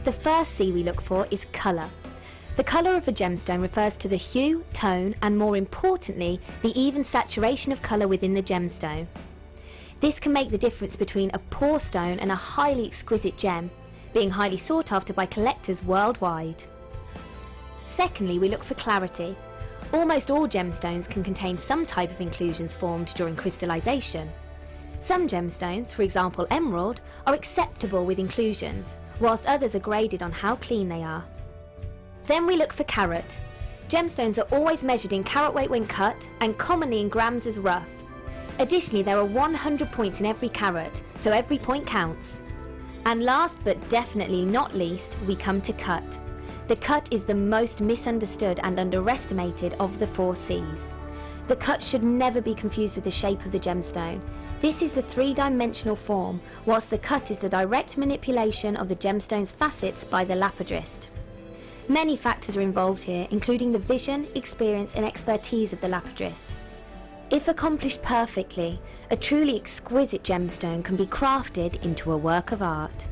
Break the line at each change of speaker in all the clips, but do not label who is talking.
The first C we look for is colour. The colour of a gemstone refers to the hue, tone, and more importantly, the even saturation of colour within the gemstone. This can make the difference between a poor stone and a highly exquisite gem, being highly sought after by collectors worldwide. Secondly, we look for clarity. Almost all gemstones can contain some type of inclusions formed during crystallization. Some gemstones, for example emerald, are acceptable with inclusions, whilst others are graded on how clean they are. Then we look for carat. Gemstones are always measured in carat weight when cut and commonly in grams as rough. Additionally, there are 100 points in every carat, so every point counts. And last but definitely not least, we come to cut. The cut is the most misunderstood and underestimated of the 4 C's. The cut should never be confused with the shape of the gemstone. This is the three-dimensional form, whilst the cut is the direct manipulation of the gemstone's facets by the lapidrist. Many factors are involved here, including the vision, experience and expertise of the lapidrist. If accomplished perfectly, a truly exquisite gemstone can be crafted into a work of art.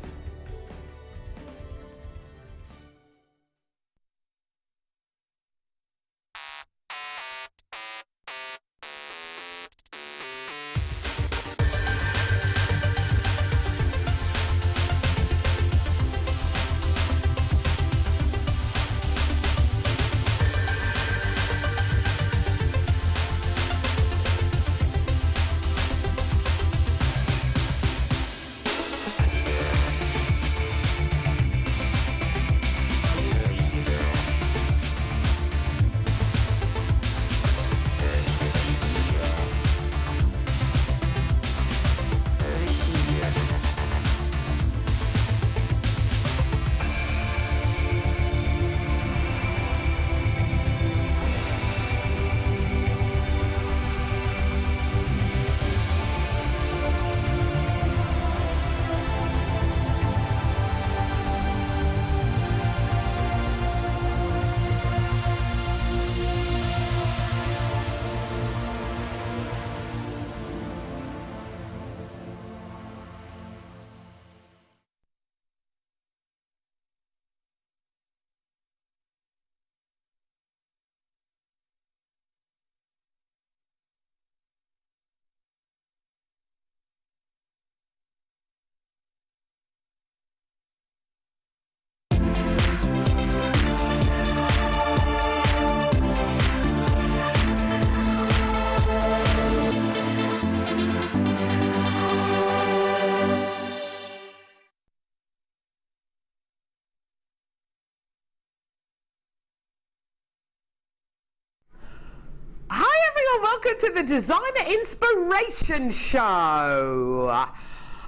Welcome to the Designer Inspiration Show.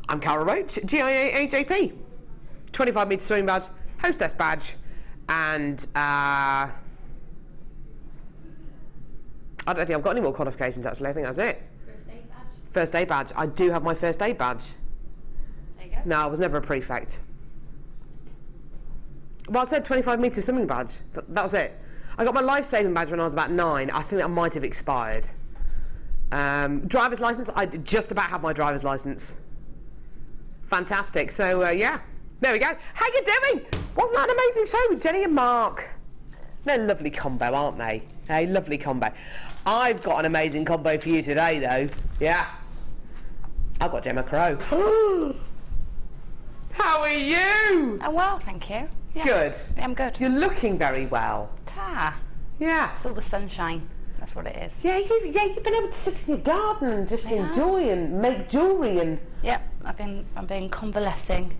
I'm Carol Roach, GIA-AJP, 25 metre swimming badge, hostess badge, and I don't think I've got any more qualifications actually, I think that's it.
First aid badge.
First aid badge, I do have my first aid badge.
There you go.
No, I was never a prefect. Well, I said 25 metre swimming badge, that was it. I got my life-saving badge when I was about 9. I think that might have expired. Driver's licence, I just about have my driver's licence. Fantastic. So, yeah, there we go. How you doing? Wasn't that an amazing show with Jenny and Mark? They're a lovely combo, aren't they? A lovely combo. I've got an amazing combo for you today, though. Yeah. I've got Gemma Crow. How are you?
I'm well, thank you. Yeah.
Good.
I'm good.
You're looking very well.
Ta.
Yeah.
It's all the sunshine. That's what it is.
Yeah, you've been able to sit in your garden and just enjoy and make jewellery and...
Yep, I've been convalescing.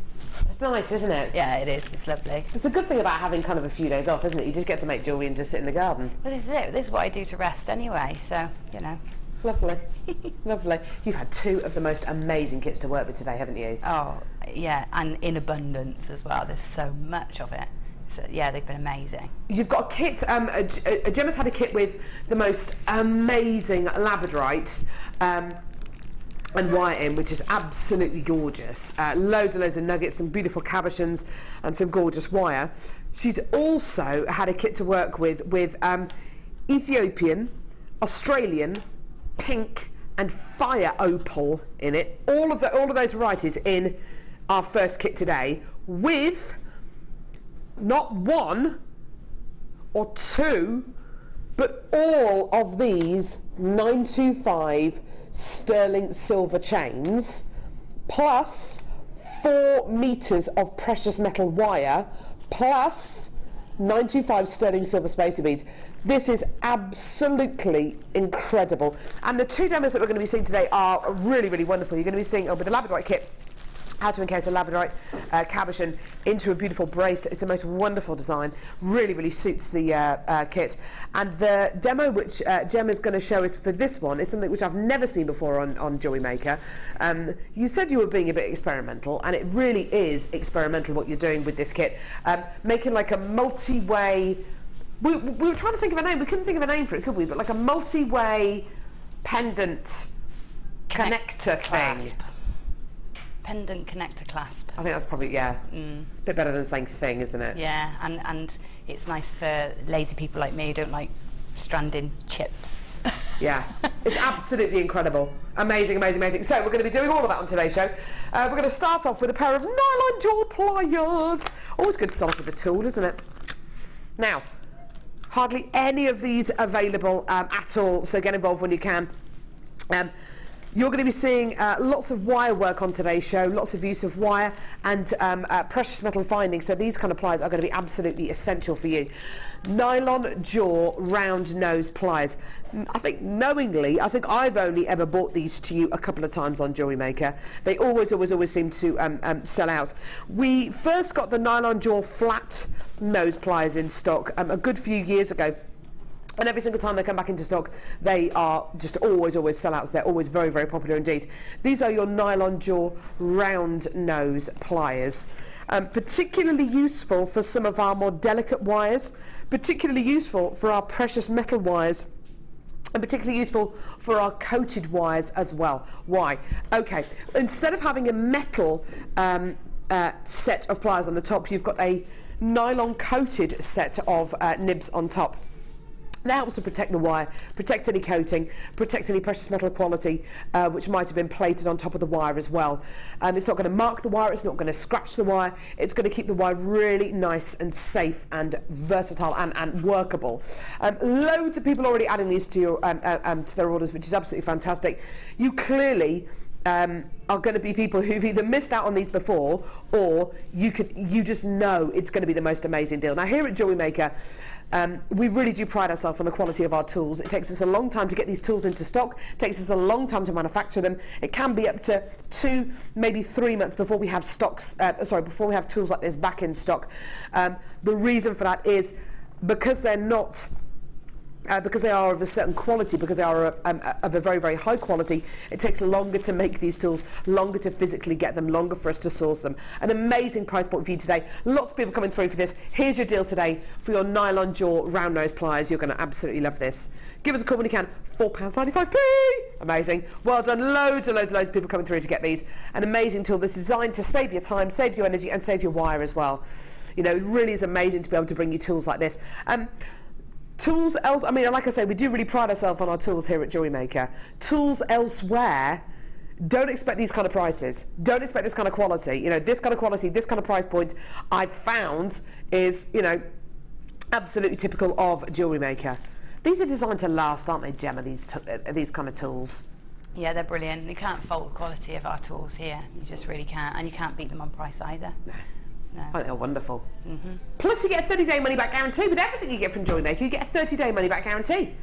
It's nice, isn't it?
Yeah, it is. It's lovely.
It's a good thing about having kind of a few days off, isn't it? You just get to make jewellery and just sit in the garden.
Well, this is it. This is what I do to rest anyway, so, you know.
Lovely. Lovely. You've had 2 of the most amazing kits to work with today, haven't you?
Oh, yeah, and in abundance as well. There's so much of it. So, yeah, they've been amazing. You've
got a kit, Gemma's had a kit with the most amazing labradorite and wire in, which is absolutely gorgeous. Loads and loads of nuggets, some beautiful cabochons and some gorgeous wire. She's also had a kit to work with Ethiopian, Australian, pink and fire opal in it. All of those varieties in our first kit today with not one or two, but all of these 925 sterling silver chains, plus 4 meters of precious metal wire, plus 925 sterling silver spacer beads. This is absolutely incredible. And the 2 demos that we're going to be seeing today are really, really wonderful. You're going to be seeing with the labradorite kit, how to encase a labradorite cabochon into a beautiful brace. It's the most wonderful design. Really, really suits the kit. And the demo which Gemma's going to show us for this one is something which I've never seen before on JewelleryMaker. You said you were being a bit experimental, and it really is experimental what you're doing with this kit. Making like a multi-way... We were trying to think of a name. We couldn't think of a name for it, could we? But like a multi-way pendant connector thing.
Pendant connector clasp.
I think that's probably, yeah, a bit better than saying thing, isn't it?
Yeah, and it's nice for lazy people like me who don't like stranding chips.
Yeah, it's absolutely incredible. Amazing, amazing, amazing. So we're going to be doing all of that on today's show. We're going to start off with a pair of nylon jaw pliers. Always good to start off with a tool, isn't it? Now, hardly any of these available at all, so get involved when you can. You're going to be seeing lots of wire work on today's show, lots of use of wire and precious metal findings, so these kind of pliers are going to be absolutely essential for you. Nylon jaw round nose pliers. I think knowingly, I think I've only ever bought these to you a couple of times on JewelleryMaker. They always seem to sell out. We first got the nylon jaw flat nose pliers in stock a good few years ago. And every single time they come back into stock, they are just always sellouts. They're always very, very popular indeed. These are your nylon jaw round nose pliers. Particularly useful for some of our more delicate wires, particularly useful for our precious metal wires, and particularly useful for our coated wires as well. Why? Okay, instead of having a metal set of pliers on the top, you've got a nylon coated set of nibs on top. That helps to protect the wire, protect any coating, protect any precious metal quality which might have been plated on top of the wire as well. It's not going to mark the wire, it's not going to scratch the wire, it's going to keep the wire really nice and safe and versatile and workable. Loads of people already adding these to your to their orders, which is absolutely fantastic. You clearly are going to be people who've either missed out on these before, or you just know it's going to be the most amazing deal. Now here at JewelleryMaker, we really do pride ourselves on the quality of our tools. It takes us a long time to get these tools into stock. It takes us a long time to manufacture them. It can be up to 2, maybe 3 months before we have before we have tools like this back in stock. The reason for that is because they're not. Because they are of a certain quality, because they are of a very, very high quality, it takes longer to make these tools, longer to physically get them, longer for us to source them. An amazing price point for you today. Lots of people coming through for this. Here's your deal today for your nylon jaw round nose pliers. You're going to absolutely love this. Give us a call when you can. £4.95p. Amazing. Well done. Loads and loads and loads of people coming through to get these. An amazing tool that's designed to save your time, save your energy, and save your wire as well. You know, it really is amazing to be able to bring you tools like this. Tools else, I mean, like I say, we do really pride ourselves on our tools here at JewelleryMaker. Tools elsewhere, don't expect these kind of prices. Don't expect this kind of quality. You know, this kind of quality, this kind of price point, I've found is, you know, absolutely typical of JewelleryMaker. These are designed to last, aren't they, Gemma, these kind of tools?
Yeah, they're brilliant. You can't fault the quality of our tools here. You just really can't. And you can't beat them on price either. No.
I think they're wonderful. Plus you get a 30-day money-back guarantee. With everything you get from JewelleryMaker, you get a 30-day money-back guarantee.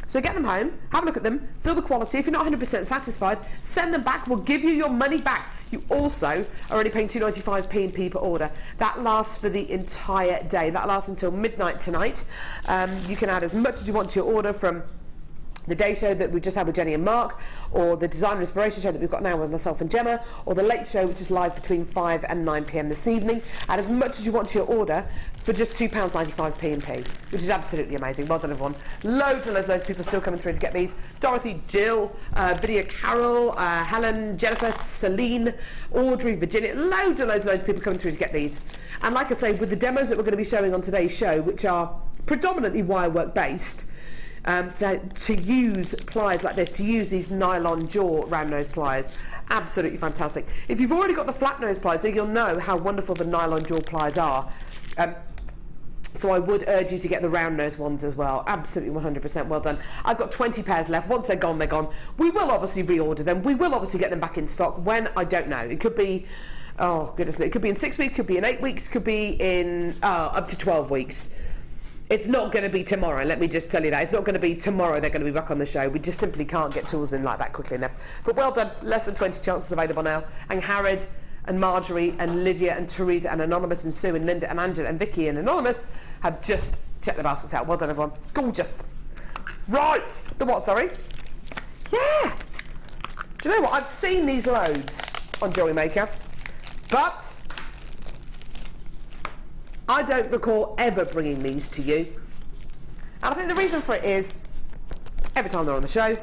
So get them home, have a look at them, feel the quality. If you're not 100% satisfied, send them back. We'll give you your money back. You also are only paying £2.95p per order. That lasts for the entire day. That lasts until midnight tonight. You can add as much as you want to your order, from the day show that we just had with Jenny and Mark, or the design and inspiration show that we've got now with myself and Gemma, or the late show, which is live between 5 and 9 p.m. this evening. Add as much as you want to your order for just £2.95p, which is absolutely amazing. Well done, everyone. Loads and loads of people still coming through to get these. Dorothy, Jill, Vidya, Carol, Helen, Jennifer, Celine, Audrey, Virginia. Loads and loads of people coming through to get these. And like I say, with the demos that we're going to be showing on today's show, which are predominantly wire work based, to use pliers like this, to use these nylon jaw round nose pliers, absolutely fantastic. If you've already got the flat nose pliers, you'll know how wonderful the nylon jaw pliers are. So I would urge you to get the round nose ones as well. Absolutely 100% well done. I've got 20 pairs left. Once they're gone, they're gone. We will obviously reorder them. We will obviously get them back in stock. When, I don't know. It could be, oh goodness me, it could be in 6 weeks, could be in 8 weeks, could be in up to 12 weeks. It's not going to be tomorrow, let me just tell you that. It's not going to be tomorrow they're going to be back on the show. We just simply can't get tools in like that quickly enough. But well done, less than 20 chances available now. And Harrod and Marjorie and Lydia and Teresa and Anonymous and Sue and Linda and Angela and Vicky and Anonymous have just checked the baskets out. Well done, everyone. Gorgeous. Right. The what, sorry? Yeah. Do you know what? I've seen these loads on JewelleryMaker, but I don't recall ever bringing these to you. And I think the reason for it is, every time they're on the show,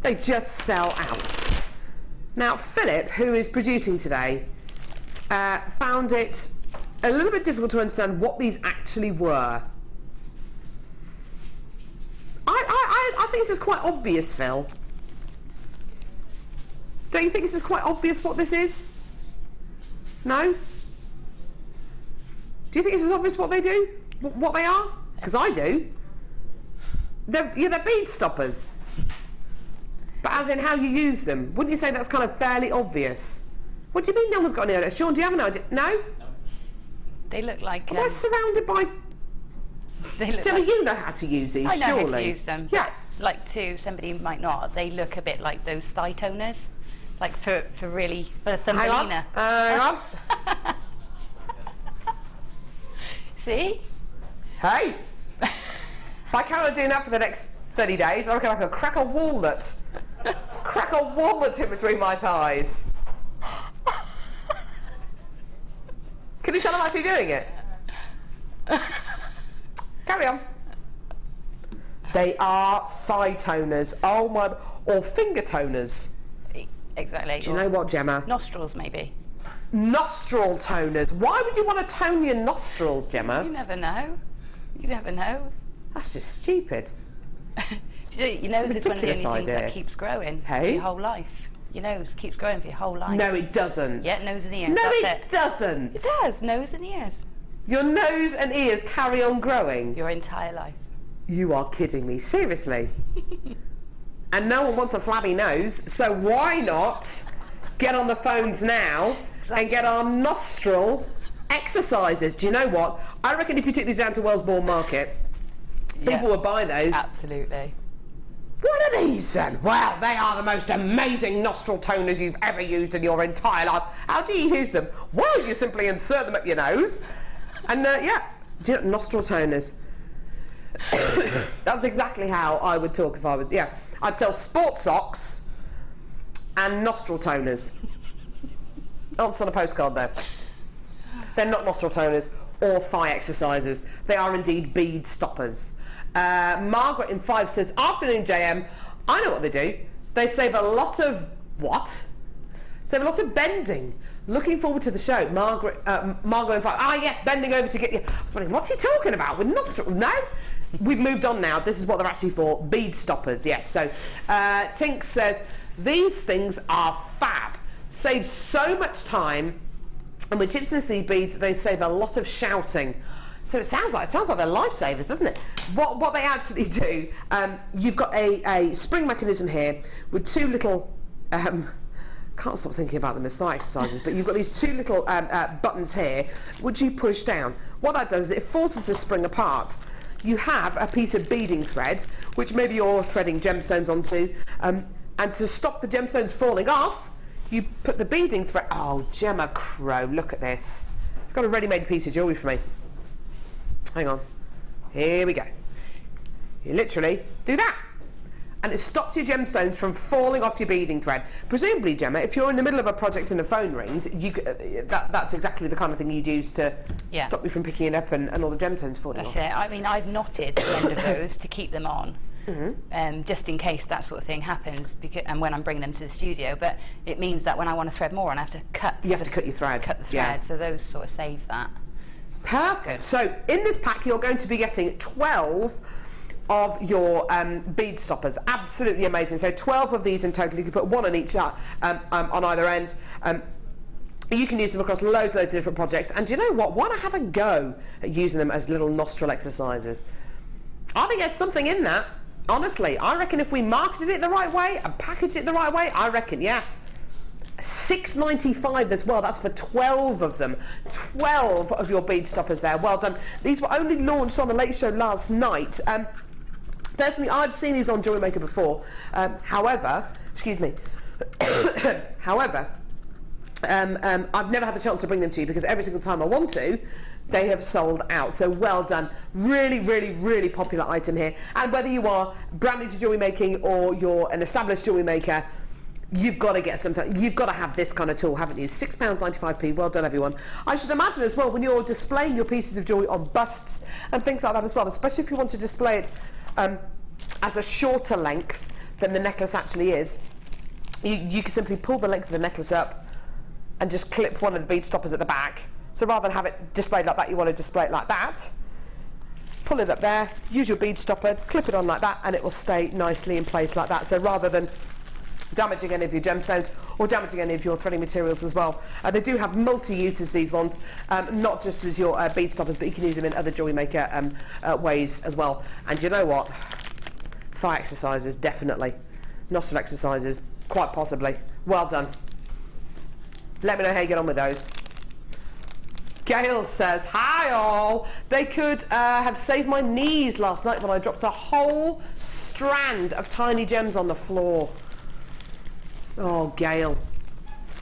they just sell out. Now, Philip, who is producing today, found it a little bit difficult to understand what these actually were. I think this is quite obvious, Phil. Don't you think this is quite obvious what this is? No? Do you think this is obvious what they do? What they are? Because I do. They're bead stoppers. But as in how you use them. Wouldn't you say that's kind of fairly obvious? What do you mean no one's got any idea? Sean, do you have an idea? No?
They look like...
We're surrounded by... Gemma,
like,
you know how to use these,
I know
surely.
how to use them.
Yeah.
Like to somebody who might not, they look a bit like those thigh toners. Like for Thumbelina.
Hang on.
See?
Hey! If I carry on doing that for the next 30 days, I reckon I could crack a walnut. Crack a walnut in between my thighs. Can you tell I'm actually doing it? Carry on. They are thigh toners. Oh my... Or finger toners.
Exactly.
Do you know what, Gemma?
Nostrils, maybe.
Nostril toners. Why would you want to tone your nostrils, Gemma?
You never know. You never know.
That's just stupid.
Your nose is one of the only things
idea.
that keeps growing
Hey?
for your whole life. Your nose keeps growing for your whole life.
No, it doesn't.
Yeah, nose and ears.
No,
that's
it doesn't.
It does. Nose and ears.
Your nose and ears carry on growing.
Your entire life.
You are kidding me. Seriously. And no one wants a flabby nose, so why not get on the phones now and get our nostril exercises? Do you know what? I reckon if you took these down to Wellesbourne Market, people would buy those.
Absolutely.
What are these then? Wow, they are the most amazing nostril toners you've ever used in your entire life. How do you use them? Well, you simply insert them up your nose. And yeah, do you know, nostril toners. That's exactly how I would talk if I was, yeah. I'd sell sports socks and nostril toners. Answer on a postcard though. They're not nostril toners or thigh exercises. They are indeed bead stoppers. Margaret in 5 says, afternoon JM, I know what they do. They save a lot of, what? Save a lot of bending. Looking forward to the show. Margaret in 5, ah yes, bending over to get you. I was wondering, what's he talking about with nostril? No? We've moved on now. This is what they're actually for. Bead stoppers, yes. So Tink says, these things are fab. Save so much time. And with chips and seed beads, they save a lot of shouting. So it sounds like they're lifesavers, doesn't it? What they actually do, you've got a spring mechanism here with two little, can't stop thinking about them as thigh exercises, but you've got these two little buttons here, which you push down. What that does is it forces the spring apart. You have a piece of beading thread, which maybe you're threading gemstones onto, and to stop the gemstones falling off, you put the beading thread. Oh, Gemma Crow, look at this. I've got a ready-made piece of jewellery for me. Hang on. Here we go. You literally do that. And it stops your gemstones from falling off your beading thread. Presumably, Gemma, if you're in the middle of a project and the phone rings, that's exactly the kind of thing you'd use to stop you from picking it up and all the gemstones falling off.
That's it. I mean, I've knotted the end of those to keep them on. Just in case that sort of thing happens, and when I'm bringing them to the studio. But it means that when I want to thread more on, I have to cut.
You have to cut your thread.
Cut the thread. Yeah. So those sort of save that.
Perfect. So in this pack, you're going to be getting 12 of your bead stoppers. Absolutely amazing. So 12 of these in total. You can put one on each on either end. But you can use them across loads of different projects. And do you know what? Why not have a go at using them as little nostril exercises? I think there's something in that. Honestly, I reckon if we marketed it the right way and packaged it the right way, I reckon, yeah. $6.95 as well. That's for 12 of them. 12 of your bead stoppers there. Well done. These were only launched on the Late Show last night. Personally, I've seen these on JewelleryMaker before. However, excuse me. However, I've never had the chance to bring them to you because every single time I want to, they have sold out. So well done. Really, really, really popular item here. And whether you are brand new to jewellery making or you're an established jewellery maker, you've got to get something. You've got to have this kind of tool, haven't you? £6.95p. Well done, everyone. I should imagine as well when you're displaying your pieces of jewellery on busts and things like that as well, especially if you want to display it as a shorter length than the necklace actually is, you can simply pull the length of the necklace up and just clip one of the bead stoppers at the back. So rather than have it displayed like that, you want to display it like that. Pull it up there, use your bead stopper, clip it on like that, and it will stay nicely in place like that. So rather than damaging any of your gemstones or damaging any of your threading materials as well. They do have multi-uses, these ones, not just as your bead stoppers, but you can use them in other jewellery maker ways as well. And you know what? Thigh exercises, definitely. Nostril exercises, quite possibly. Well done. Let me know how you get on with those. Gail says, hi all. They could have saved my knees last night when I dropped a whole strand of tiny gems on the floor. Oh, Gail.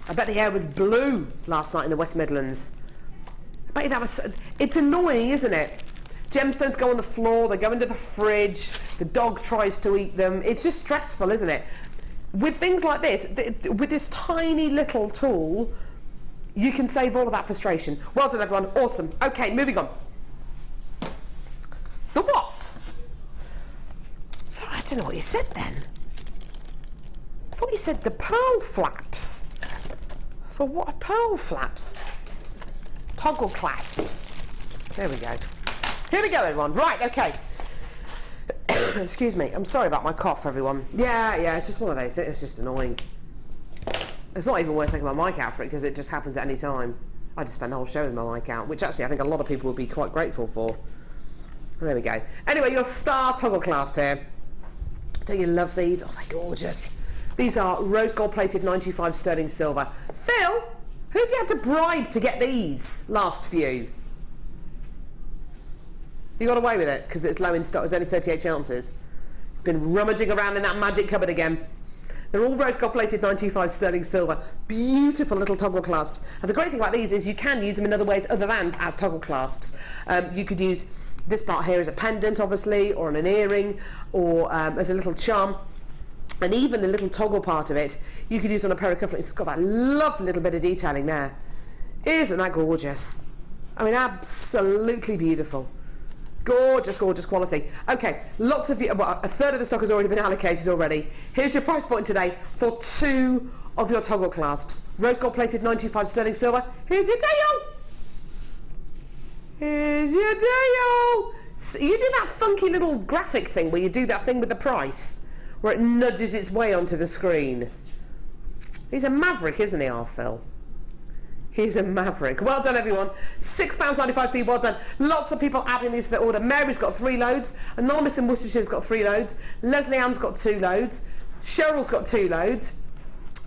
I bet the air was blue last night in the West Midlands. I bet you that was... It's annoying, isn't it? Gemstones go on the floor, they go into the fridge, the dog tries to eat them. It's just stressful, isn't it? With things like this, with this tiny little tool, you can save all of that frustration. Well done, everyone. Awesome. Okay, moving on. The what? Sorry, I don't know what you said then. I thought you said the pearl flaps. For what are pearl flaps? Toggle clasps. There we go. Here we go, everyone. Right, okay. Excuse me. I'm sorry about my cough, everyone. Yeah, it's just one of those. It's just annoying. It's not even worth taking my mic out for it because it just happens at any time. I just spend the whole show with my mic out, which actually I think a lot of people would be quite grateful for. There we go. Anyway, your star toggle clasp here. Don't you love these? Oh, they're gorgeous. These are rose gold plated 925 sterling silver. Phil, who have you had to bribe to get these last few? You got away with it because it's low in stock. It's only 38 ounces. It's been rummaging around in that magic cupboard again. They're all rose gold plated 925 sterling silver. Beautiful little toggle clasps. And the great thing about these is you can use them in other ways other than as toggle clasps. You could use this part here as a pendant, obviously, or on an earring, or as a little charm. And even the little toggle part of it, you could use on a pair of cufflinks. It's got that lovely little bit of detailing there. Isn't that gorgeous? I mean, absolutely beautiful. Gorgeous, gorgeous quality. Okay, lots of you, well, a third of the stock has already been allocated already. Here's your price point today for 2 of your toggle clasps. Rose gold plated 925 sterling silver. Here's your deal. Here's your deal. So you do that funky little graphic thing where you do that thing with the price, where it nudges its way onto the screen. He's a maverick, isn't he, our Phil? He's a maverick. Well done, everyone. £6.95p, well done. Lots of people adding these to their order. Mary's got 3 loads. Anonymous in Worcestershire's got 3 loads. Leslie Ann's got 2 loads. Cheryl's got 2 loads.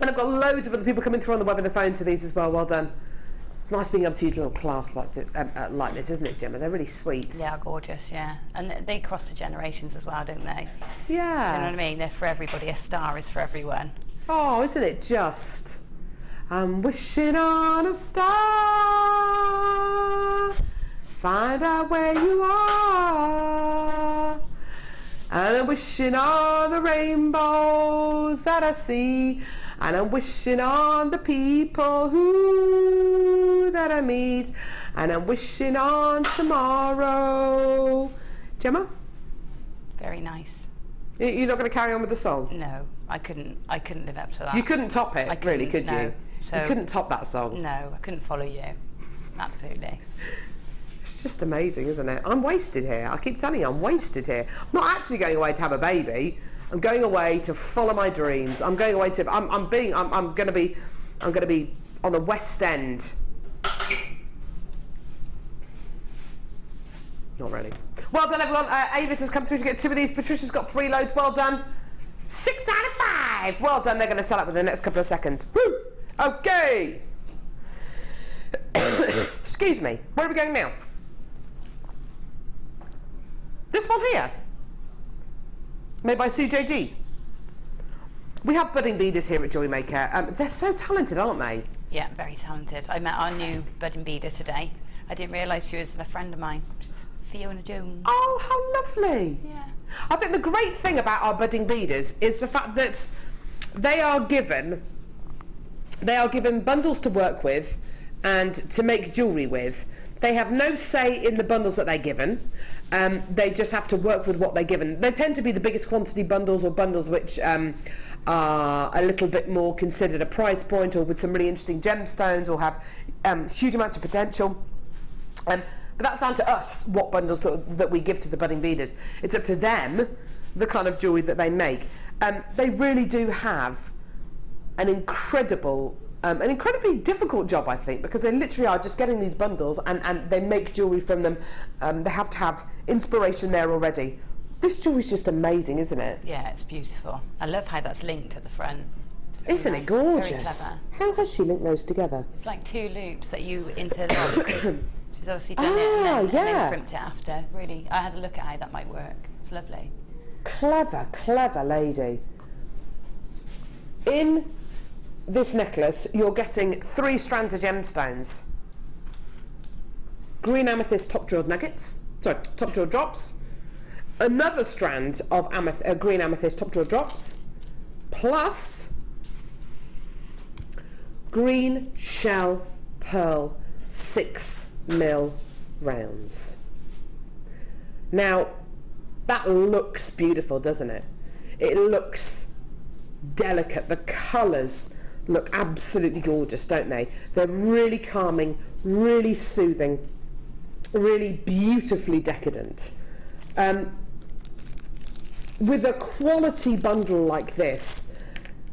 And I've got loads of other people coming through on the web and the phone to these as well. Well done. It's nice being able to use a little clasp like this, isn't it, Gemma? They're really sweet.
They are gorgeous, yeah. And they cross the generations as well, don't they?
Yeah.
Do you know what I mean? They're for everybody. A star is for everyone.
Oh, isn't it just? I'm wishing on a star, find out where you are, and I'm wishing on the rainbows that I see, and I'm wishing on the people that I meet, and I'm wishing on tomorrow. Gemma?
Very nice.
You're not going to carry on with the song?
No, I couldn't live up to that.
You couldn't top it, really, could
no.
you?
So,
you couldn't top that song.
No, I couldn't follow you. Absolutely.
It's just amazing, isn't it? I'm wasted here. I keep telling you, I'm wasted here. I'm not actually going away to have a baby. I'm going away to follow my dreams. I'm going away to. I'm going to be on the West End. Not really. Well done, everyone. Avis has come through to get 2 of these. Patricia's got 3 loads. Well done. $6.95. Well done. They're going to sell up within the next couple of seconds. Woo! Okay. Excuse me. Where are we going now? This one here. Made by Sue JG. We have budding beaders here at JewelleryMaker. They're so talented, aren't they?
Yeah, very talented. I met our new budding beader today. I didn't realise she was a friend of mine. She's Fiona Jones.
Oh, how lovely.
Yeah.
I think the great thing about our budding beaders is the fact that they are given bundles to work with and to make jewellery with. They have no say in the bundles that they're given. They just have to work with what they're given. They tend to be the biggest quantity bundles, or bundles which are a little bit more considered a price point, or with some really interesting gemstones, or have huge amounts of potential. But that's down to us, what bundles that we give to the budding beaders. It's up to them, the kind of jewellery that they make. They really do have an incredibly difficult job, I think, because they literally are just getting these bundles and they make jewellery from them. They have to have inspiration there already. This jewellery's just amazing, isn't it?
Yeah, it's beautiful. I love how that's linked at the front.
Isn't it gorgeous?
Very clever.
How has she linked those together?
It's like 2 loops that you interlock. She's obviously done it and then crimped it after. Really, I had a look at how that might work. It's lovely.
Clever, clever lady. In this necklace, you're getting 3 strands of gemstones. Green amethyst top drilled nuggets. Sorry, top drilled drops. Another strand of green amethyst top drilled drops. Plus green shell pearl 6mm rounds. Now, that looks beautiful, doesn't it? It looks delicate. The colours look absolutely gorgeous, don't they? They're really calming, really soothing, really beautifully decadent. With a quality bundle like this,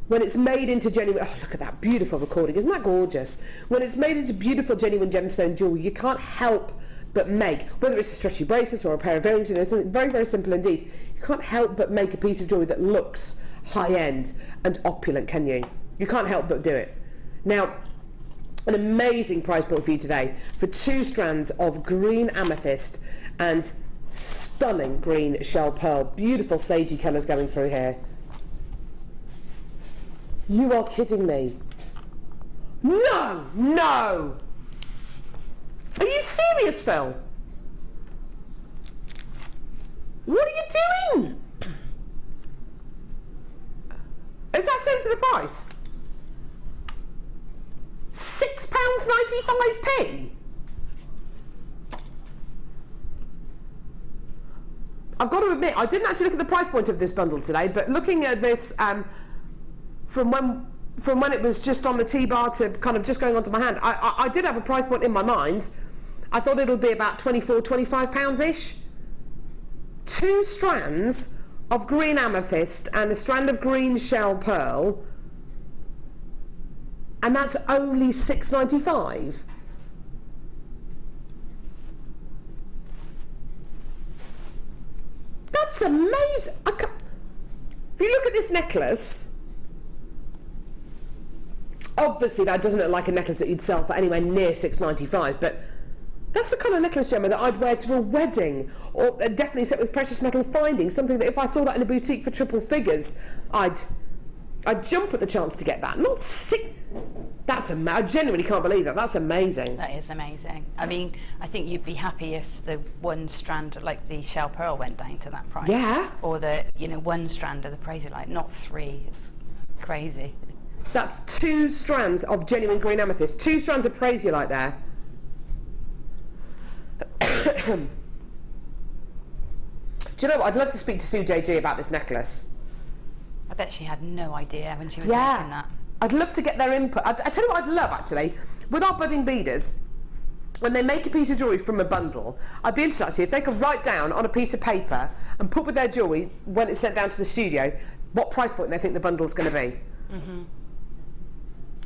when it's made into genuine, oh look at that beautiful recording, isn't that gorgeous? When it's made into beautiful genuine gemstone jewellery, you can't help but make, whether it's a stretchy bracelet or a pair of earrings, you know, something very, very simple indeed, you can't help but make a piece of jewellery that looks high-end and opulent, can you? You can't help but do it. Now, an amazing prize point for you today for 2 strands of green amethyst and stunning green shell pearl. Beautiful sagey colours going through here. You are kidding me. No, no. Are you serious, Phil? What are you doing? Is that seriously the price? £6.95p? I've got to admit, I didn't actually look at the price point of this bundle today, but looking at this from when it was just on the T-bar to kind of just going onto my hand, I did have a price point in my mind. I thought it'll be about £24, £25-ish. 2 strands of green amethyst and a strand of green shell pearl, and that's only £6.95. That's amazing. If you look at this necklace, obviously that doesn't look like a necklace that you'd sell for anywhere near £6.95, but that's the kind of necklace, Gemma, that I'd wear to a wedding, or definitely set with precious metal findings, something that if I saw that in a boutique for triple figures, I'd jump at the chance to get that. Not sick. I genuinely can't believe that. That's amazing.
That is amazing. I mean, I think you'd be happy if the 1 strand, like the shell pearl, went down to that price.
Yeah.
Or the 1 strand of the Praisiolite, not 3. It's crazy.
That's 2 strands of genuine green amethyst. 2 strands of Praisiolite there. Do you know what? I'd love to speak to Sue JG about this necklace.
I bet she had no idea when she was making that.
I'd love to get their input. I tell you what I'd love, actually, with our budding beaders, when they make a piece of jewellery from a bundle, I'd be interested actually if they could write down on a piece of paper and put with their jewellery, when it's sent down to the studio, what price point they think the bundle's going to be.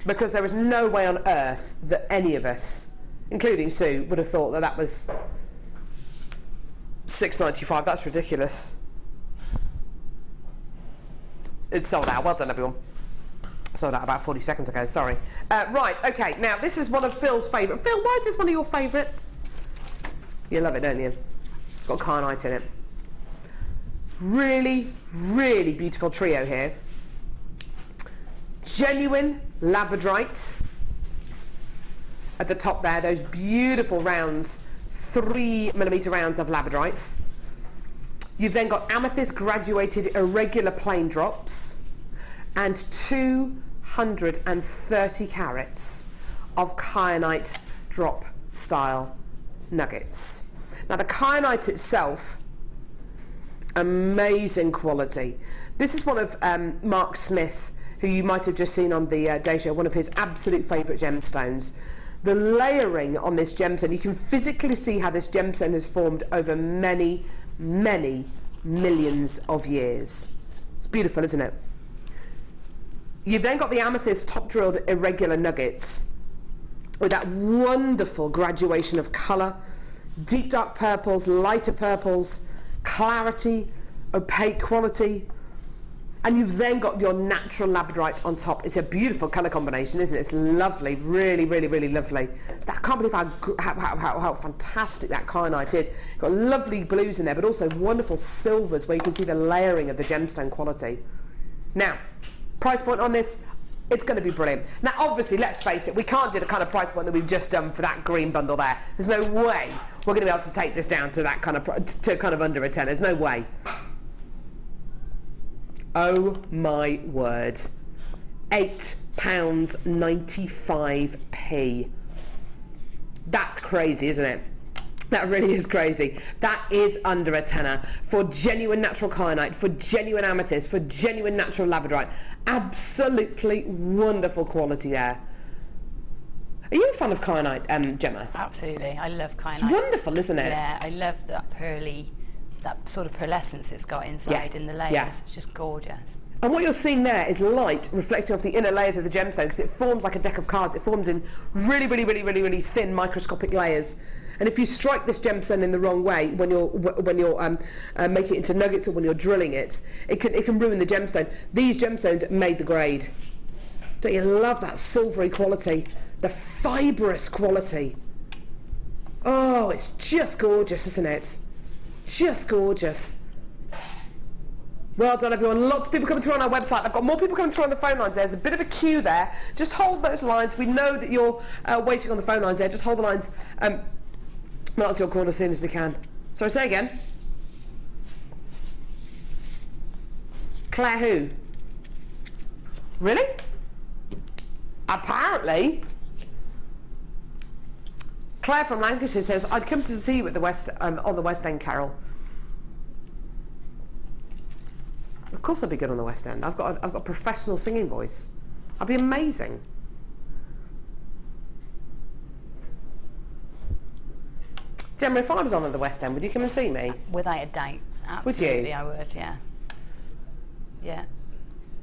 because there is no way on earth that any of us, including Sue, would have thought that that was £6.95. That's ridiculous. It's sold out. Well done, everyone. Sold out about 40 seconds ago, sorry. Right, okay, now this is one of Phil's favourite. Phil, why is this one of your favourites? You love it, don't you? It's got kyanite in it. Really, really beautiful trio here. Genuine labradorite at the top there, those beautiful rounds, 3mm rounds of labradorite. You've then got amethyst graduated irregular plain drops and 230 carats of kyanite drop style nuggets. Now the kyanite itself, amazing quality. This is one of Mark Smith, who you might have just seen on the Day Show, one of his absolute favourite gemstones. The layering on this gemstone, you can physically see how this gemstone has formed over many, many millions of years. It's beautiful, isn't it? You've then got the amethyst top drilled irregular nuggets with that wonderful graduation of colour, deep dark purples, lighter purples, clarity, opaque quality, and you've then got your natural labradorite on top. It's a beautiful colour combination, isn't it? It's lovely, really, really, really lovely. I can't believe how fantastic that kyanite is. You've got lovely blues in there, but also wonderful silvers where you can see the layering of the gemstone quality. Now, price point on this, it's going to be brilliant. Now, obviously, let's face it, we can't do the kind of price point that we've just done for that green bundle there. There's no way we're going to be able to take this down to that kind of under a tenner. There's no way. Oh my word. £8.95p. That's crazy, isn't it? That really is crazy. That is under a tenner for genuine natural kyanite, for genuine amethyst, for genuine natural labradorite. Absolutely wonderful quality there. Are you a fan of kyanite, Gemma?
Absolutely. I love kyanite.
It's wonderful, isn't it?
Yeah, I love that pearly, that sort of pearlescence it's got inside in the layers.
Yeah.
It's just gorgeous.
And what you're seeing there is light reflecting off the inner layers of the gemstone, because it forms like a deck of cards. It forms in really, really, really, really, really thin microscopic layers. And if you strike this gemstone in the wrong way when you're making it into nuggets or when you're drilling it, it can ruin the gemstone. These gemstones made the grade. Don't you love that silvery quality, the fibrous quality? Oh, it's just gorgeous, isn't it? Just gorgeous. Well done, everyone. Lots of people coming through on our website. I've got more people coming through on the phone lines. There's a bit of a queue there. Just hold those lines. We know that you're waiting on the phone lines there. Just hold the lines. We'll answer your call as soon as we can. Sorry, say again. Claire who? Really? Apparently. Claire from Lancashire says, I'd come to see you at the on the West End, Carol. Of course I'd be good on the West End. I've got a professional singing voice. I'd be amazing. Gemma, if I was on at the West End, would you come and see me?
Without a doubt.
Would
Absolutely,
you?
I would, yeah. Yeah.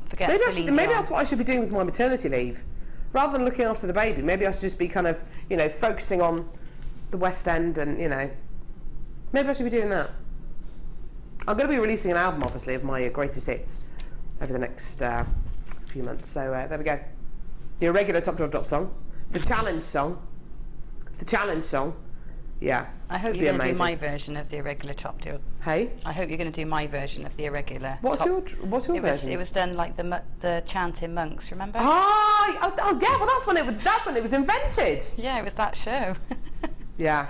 Forget
Maybe that's what I should be doing with my maternity leave. Rather than looking after the baby, maybe I should just be kind of, focusing on the West End and, maybe I should be doing that. I'm going to be releasing an album, obviously, of my greatest hits over the next few months. So there we go. The irregular top drop song, the challenge song. Yeah.
I hope you're going to do my version of the irregular top deal.
Hey?
I hope you're going to do my version of the irregular.
What's your version?
It was done like the chanting monks, remember?
Oh yeah. Well, that's when it was invented.
Yeah, it was that show.
Yeah.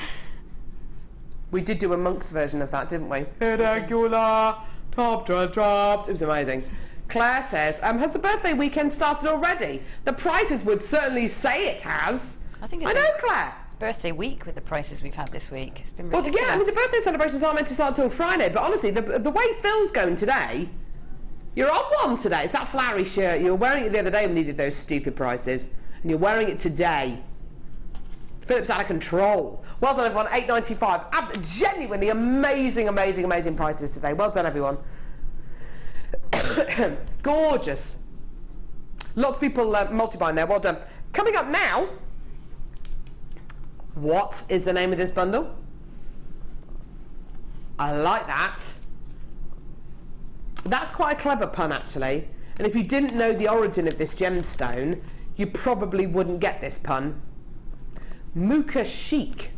We did do a monks version of that, didn't we? Irregular top drops. It was amazing. Claire says, has the birthday weekend started already? The prices would certainly say it has. I know, Claire.
Birthday week with the prices we've had this week. It's been ridiculous.
Well, yeah, the birthday celebrations aren't meant to start till Friday, but honestly, the way Phil's going today, you're on one today. It's that flowery shirt. You were wearing it the other day when you did those stupid prices, and you're wearing it today. Philip's out of control. Well done, everyone. £8.95. Genuinely amazing, amazing, amazing prices today. Well done, everyone. Gorgeous. Lots of people multi-buying there. Well done. Coming up now, what is the name of this bundle? I like that. That's quite a clever pun, actually. And if you didn't know the origin of this gemstone, you probably wouldn't get this pun. Muka chic.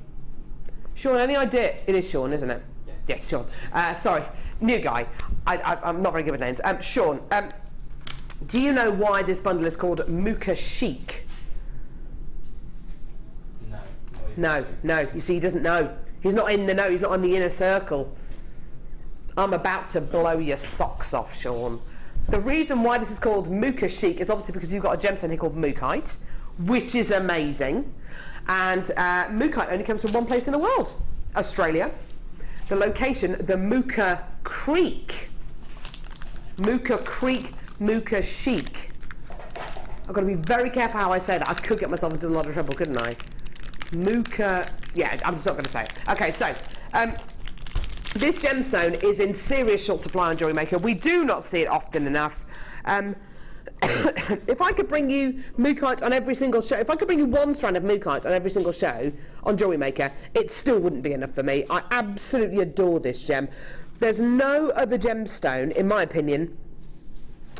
Sean, any idea? It is Sean, isn't it?
Yes.
Yes, Sean. Sorry, new guy. I'm not very good with names. Sean, do you know why this bundle is called Muka chic?
No.
No. You see, he doesn't know. He's not in the know. He's not on the inner circle. I'm about to blow your socks off, Sean. The reason why this is called Muka chic is obviously because you've got a gemstone here called Mukite, which is amazing. And Mukite only comes from one place in the world, Australia. The location, the Muka Creek. Muka Creek, Muka chic. I've got to be very careful how I say that. I could get myself into a lot of trouble, couldn't I? Muka, yeah, I'm just not going to say it. Okay, so this gemstone is in serious short supply on JewelleryMaker. We do not see it often enough. If I could bring you Mukite on every single show, if I could bring you one strand of Mukite on every single show on JewelleryMaker, it still wouldn't be enough for me. I absolutely adore this gem. There's no other gemstone, in my opinion,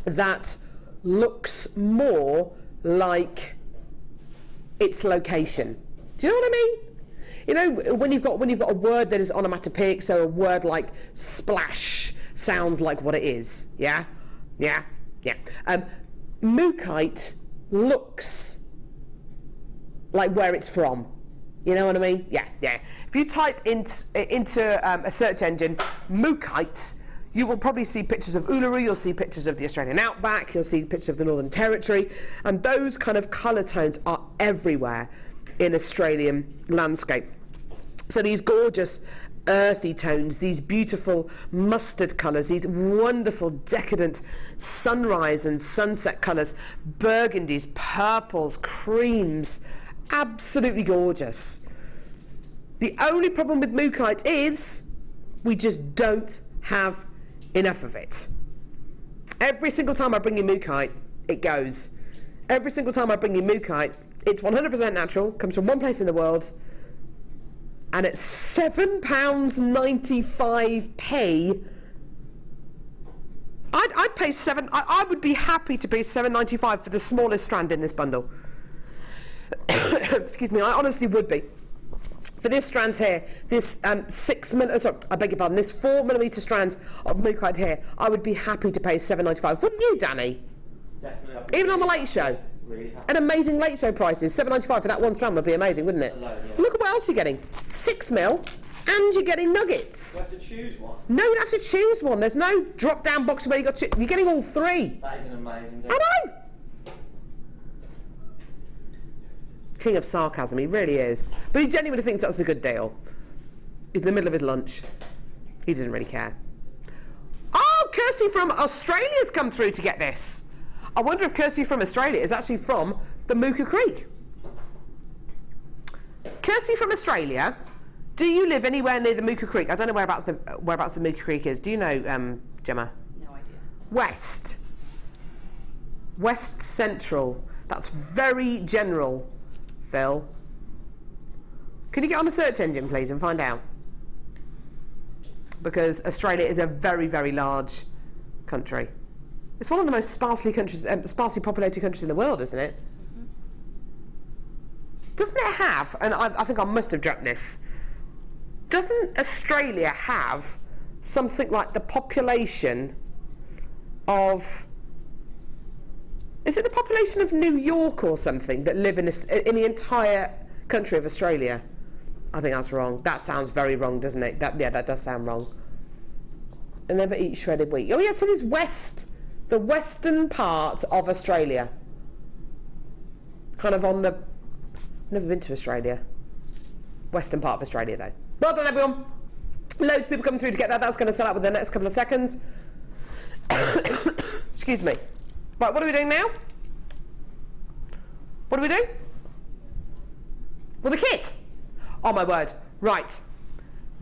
that looks more like its location. Do you know what I mean? You know, when you've got a word that is onomatopoeic, so a word like splash sounds like what it is. Yeah. Mukite looks like where it's from. You know what I mean? Yeah. If you type into a search engine Mukite, you will probably see pictures of Uluru, you'll see pictures of the Australian outback, you'll see pictures of the Northern Territory, and those kind of colour tones are everywhere in Australian landscape. So these gorgeous earthy tones, these beautiful mustard colours, these wonderful decadent sunrise and sunset colours, burgundies, purples, creams, absolutely gorgeous. The only problem with Mukite is we just don't have enough of it. Every single time I bring you Mukite, it goes. Every single time I bring you Mukite, it's 100% natural, comes from one place in the world, and at £7.95, I'd pay I would be happy to pay £7.95 for the smallest strand in this bundle. Excuse me, I honestly would be. For this strand here, this this 4mm strand of Mukite here, I would be happy to pay £7.95. Wouldn't you, Danny?
Definitely.
Even on the Late Show.
Really happy.
An amazing Late Show prices. £7.95 for that one strand would be amazing, wouldn't it?
Alone, yeah.
Look at what else you're getting. 6mm, and you're getting nuggets.
You have to choose one.
No, you don't have to choose one. There's no drop-down box where you got you're getting all three.
That is an amazing deal.
I know. King of sarcasm, he really is. But he genuinely thinks that's a good deal. He's in the middle of his lunch. He doesn't really care. Oh, Kirsty from Australia's come through to get this. I wonder if Kirsty from Australia is actually from the Muka Creek. Kirsty from Australia, do you live anywhere near the Muka Creek? I don't know whereabouts the Muka Creek is. Do you know, Gemma?
No idea.
West Central. That's very general, Phil. Can you get on a search engine, please, and find out? Because Australia is a very, very large country. It's one of the most sparsely populated countries in the world, isn't it?
Mm-hmm.
Doesn't it have, and I think I must have dropped this, doesn't Australia have something like the population of, is it the population of New York or something that live in the entire country of Australia? I think that's wrong. That sounds very wrong, doesn't it? That does sound wrong. I never eat shredded wheat. Oh yes, it is the western part of Australia. Kind of on the, never been to Australia. Western part of Australia though. Well done everyone. Loads of people coming through to get that. That's going to sell out within the next couple of seconds. Excuse me. Right, what are we doing now? What do we do? Well, the kit. Oh my word. Right.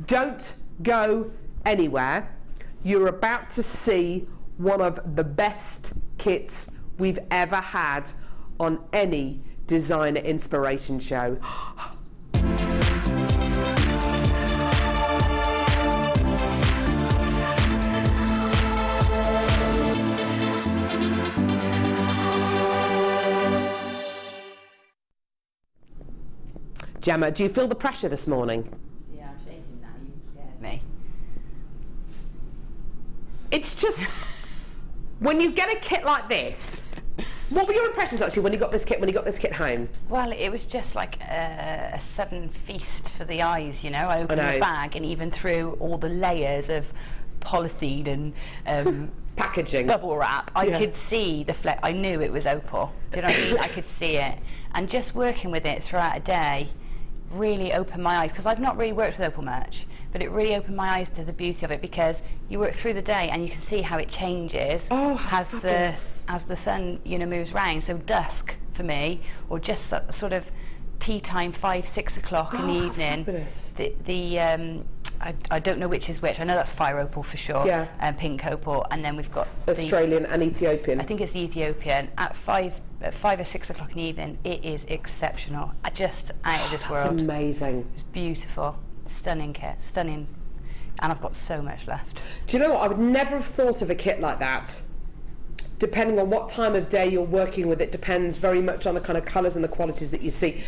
Don't go anywhere. You're about to see one of the best kits we've ever had on any designer inspiration show. Gemma, do you feel the pressure this morning?
Yeah, I'm shaking now. You scared me.
It's just, when you get a kit like this, what were your impressions actually when you got this kit home?
Well, it was just like a sudden feast for the eyes, you know. I opened the bag and even through all the layers of polythene and
packaging,
bubble wrap, I could see the fleck. I knew it was opal. Do you know what I mean? I could see it. And just working with it throughout a day really opened my eyes, because I've not really worked with opal much, but it really opened my eyes to the beauty of it, because you work through the day and you can see how it changes as the sun, you know, moves round. So dusk for me, or just that sort of tea time, 5-6 o'clock in the evening. I don't know which is which. I know that's fire opal for sure, and pink opal, and then we've got
Australian and Ethiopian.
I think it's the Ethiopian at 5 or 6 o'clock in the evening. It is exceptional. Just out of this world.
That's amazing.
It's beautiful, stunning kit, stunning, and I've got so much left.
Do you know what? I would never have thought of a kit like that. Depending on what time of day you're working with, it depends very much on the kind of colours and the qualities that you see.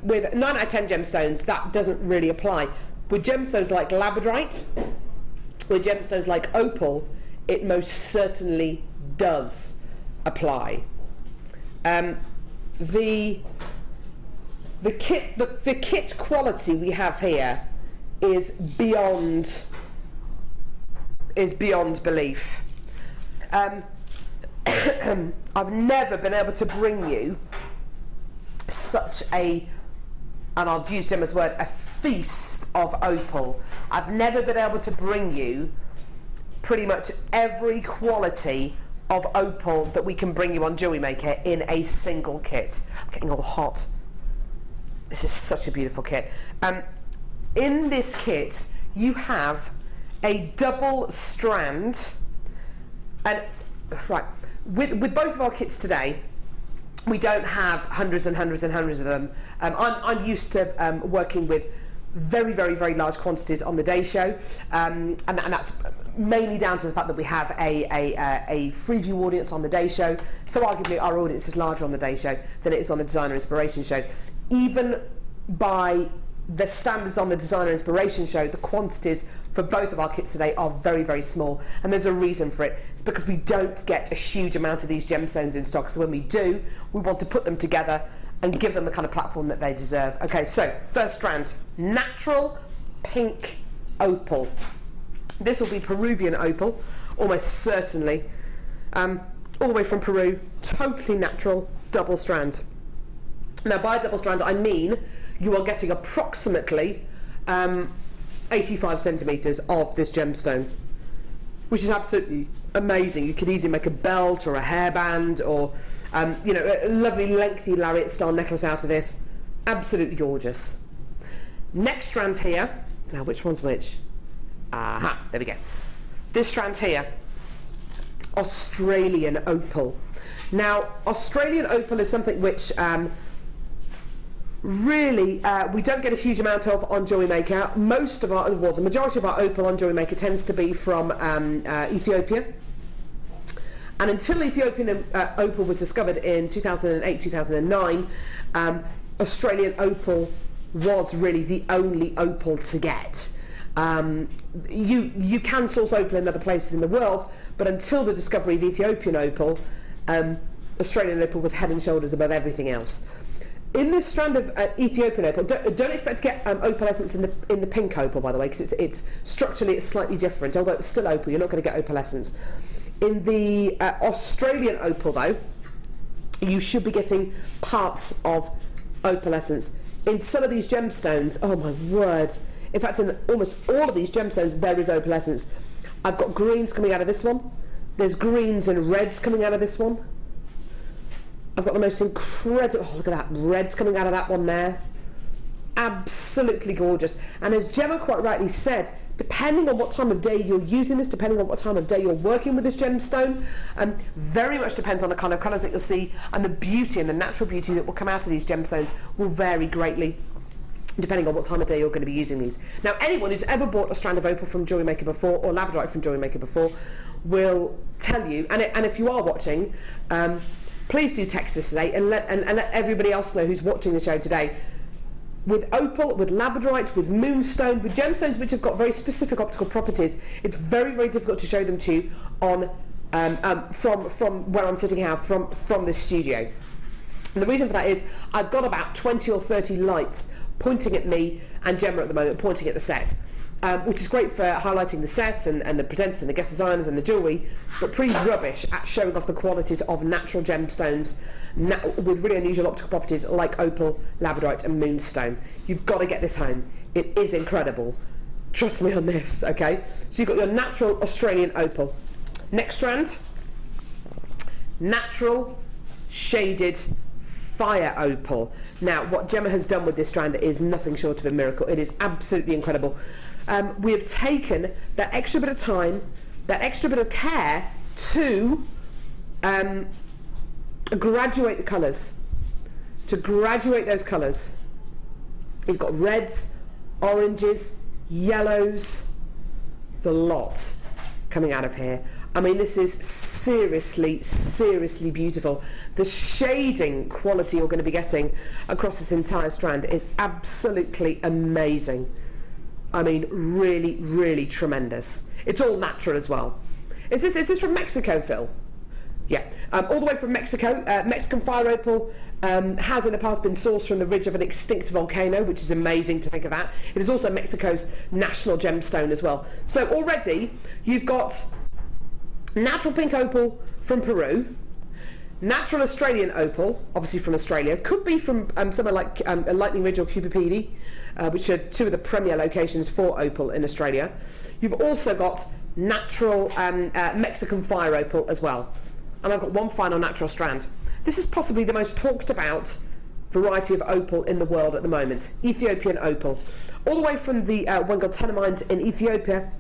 With 9 out of 10 gemstones, that doesn't really apply. With gemstones like labradorite, with gemstones like opal, it most certainly does apply. The kit quality we have here is beyond belief. I've never been able to bring you such a, and I'll use Gemma's word, a feast of opal. I've never been able to bring you pretty much every quality of opal that we can bring you on JewelleryMaker in a single kit. I'm getting all hot. This is such a beautiful kit. In this kit, you have a double strand, and right, with both of our kits today, we don't have hundreds and hundreds and hundreds of them. I'm used to working with very, very, very large quantities on the day show, and that's mainly down to the fact that we have a free view audience on the day show, so arguably our audience is larger on the day show than it is on the Designer Inspiration show. Even by the standards on the Designer Inspiration show, the quantities for both of our kits today are very, very small, and there's a reason for it. It's because we don't get a huge amount of these gemstones in stock, so when we do, we want to put them together and give them the kind of platform that they deserve. Okay, so first strand, natural pink opal. This will be Peruvian opal, almost certainly, all the way from Peru, totally natural, double strand. Now by double strand I mean you are getting approximately 85 centimetres of this gemstone, which is absolutely amazing. You could easily make a belt or a hairband, or you know, a lovely lengthy lariat style necklace out of this. Absolutely gorgeous. Next strand here, now which one's which? Aha, there we go. This strand here, Australian opal. Now Australian opal is something which really we don't get a huge amount of on JewelleryMaker. Most of our, well, the majority of our opal on JewelleryMaker tends to be from Ethiopia. And until Ethiopian opal was discovered in 2008, 2009, Australian opal was really the only opal to get. You can source opal in other places in the world, but until the discovery of Ethiopian opal, Australian opal was head and shoulders above everything else. In this strand of Ethiopian opal, don't expect to get opal essence in the pink opal, by the way, because it's structurally it's slightly different. Although it's still opal, you're not going to get opal essence. In the Australian opal, though, you should be getting parts of opal essence. In some of these gemstones, oh my word! In fact, in almost all of these gemstones, there is opal essence. I've got greens coming out of this one. There's greens and reds coming out of this one. I've got the most incredible, oh, look at that, reds coming out of that one there. absolutely gorgeous. And as Gemma quite rightly said, depending on what time of day you're using this, depending on what time of day you're working with this gemstone, very much depends on the kind of colours that you'll see, and the beauty and the natural beauty that will come out of these gemstones will vary greatly depending on what time of day you're going to be using these. Now, anyone who's ever bought a strand of opal from JewelleryMaker before, or labradorite from JewelleryMaker before, will tell you, and if you are watching, please do text us today and let everybody else know who's watching the show today. With opal, with labradorite, with moonstone, with gemstones which have got very specific optical properties, it's very, very difficult to show them to you on from where I'm sitting here, from this studio. And the reason for that is I've got about 20 or 30 lights pointing at me and Gemma at the moment, pointing at the set, which is great for highlighting the set and the presenters and the guest designers and the jewellery, but pretty rubbish at showing off the qualities of natural gemstones with really unusual optical properties like opal, labradorite and moonstone. You've got to get this home. It is incredible. Trust me on this, okay? So you've got your natural Australian opal. Next strand, natural shaded fire opal. Now, what Gemma has done with this strand is nothing short of a miracle. It is absolutely incredible. We have taken that extra bit of time, that extra bit of care to graduate the colours, to graduate those colours. You've got reds, oranges, yellows, the lot coming out of here. I mean, this is seriously, seriously beautiful. The shading quality you're going to be getting across this entire strand is absolutely amazing. I mean, really, really tremendous. It's all natural as well. Is this from Mexico, Phil? Yeah, all the way from Mexico. Mexican fire opal has in the past been sourced from the ridge of an extinct volcano, which is amazing to think of that. It is also Mexico's national gemstone as well. So already you've got natural pink opal from Peru, natural Australian opal, obviously from Australia, could be from somewhere like Lightning Ridge or Cupipedi, which are two of the premier locations for opal in Australia. You've also got natural Mexican fire opal as well. And I've got one final natural strand. This is possibly the most talked about variety of opal in the world at the moment, Ethiopian opal. All the way from the Wengal mines in Ethiopia,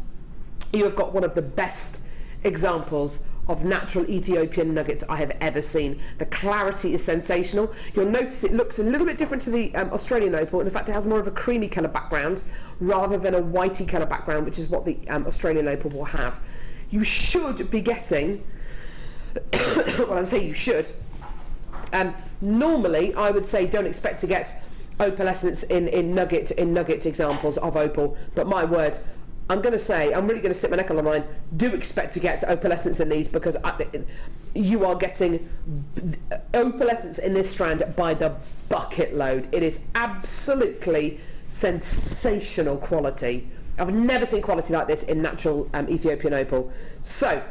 you have got one of the best examples of natural Ethiopian nuggets I have ever seen. The clarity is sensational. You'll notice it looks a little bit different to the Australian opal. In fact, it has more of a creamy colour background rather than a whitey colour background, which is what the Australian opal will have. You should be getting, well, I say you should, normally I would say don't expect to get opalescence in nugget examples of opal, but my word, I'm going to say, I'm really going to stick my neck on the line, do expect to get opalescence in these, because you are getting opalescence in this strand by the bucket load. It is absolutely sensational quality. I've never seen quality like this in natural Ethiopian opal. So,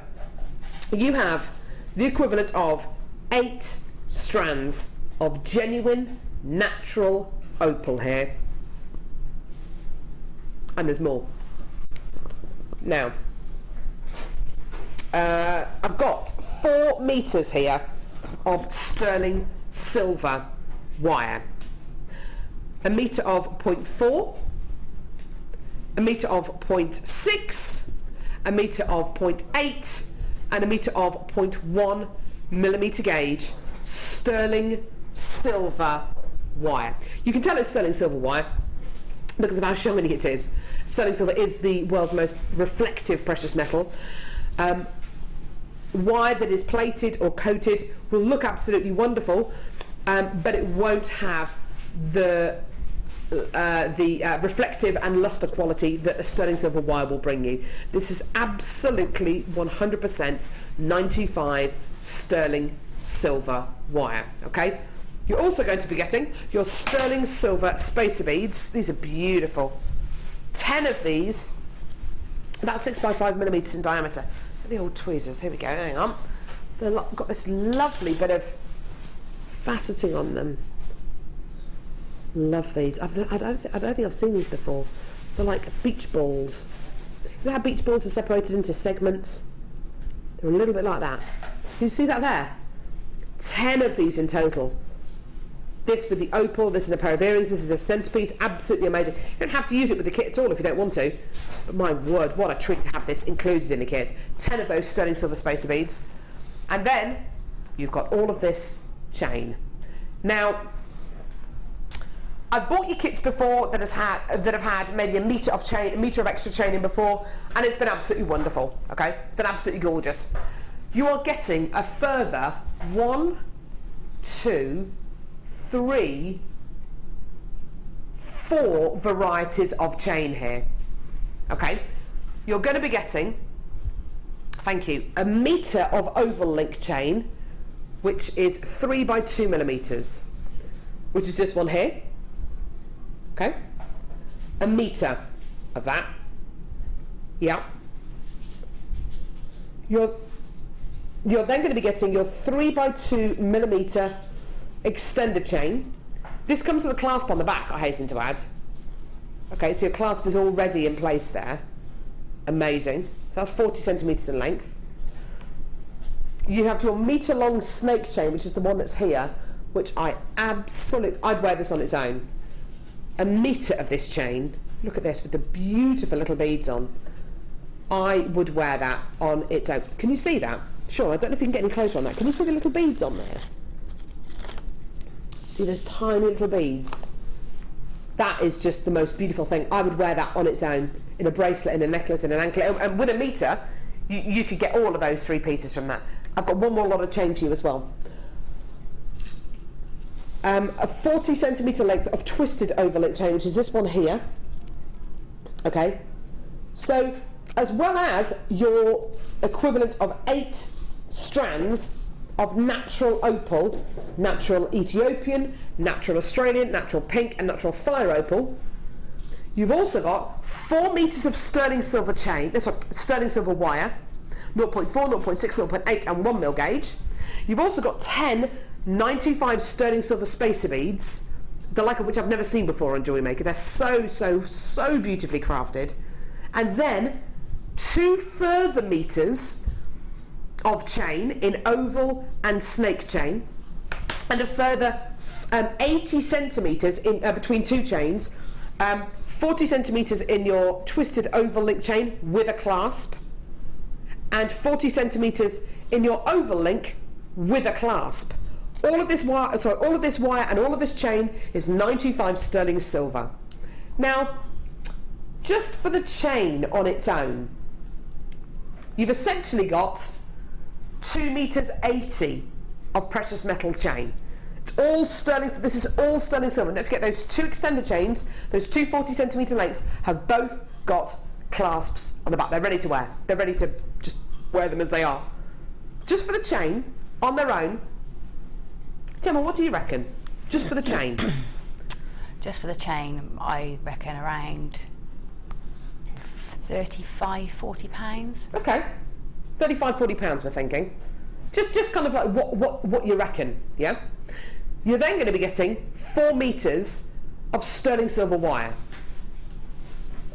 you have the equivalent of 8 strands of genuine natural opal here. And there's more. Now, I've got 4 meters here of sterling silver wire. A meter of 0.4, a meter of 0.6, a meter of 0.8, and a meter of 0.1 millimeter gauge sterling silver wire. You can tell it's sterling silver wire because of how shiny it is. Sterling silver is the world's most reflective precious metal. Wire that is plated or coated will look absolutely wonderful, but it won't have the reflective and luster quality that a sterling silver wire will bring you. This is absolutely 100% 925 sterling silver wire. Okay, you're also going to be getting your sterling silver spacer beads. These are beautiful. 10 of these, about 6 by 5 millimeters in diameter. The old tweezers. Here we go. Hang on. They've got this lovely bit of faceting on them. Love these. I don't think I've seen these before. They're like beach balls. You know how beach balls are separated into segments? They're a little bit like that. You see that there? 10 of these in total. This with the opal, this is a pair of earrings, this is a centrepiece, absolutely amazing. You don't have to use it with the kit at all if you don't want to, but my word, what a treat to have this included in the kit. 10 of those sterling silver spacer beads. And then you've got all of this chain. Now, I've bought you kits before that have had maybe a metre of chain, a metre of extra chain in before, and it's been absolutely wonderful, okay? It's been absolutely gorgeous. You are getting a further 1, 2, 3, 4 varieties of chain here, okay? You're going to be getting, thank you, a metre of oval link chain, which is 3 by 2 millimetres, which is this one here. Okay, a metre of that. Yeah. You're then going to be getting your 3 by 2 millimetre extender chain. This comes with a clasp on the back, I hasten to add. Okay, so your clasp is already in place there. Amazing. That's 40 centimetres in length. You have your metre long snake chain, which is the one that's here, which I'd wear this on its own. A metre of this chain. Look at this with the beautiful little beads on. I would wear that on its own. Can you see that? Sure, I don't know if you can get any closer on that. Can you see the little beads on there? See those tiny little beads? That is just the most beautiful thing. I would wear that on its own, in a bracelet, in a necklace, in an anklet. And with a metre, you could get all of those 3 pieces from that. I've got one more lot of chain for you as well. A 40 centimetre length of twisted overlink chain, which is this one here. Okay, so as well as your equivalent of 8 strands of natural opal, natural Ethiopian, natural Australian, natural pink and natural fire opal, you've also got 4 metres of sterling silver chain, sterling silver wire, 0.4, 0.6, 0.8 and 1 mil gauge. You've also got 10 925 sterling silver spacer beads, the like of which I've never seen before on JewelleryMaker. They're so beautifully crafted. And then 2 further metres of chain in oval and snake chain, and a further 80 centimetres in between 2 chains, 40 centimetres in your twisted oval link chain with a clasp, and 40 centimetres in your oval link with a clasp. All of this wire and all of this chain is 925 sterling silver. Now, just for the chain on its own, you've essentially got 2 meters 80 of precious metal chain. It's all sterling. This is all sterling silver. Don't forget those 2 extender chains, those 2 40 centimetre lengths, have both got clasps on the back. They're ready to wear. They're ready to just wear them as they are. Just for the chain on their own. Gemma, what do you reckon? Just for the chain?
Just for the chain, I reckon around 35, 40 pounds.
Okay, 35, 40 pounds we're thinking. Just kind of like what you reckon, yeah? You're then going to be getting 4 metres of sterling silver wire.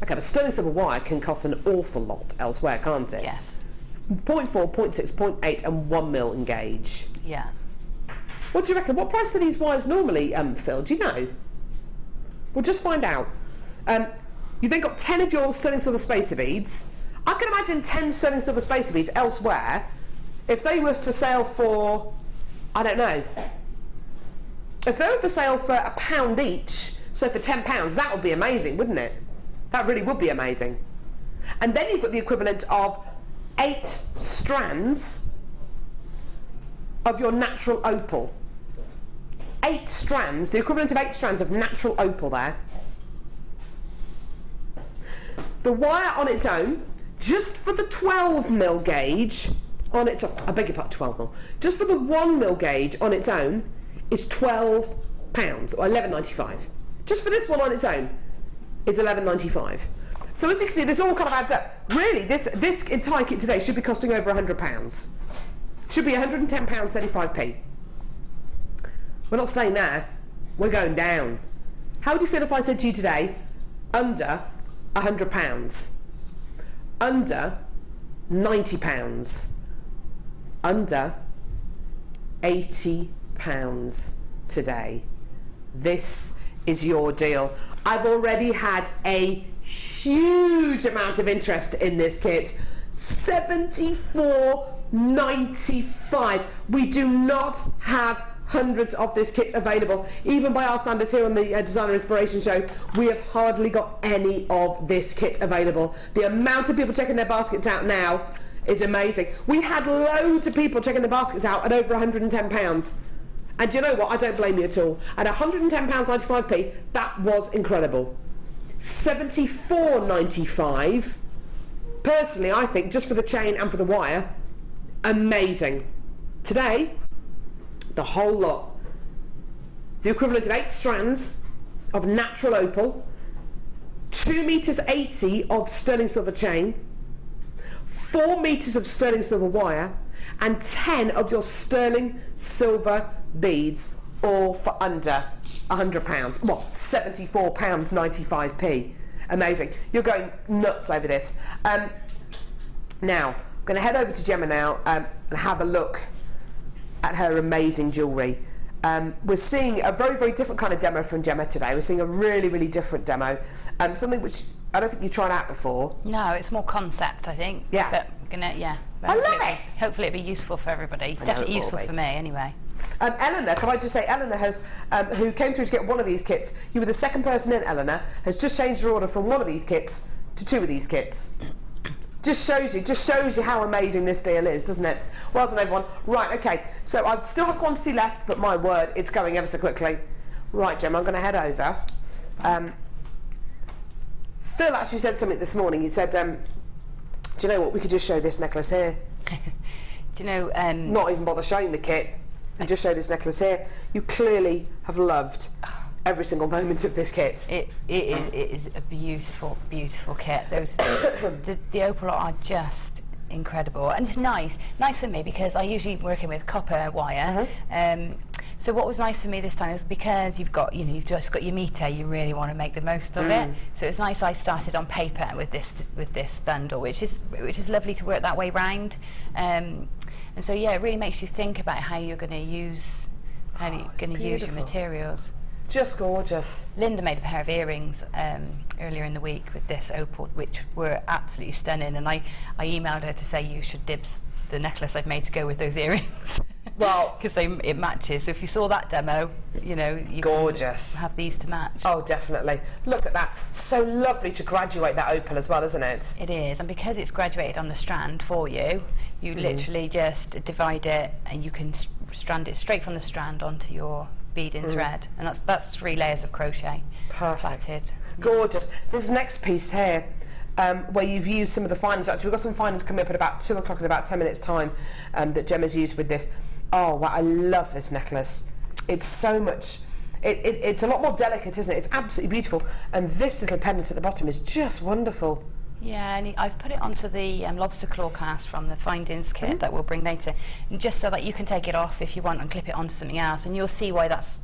Okay, but sterling silver wire can cost an awful lot elsewhere, can't it?
Yes.
0.4, 0.6, 0.8 and 1 mil in gauge.
Yeah.
What do you reckon? What price are these wires normally, Phil? Do you know? We'll just find out. You've then got 10 of your sterling silver spacer beads. I can imagine 10 sterling silver spacer beads elsewhere, if they were for sale for, I don't know, if they were for sale for £1 each, so for £10, that would be amazing, wouldn't it? That really would be amazing. And then you've got the equivalent of 8 strands of your natural opal. 8 strands, the equivalent of 8 strands of natural opal there. The wire on its own, just for the 12 mil gauge on its own, I beg your pardon, 12 mil, just for the 1 mil gauge on its own is £12 or £11.95. Just for this one on its own is £11.95. So as you can see, this all kind of adds up. Really, this entire kit today should be costing over £100. Should be £110.35p. We're not staying there. We're going down. How would you feel if I said to you today, under £100, under £90, under £80 today? this is your deal. I've already had a huge amount of interest in this kit. $74.95. We do not have hundreds of this kit available. Even by our standards here on the Designer Inspiration Show, we have hardly got any of this kit available. The amount of people checking their baskets out now is amazing. We had loads of people checking their baskets out at over £110. And do you know what? I don't blame you at all. At £110.95p, that was incredible. $74.95. Personally, I think, just for the chain and for the wire, amazing. Today, the whole lot, the equivalent of 8 strands of natural opal, 2 meters 80 of sterling silver chain, 4 meters of sterling silver wire, and 10 of your sterling silver beads, all for under £100. Well, £74.95p. Amazing. You're going nuts over this. Now, I'm going to head over to Gemma now and have a look at her amazing jewellery. We're seeing a very, very different kind of demo from Gemma today. We're seeing a really, really different demo. Something which I don't think you've tried out before.
No, it's more concept, I think.
Yeah.
But I
love it.
Hopefully it'll be useful for everybody. Definitely useful for me, anyway.
Eleanor, can I just say, Eleanor has, who came through to get one of these kits, you were the second person in, Eleanor, has just changed her order from one of these kits to 2 of these kits. Just shows you how amazing this deal is, doesn't it? Well done, everyone. Right, okay, so I still have quantity left, but my word, it's going ever so quickly. Right, Gemma, I'm going to head over. Phil actually said something this morning. He said, do you know what, we could just show this necklace here.
Do you know...
Not even bother showing the kit, and just show this necklace here. You clearly have loved every single moment of this kit.
It is a beautiful, beautiful kit. Those the opal are just incredible, and it's nice for me because I usually working with copper wire. So what was nice for me this time is because you've just got your meter, you really want to make the most of it. So it's nice. I started on paper with this bundle, which is lovely to work that way round. And so yeah, it really makes you think about how you're going to use your materials.
Just gorgeous.
Linda made a pair of earrings earlier in the week with this opal, which were absolutely stunning. And I emailed her to say you should dibs the necklace I've made to go with those earrings. Well, because it matches. So if you saw that demo, you
gorgeous.
Can have these to match.
Oh, definitely. Look at that. So lovely to graduate that opal as well, isn't it?
It is, and because it's graduated on the strand for you, you literally just divide it, and you can strand it straight from the strand onto your beading thread, and that's 3 layers of crochet.
Perfect.
Plaited.
Gorgeous. This next piece here, where you've used some of the finings. Actually, we've got some finings coming up at about 2 o'clock in about 10 minutes time that Gemma's used with this. Oh wow, I love this necklace. It's so much, it's a lot more delicate, isn't it? It's absolutely beautiful, and this little pendant at the bottom is just wonderful.
Yeah, and I've put it onto the lobster claw cast from the findings kit that we'll bring later, and just so that you can take it off if you want and clip it onto something else, and you'll see why that's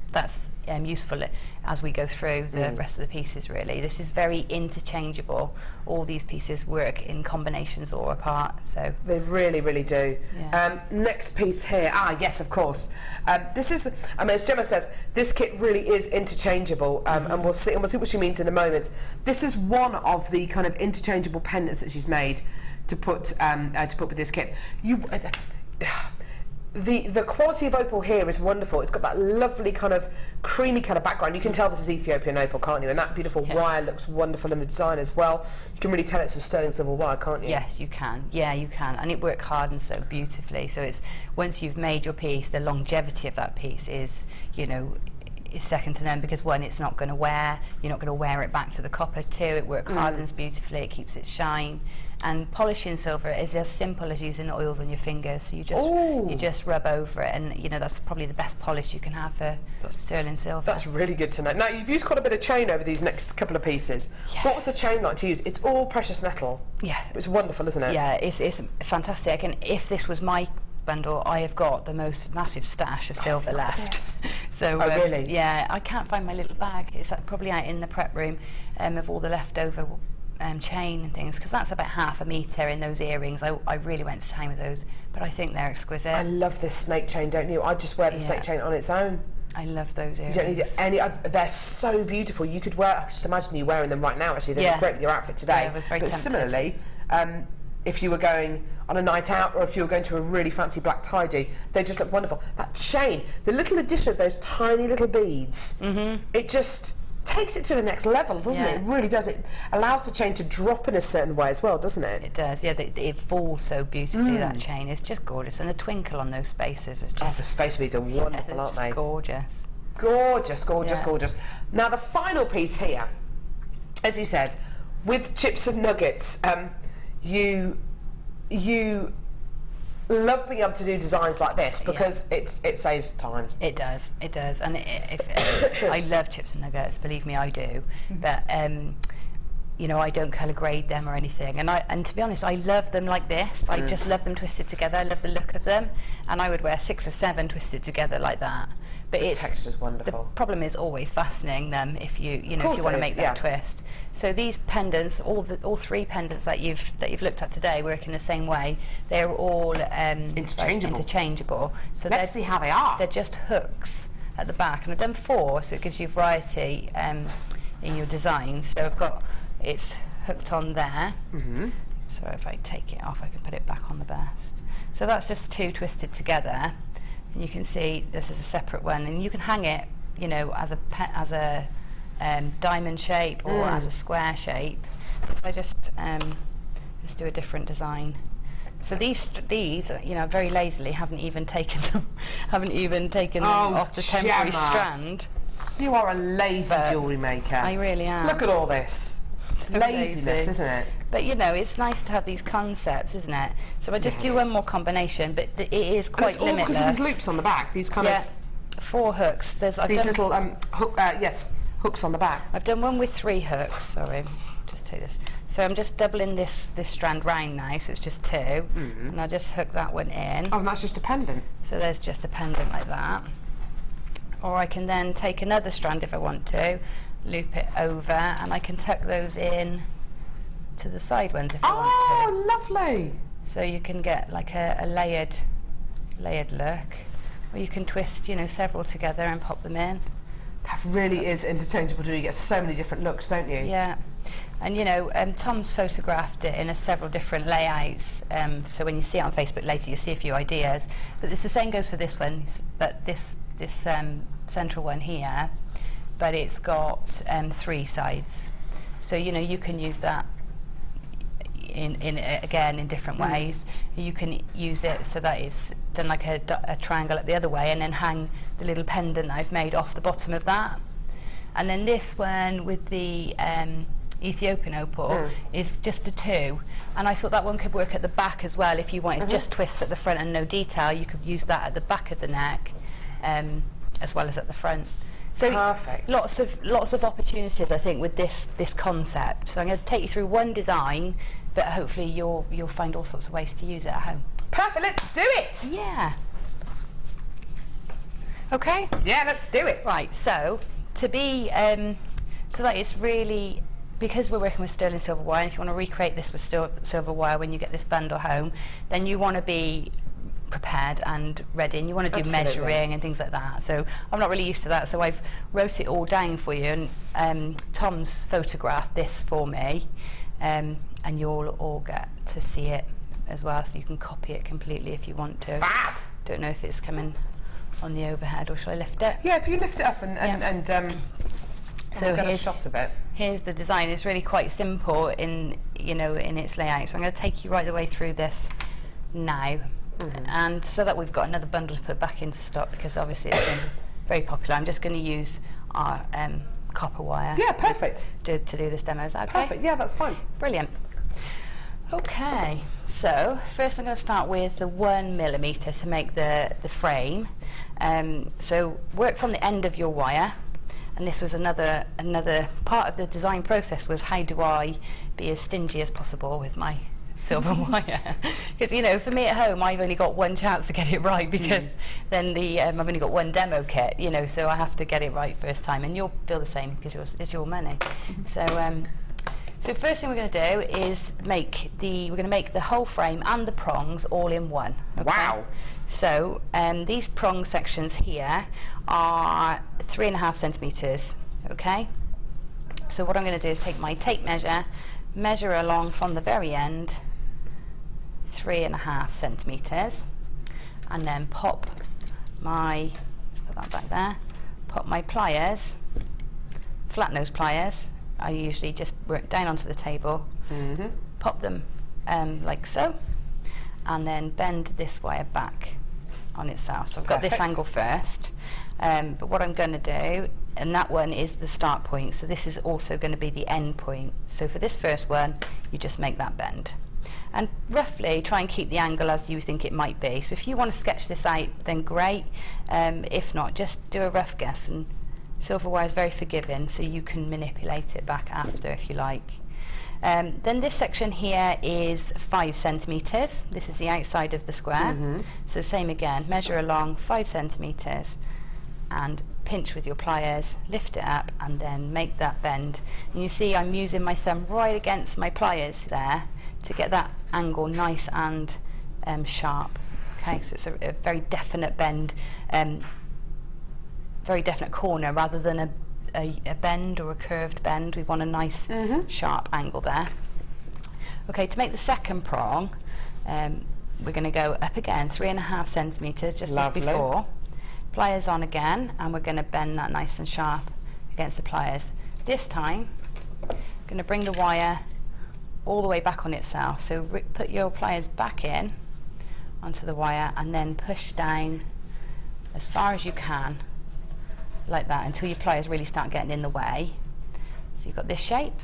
useful as we go through the rest of the pieces. Really, this is very interchangeable. All these pieces work in combinations or apart, so
they really, really do.
Yeah.
Next piece here. Yes, of course. This is, as Gemma says, this kit really is interchangeable, and we'll see what she means in a moment. This is one of the kind of interchangeable pendants that she's made to put with this kit. The quality of opal here is wonderful. It's got that lovely kind of creamy kind of background. You can tell this is Ethiopian opal, can't you? And that beautiful wire looks wonderful in the design as well. You can really tell it's a sterling silver wire, can't you?
Yes, you can. Yeah, you can. And it worked hard and so beautifully. So it's, once you've made your piece, the longevity of that piece is, is second to none, because one, it's not going to wear. You're not going to wear it back to the copper. 2, it works hardens beautifully. It keeps its shine. And polishing silver is as simple as using oils on your fingers. So you just rub over it, and that's probably the best polish you can have for sterling silver.
That's really good to know. Now, you've used quite a bit of chain over these next couple of pieces.
Yeah.
What was the chain like to use? It's all precious metal.
Yeah,
it's wonderful, isn't it?
Yeah, it's fantastic. And if this was my bundle, I have got the most massive stash of silver left.
Yes.
So
really?
Yeah, I can't find my little bag. It's probably out in the prep room of all the leftover chain and things, because that's about ½ a metre in those earrings. I really went to town with those, but I think they're exquisite.
I love this snake chain, don't you? I just wear the snake chain on its own.
I love those earrings.
You don't need any. They're so beautiful. You could wear. I can just imagine you wearing them right now. Actually, they look great with your outfit today.
Yeah, I was very
but
tempted.
similarly, if you were going on a night out, or if you were going to a really fancy black tie-dye, they just look wonderful. That chain, the little addition of those tiny little beads, it just takes it to the next level, doesn't it? It really does. It allows the chain to drop in a certain way as well, doesn't it?
It does, yeah. It falls so beautifully, that chain. It's just gorgeous. And the twinkle on those spaces is just...
the space beads are wonderful, aren't they?
Gorgeous.
Gorgeous, gorgeous, gorgeous. Now, the final piece here, as you said, with chips and nuggets, you love being able to do designs like this because it saves time.
It does, and I love chips and nuggets. Believe me, I do. But you know, I don't colour grade them or anything. And to be honest, I love them like this. I just love them twisted together. I love the look of them, and I would wear 6 or 7 twisted together like that. But
The texture's wonderful.
The problem is always fastening them if you know if you want to make that twist. So these pendants, all 3 pendants that you've looked at today, work in the same way. They're all interchangeable. So
let's see how they are.
They're just hooks at the back, and I've done 4, so it gives you variety in your design. So I've got it's hooked on there. So if I take it off, I can put it back on the bust. So that's just 2 twisted together. And you can see this is a separate one, and you can hang it, you know, as a diamond shape or as a square shape. If I just do a different design. So these, you know, very lazily haven't even taken them off the temporary
Gemma.
strand.
You are a lazy jewellery maker.
I really am.
Look at all this.
So
Laziness,
lazy.
isn't it?
But you know, it's nice to have these concepts, isn't it? So I just do one more combination, but it is quite
it's all
limitless.
because of these loops on the back. These kind of
4 hooks. I've
these
done,
little hooks on the back.
I've done one with 3 hooks. Sorry, just take this. So I'm just doubling this strand round now, so it's just 2, and I just hook that one in.
Oh, and that's just a pendant.
So there's just a pendant like that. Or I can then take another strand if I want to, loop it over, and I can tuck those in to the side ones if I want to.
Oh, lovely.
So you can get like a layered look, or you can twist, you know, several together and pop them in.
That really is interchangeable. You get so many different looks, don't you?
Yeah. And you know, Tom's photographed it in several different layouts, so when you see it on Facebook later, you'll see a few ideas. But the same goes for this one, but this central one here, but it's got 3 sides. So you know, you can use that in different ways. You can use it so that it's done like a triangle at the other way, and then hang the little pendant that I've made off the bottom of that. And then this one with the Ethiopian opal is just a 2, and I thought that one could work at the back as well. If you wanted just twists at the front and no detail, you could use that at the back of the neck as well as at the front. So
perfect.
Lots of opportunities, I think, with this concept. So I'm going to take you through one design, but hopefully you'll find all sorts of ways to use it at home.
Perfect. Let's do it.
Yeah. Okay.
Yeah, let's do it.
Right. So to be so that it's really, because we're working with sterling silver wire, and if you want to recreate this with silver wire when you get this bundle home, then you want to be prepared and ready, and you want to do measuring and things like that. So I'm not really used to that, so I've wrote it all down for you, and Tom's photographed this for me, and you'll all get to see it as well, so you can copy it completely if you want to.
Fab.
Don't know if it's coming on the overhead, or shall I lift it?
Yeah, if you lift it up and
so
get a shot of it.
Here's the design. It's really quite simple in its layout. So I'm going to take you right the way through this now, and so that we've got another bundle to put back into stock, because obviously it's been very popular. I'm just going to use our copper wire.
Yeah, perfect.
To do this demo. Is that okay?
Perfect. Yeah, that's fine.
Brilliant. Okay, so first I'm going to start with the 1mm to make the frame. So work from the end of your wire. And this was another part of the design process, was how do I be as stingy as possible with my silver wire? Because, you know, for me at home, I've only got one chance to get it right, because then I've only got one demo kit, you know, so I have to get it right first time, and you'll feel the same because it's your money. So So first thing we're going to do is make the whole frame and the prongs all in one. Okay?
Wow.
So these prong sections here are 3.5 centimetres. Okay. So what I'm going to do is take my tape measure along from the very end, 3.5 centimetres, and then put that back there. Put my pliers, flat nose pliers. I usually just work down onto the table, pop them like so, and then bend this wire back on itself. So I've got this angle first, but what I'm going to do, and that one is the start point, so this is also going to be the end point. So for this first one, you just make that bend. And roughly try and keep the angle as you think it might be. So if you want to sketch this out, then great. If not, just do a rough guess. And silver wire is very forgiving, so you can manipulate it back after if you like. Then this section here is 5 centimetres. This is the outside of the square. So same again, measure along 5 centimetres and pinch with your pliers, lift it up, and then make that bend. And you see I'm using my thumb right against my pliers there to get that angle nice and sharp. Okay, so it's a very definite bend, very definite corner rather than a bend or a curved bend. We want a nice sharp angle there. Okay, to make the second prong, we're going to go up again 3.5 centimetres, just as before. Pliers on again, and we're going to bend that nice and sharp against the pliers. This time, going to bring the wire all the way back on itself. So put your pliers back in onto the wire and then push down as far as you can, like that, until your pliers really start getting in the way. So you've got this shape,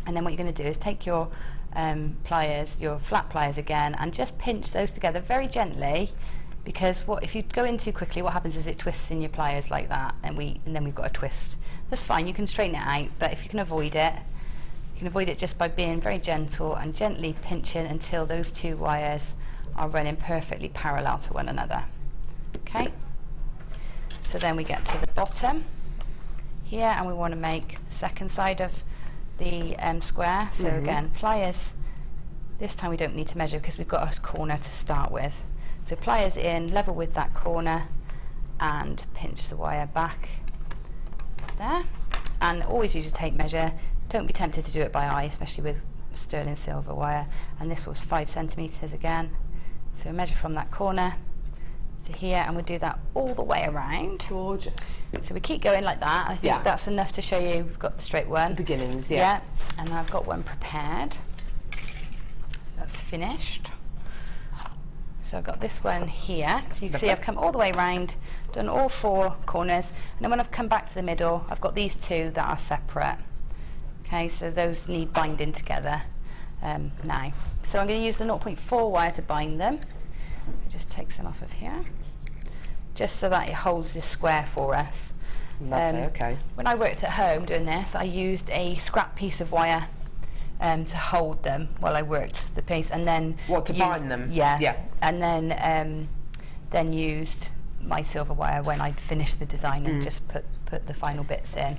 and then what you're going to do is take your pliers, your flat pliers again, and just pinch those together very gently, because if you go in too quickly, what happens is it twists in your pliers like that, and then we've got a twist. That's fine, you can straighten it out, but if you can avoid it, you can avoid it just by being very gentle and gently pinching until those two wires are running perfectly parallel to one another. Okay, so then we get to the bottom here, and we want to make the second side of the square. So again, pliers, this time we don't need to measure because we've got a corner to start with. So pliers in, level with that corner, and pinch the wire back there. And always use your tape measure. Don't be tempted to do it by eye, especially with sterling silver wire. And this was 5 centimetres again. So measure from that corner to here, and we'll do that all the way around.
Gorgeous.
So we keep going like that. I think that's enough to show you we've got the straight one.
Beginnings,
Yeah, and I've got one prepared. That's finished. So I've got this one here. So you can see I've come all the way around, done all 4 corners, and then when I've come back to the middle, I've got these 2 that are separate. Okay, so those need binding together now. So I'm going to use the 0.4 wire to bind them. I'll just take some off of here, just so that it holds this square for us.
Lovely, okay.
When I worked at home doing this, I used a scrap piece of wire to hold them while I worked the piece, and then
bind them?
Yeah. And then used my silver wire when I'd finished the design and just put the final bits in.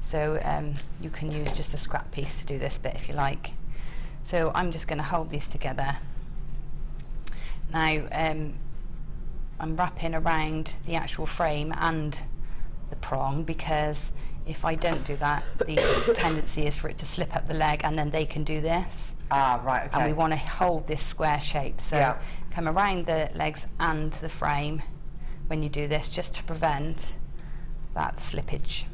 So you can use just a scrap piece to do this bit if you like. So I'm just going to hold these together. Now I'm wrapping around the actual frame and the prong, because if I don't do that, the tendency is for it to slip up the leg, and then they can do this.
Ah, right, okay.
And we want to hold this square shape. So come around the legs and the frame when you do this, just to prevent that slippage.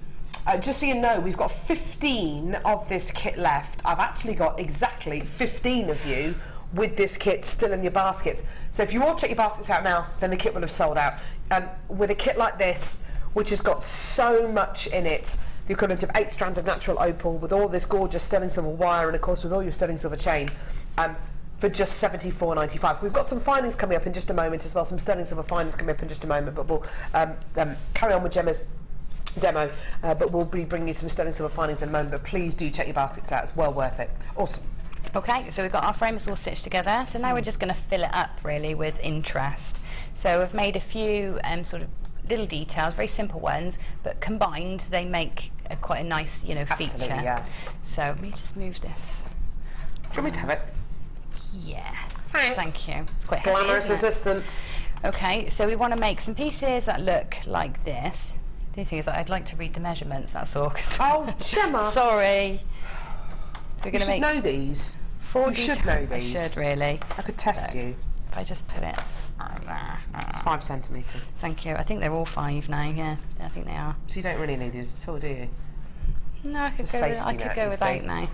Just so you know, we've got 15 of this kit left. I've actually got exactly 15 of you with this kit still in your baskets. So if you all check your baskets out now, then the kit will have sold out. With a kit like this, which has got so much in it, the equivalent of 8 strands of natural opal, with all this gorgeous sterling silver wire, and of course with all your sterling silver chain, for just $74.95. We've got some findings coming up in just a moment as well, some sterling silver findings coming up in just a moment, but we'll carry on with Gemma's demo, but we'll be bringing you some sterling silver findings in a moment. But please do check your baskets out, it's well worth it. Awesome.
Okay, so we've got our frames all stitched together, so now we're just going to fill it up really with interest. So I've made a few sort of little details, very simple ones, but combined they make quite a nice, you know,
Absolutely,
feature.
yeah.
So let me just move this.
Do you want me to have it?
Yeah.
Thanks.
Thank you. It's quite heavy,
Glamorous
isn't it?
assistant.
Okay, so we want to make some pieces that look like this. The thing is, I'd like to read the measurements. That's all.
Oh, Gemma.
Sorry. We're
You
going to
should
make
know these.
4
You should know these.
I should really.
I could test you.
If I just put it.
It's 5 centimetres.
Thank you. I think they're all 5 now. Yeah, I think they are.
So you don't really need these at all, do you?
No, I could
It's a
go.
safety
I could
net,
go
you
without
see.
now.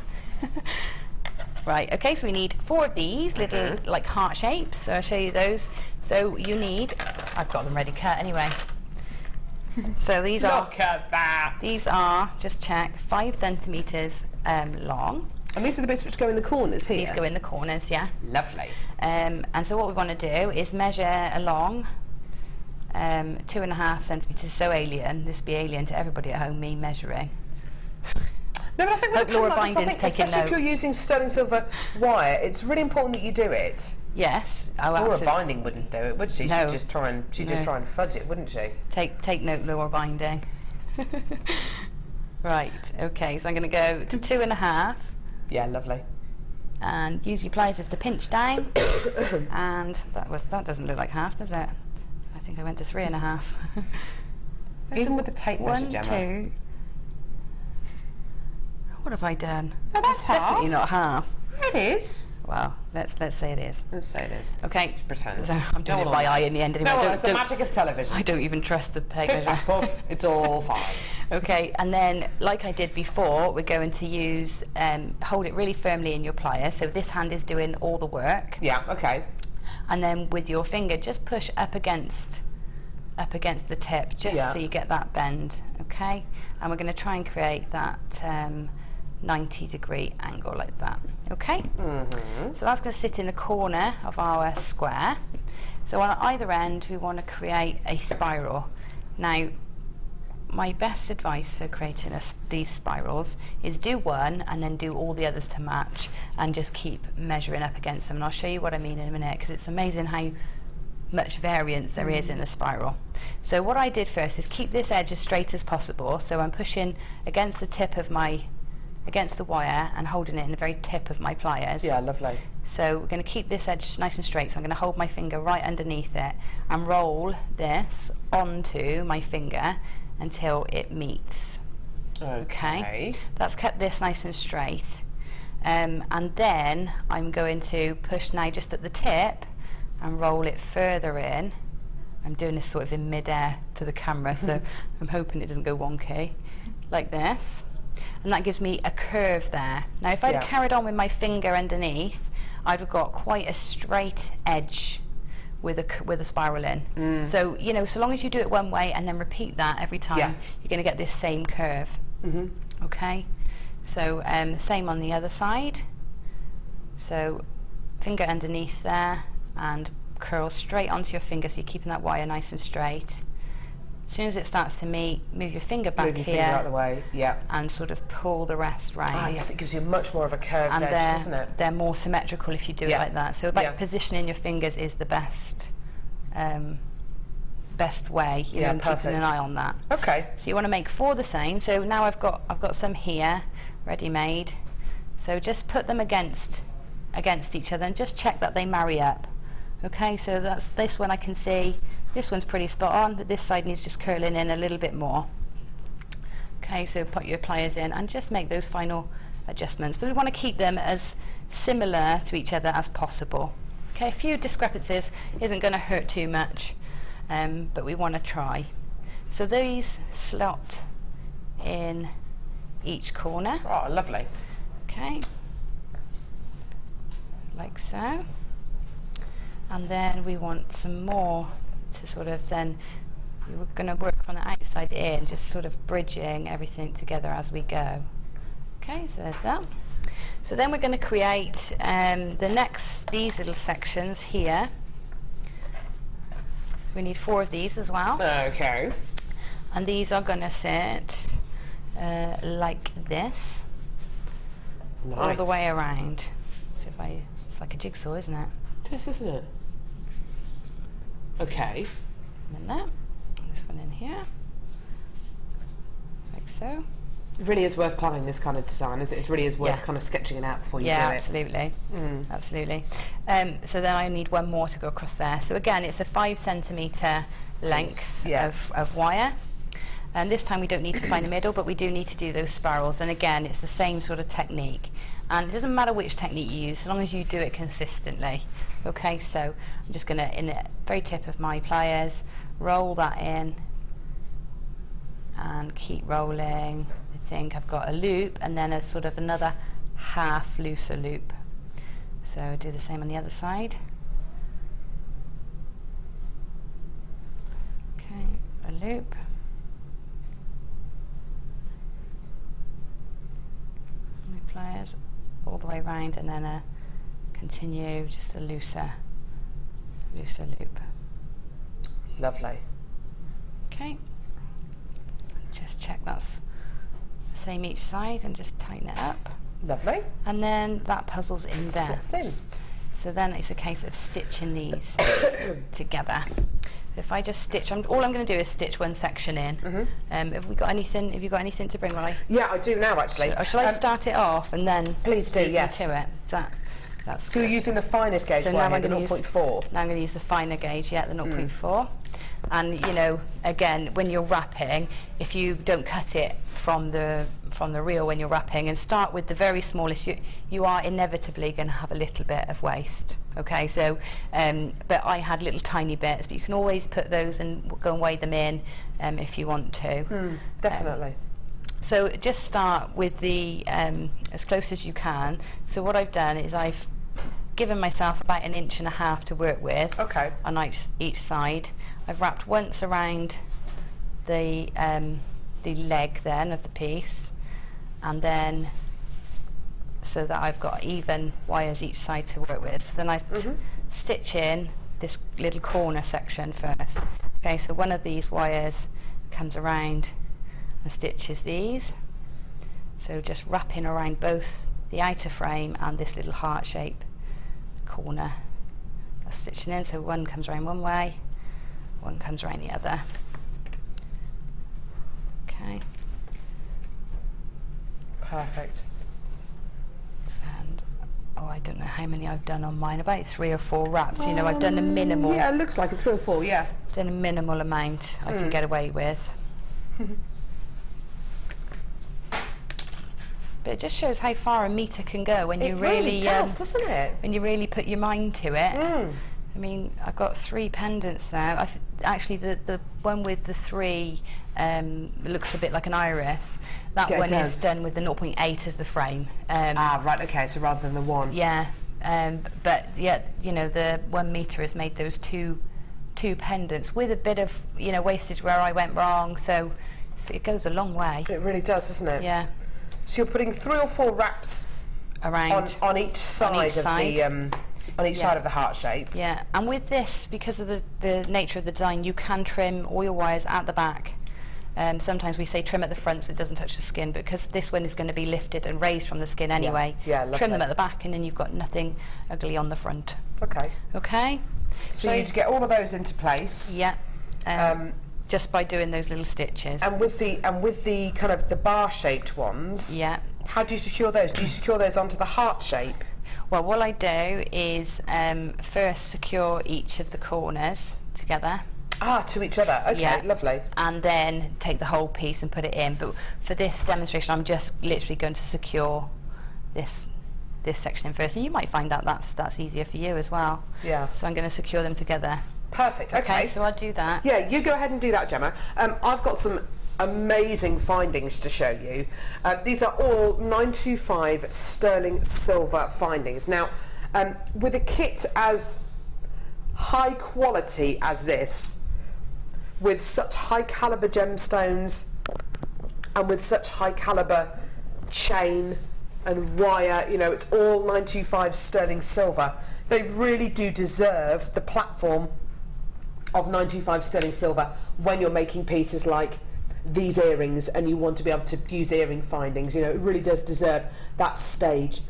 Right. Okay. So we need 4 of these little like heart shapes. So I'll show you those. So you need. I've got them ready cut anyway. So these are.
Look at that.
These are, just check, 5 centimetres long.
And these are the bits which go in the corners here.
These go in the corners, yeah.
Lovely.
And so what we want to do is measure along 2.5 centimetres. So alien, this would be alien to everybody at home, me measuring.
No, but I think when
Hope
it comes
Laura
like this, I
Binding's
think
taking
especially if
note.
you're using sterling silver wire, it's really important that you do it.
Yes. Oh,
Laura
absolutely.
Binding wouldn't do it, would she?
No.
She'd just try and fudge it, wouldn't she?
Take note, Laura Binding. Right, okay, so I'm going to go to 2.5
Yeah, lovely.
and use your pliers just to pinch down. And that doesn't look like half, does it? I think I went to 3.5.
Even with the tape measure,
1,
Gemma.
2. What have I done?
Oh, that's
Definitely not half.
It is.
Well, let's say it is.
Let's say it is.
Okay.
Pretend.
So I'm doing
No
it
one
by
will
eye
know.
in the end anyway.
No,
I
it's the magic of television.
I don't even trust the tape
Piff,
measure.
paff, puff, it's all fine.
Okay, and then like I did before, we're going to use hold it really firmly in your pliers. So this hand is doing all the work,
Yeah, okay.
and then with your finger, just push up against the tip, just
Yeah.
so you get that bend. Okay, and we're going to try and create that 90-degree angle like that. Okay, so that's going to sit in the corner of our square. So on either end, we want to create a spiral. Now, my best advice for creating these spirals is do one and then do all the others to match and just keep measuring up against them. And I'll show you what I mean in a minute, because it's amazing how much variance there is in a spiral. So what I did first is keep this edge as straight as possible. So I'm pushing against the tip of against the wire and holding it in the very tip of my pliers.
Yeah, lovely.
So we're going to keep this edge nice and straight. So I'm going to hold my finger right underneath it and roll this onto my finger until it meets. Okay. That's kept this nice and straight. And then I'm going to push now just at the tip and roll it further in. I'm doing this sort of in mid-air to the camera, so I'm hoping it doesn't go wonky. Like this. And that gives me a curve there. Now if I'd have carried on with my finger underneath, I'd have got quite a straight edge with a spiral in. So, you know, so long as you do it one way and then repeat that every time, you're going to get this same curve. Okay? So same on the other side. So finger underneath there and curl straight onto your finger, so you're keeping that wire nice and straight. As soon as it starts to meet, move your finger back
Move your
here
finger out of the way,
and sort of pull the rest round.
Ah, yes, it gives you much more of a curved
And
edge, doesn't it?
they're more symmetrical if you do it like that. So like positioning your fingers is the best best way, you know, and keeping an eye on that.
Okay.
So you want to make 4 the same. So now I've got some here, ready made. So just put them against each other and just check that they marry up. Okay, so that's this one I can see. This one's pretty spot on, but this side needs just curling in a little bit more. Okay, so put your pliers in and just make those final adjustments. But we want to keep them as similar to each other as possible. Okay, a few discrepancies isn't going to hurt too much, but we want to try. So these slot in each corner.
Oh, lovely.
Okay, like so. And then we want some more to sort of then, we're going to work from the outside in, just sort of bridging everything together as we go. Okay, so there's that. So then we're going to create these little sections here. We need 4 of these as well.
Okay.
And these are going to sit like this, all the way around. So it's like a jigsaw, isn't it?
It is, isn't it? Okay.
And then that, this one in here, like so.
It really is worth planning this kind of design, isn't it? It really is worth
Yeah.
kind of sketching it out before you
Yeah,
do it.
absolutely. Absolutely. So then I need one more to go across there. So again, it's a 5 centimetre length
Yeah.
of wire. And this time we don't need to find the middle, but we do need to do those spirals. And again, it's the same sort of technique. And it doesn't matter which technique you use, as long as you do it consistently. Okay, so I'm just going to, in the very tip of my pliers, roll that in and keep rolling. I think I've got a loop and then a sort of another half looser loop. So do the same on the other side. Okay, a loop. My pliers all the way around and then a continue, just a looser loop.
Lovely.
Okay. Just check that's the same each side and just tighten it up.
Lovely.
And then that puzzle's in there.
Slots in.
So then it's a case of stitching these together. If I just stitch, all I'm going to do is stitch one section in. Have you got anything to bring, Molly?
Yeah, I do now actually.
Or shall I start it off and then
Please do,
leave you
yes.
to it? That's
So you're
good.
using the finest gauge
So
wire
now
here,
I'm
the
going to use
0.4.
Now I'm going to use the finer gauge, yeah, the 0.4. And you know, again, when you're wrapping, if you don't cut it from the reel when you're wrapping and start with the very smallest, you are inevitably going to have a little bit of waste. Okay, so but I had little tiny bits, but you can always put those and go and weigh them in if you want to.
Definitely.
So just start with the as close as you can. So what I've done is I've given myself about 1.5 inches to work with
Okay.
on each side. I've wrapped once around the leg then of the piece, and then so that I've got even wires each side to work with. So then I stitch in this little corner section first. Okay, so one of these wires comes around and stitches these. So just wrapping around both the outer frame and this little heart shape corner. That's stitching in, so one comes around one way, one comes around the other. Okay.
Perfect.
And I don't know how many I've done on mine, about 3 or 4 wraps. You know, I've done a minimal.
Yeah, it looks like a 3 or 4, yeah.
Done a minimal amount I can get away with. But it just shows how far a metre can go when you
It really
really
does, doesn't it?
when you really put your mind to it. I mean, I've got 3 pendants there. Actually, the one with the 3 looks a bit like an iris. That
Yeah, it
one
does.
is done with the 0.8 as the frame.
Right, okay, so rather than the 1.
Yeah, but yeah, you know, the 1 metre has made those two pendants with a bit of, you know, wastage where I went wrong. So it goes a long way.
It really does, doesn't it?
Yeah,
So you're putting 3 or 4 wraps
around.
on each side of
side.
the on each
Yeah.
side of the heart shape.
Yeah, and with this, because of the nature of the design, you can trim all your wires at the back. Sometimes we say trim at the front so it doesn't touch the skin, but because this one is going to be lifted and raised from the skin anyway,
Yeah, lovely.
trim them at the back and then you've got nothing ugly on the front.
Okay.
Okay?
So you'd get all of those into place.
Yeah, just by doing those little stitches.
And with the kind of the bar-shaped ones,
Yeah.
how do you secure those? Do you secure those onto the heart shape?
Well, what I do is first secure each of the corners together.
To each other. Okay,
Yeah.
lovely.
And then take the whole piece and put it in. But for this demonstration, I'm just literally going to secure this section in first. And you might find that that's easier for you as well.
Yeah.
So I'm going to secure them together.
Perfect. Okay.
So I'll do that.
Yeah, you go ahead and do that, Gemma. I've got some amazing findings to show you. These are all 925 sterling silver findings. Now, with a kit as high quality as this, with such high caliber gemstones and with such high caliber chain and wire, you know, it's all 925 sterling silver. They really do deserve the platform of 925 sterling silver when you're making pieces like these earrings and you want to be able to use earring findings. You know, it really does deserve that stage.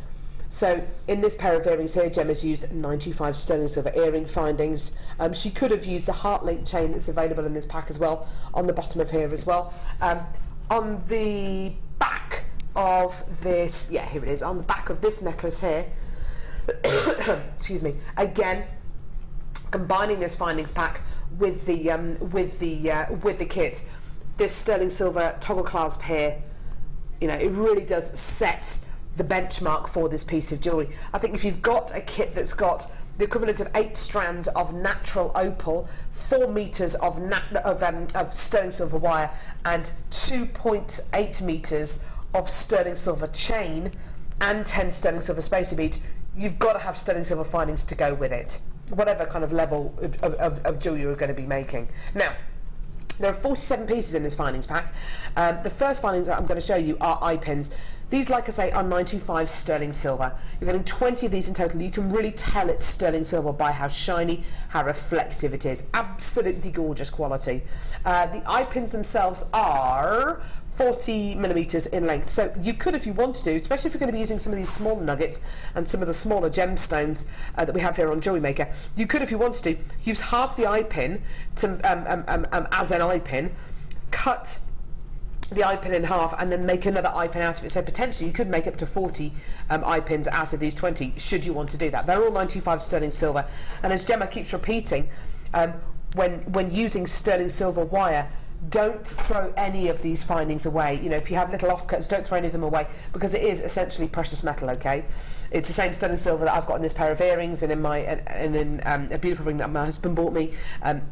So in this pair of earrings here, Gemma's used 925 sterling silver earring findings. She could have used the heart link chain that's available in this pack as well, on the bottom of here as well. On the back of this, yeah, here it is, on the back of this necklace here. Excuse me. Again, combining this findings pack with the kit, this sterling silver toggle clasp here, you know, it really does set the benchmark for this piece of jewellery. I think if you've got a kit that's got the equivalent of 8 strands of natural opal, 4 meters of sterling silver wire, and 2.8 meters of sterling silver chain, and 10 sterling silver spacer beads, you've got to have sterling silver findings to go with it, whatever kind of level of jewellery you're going to be making. Now, there are 47 pieces in this findings pack. The first findings that I'm going to show you are eye pins. These, like I say, are 925 sterling silver. You're getting 20 of these in total. You can really tell it's sterling silver by how shiny, how reflective it is. Absolutely gorgeous quality. The eye pins themselves are 40 millimeters in length. So you could, if you wanted to, especially if you're going to be using some of these smaller nuggets and some of the smaller gemstones that we have here on JewelleryMaker, you could, if you wanted to, use half the eye pin to, as an eye pin, cut the eye pin in half and then make another eye pin out of it. So potentially you could make up to 40 eye pins out of these 20 should you want to do that. They're all 95 sterling silver, and as Gemma keeps repeating, when using sterling silver wire, don't throw any of these findings away. You know, if you have little offcuts, don't throw any of them away, because it is essentially precious metal. Okay, it's the same sterling silver that I've got in this pair of earrings and in my a beautiful ring that my husband bought me.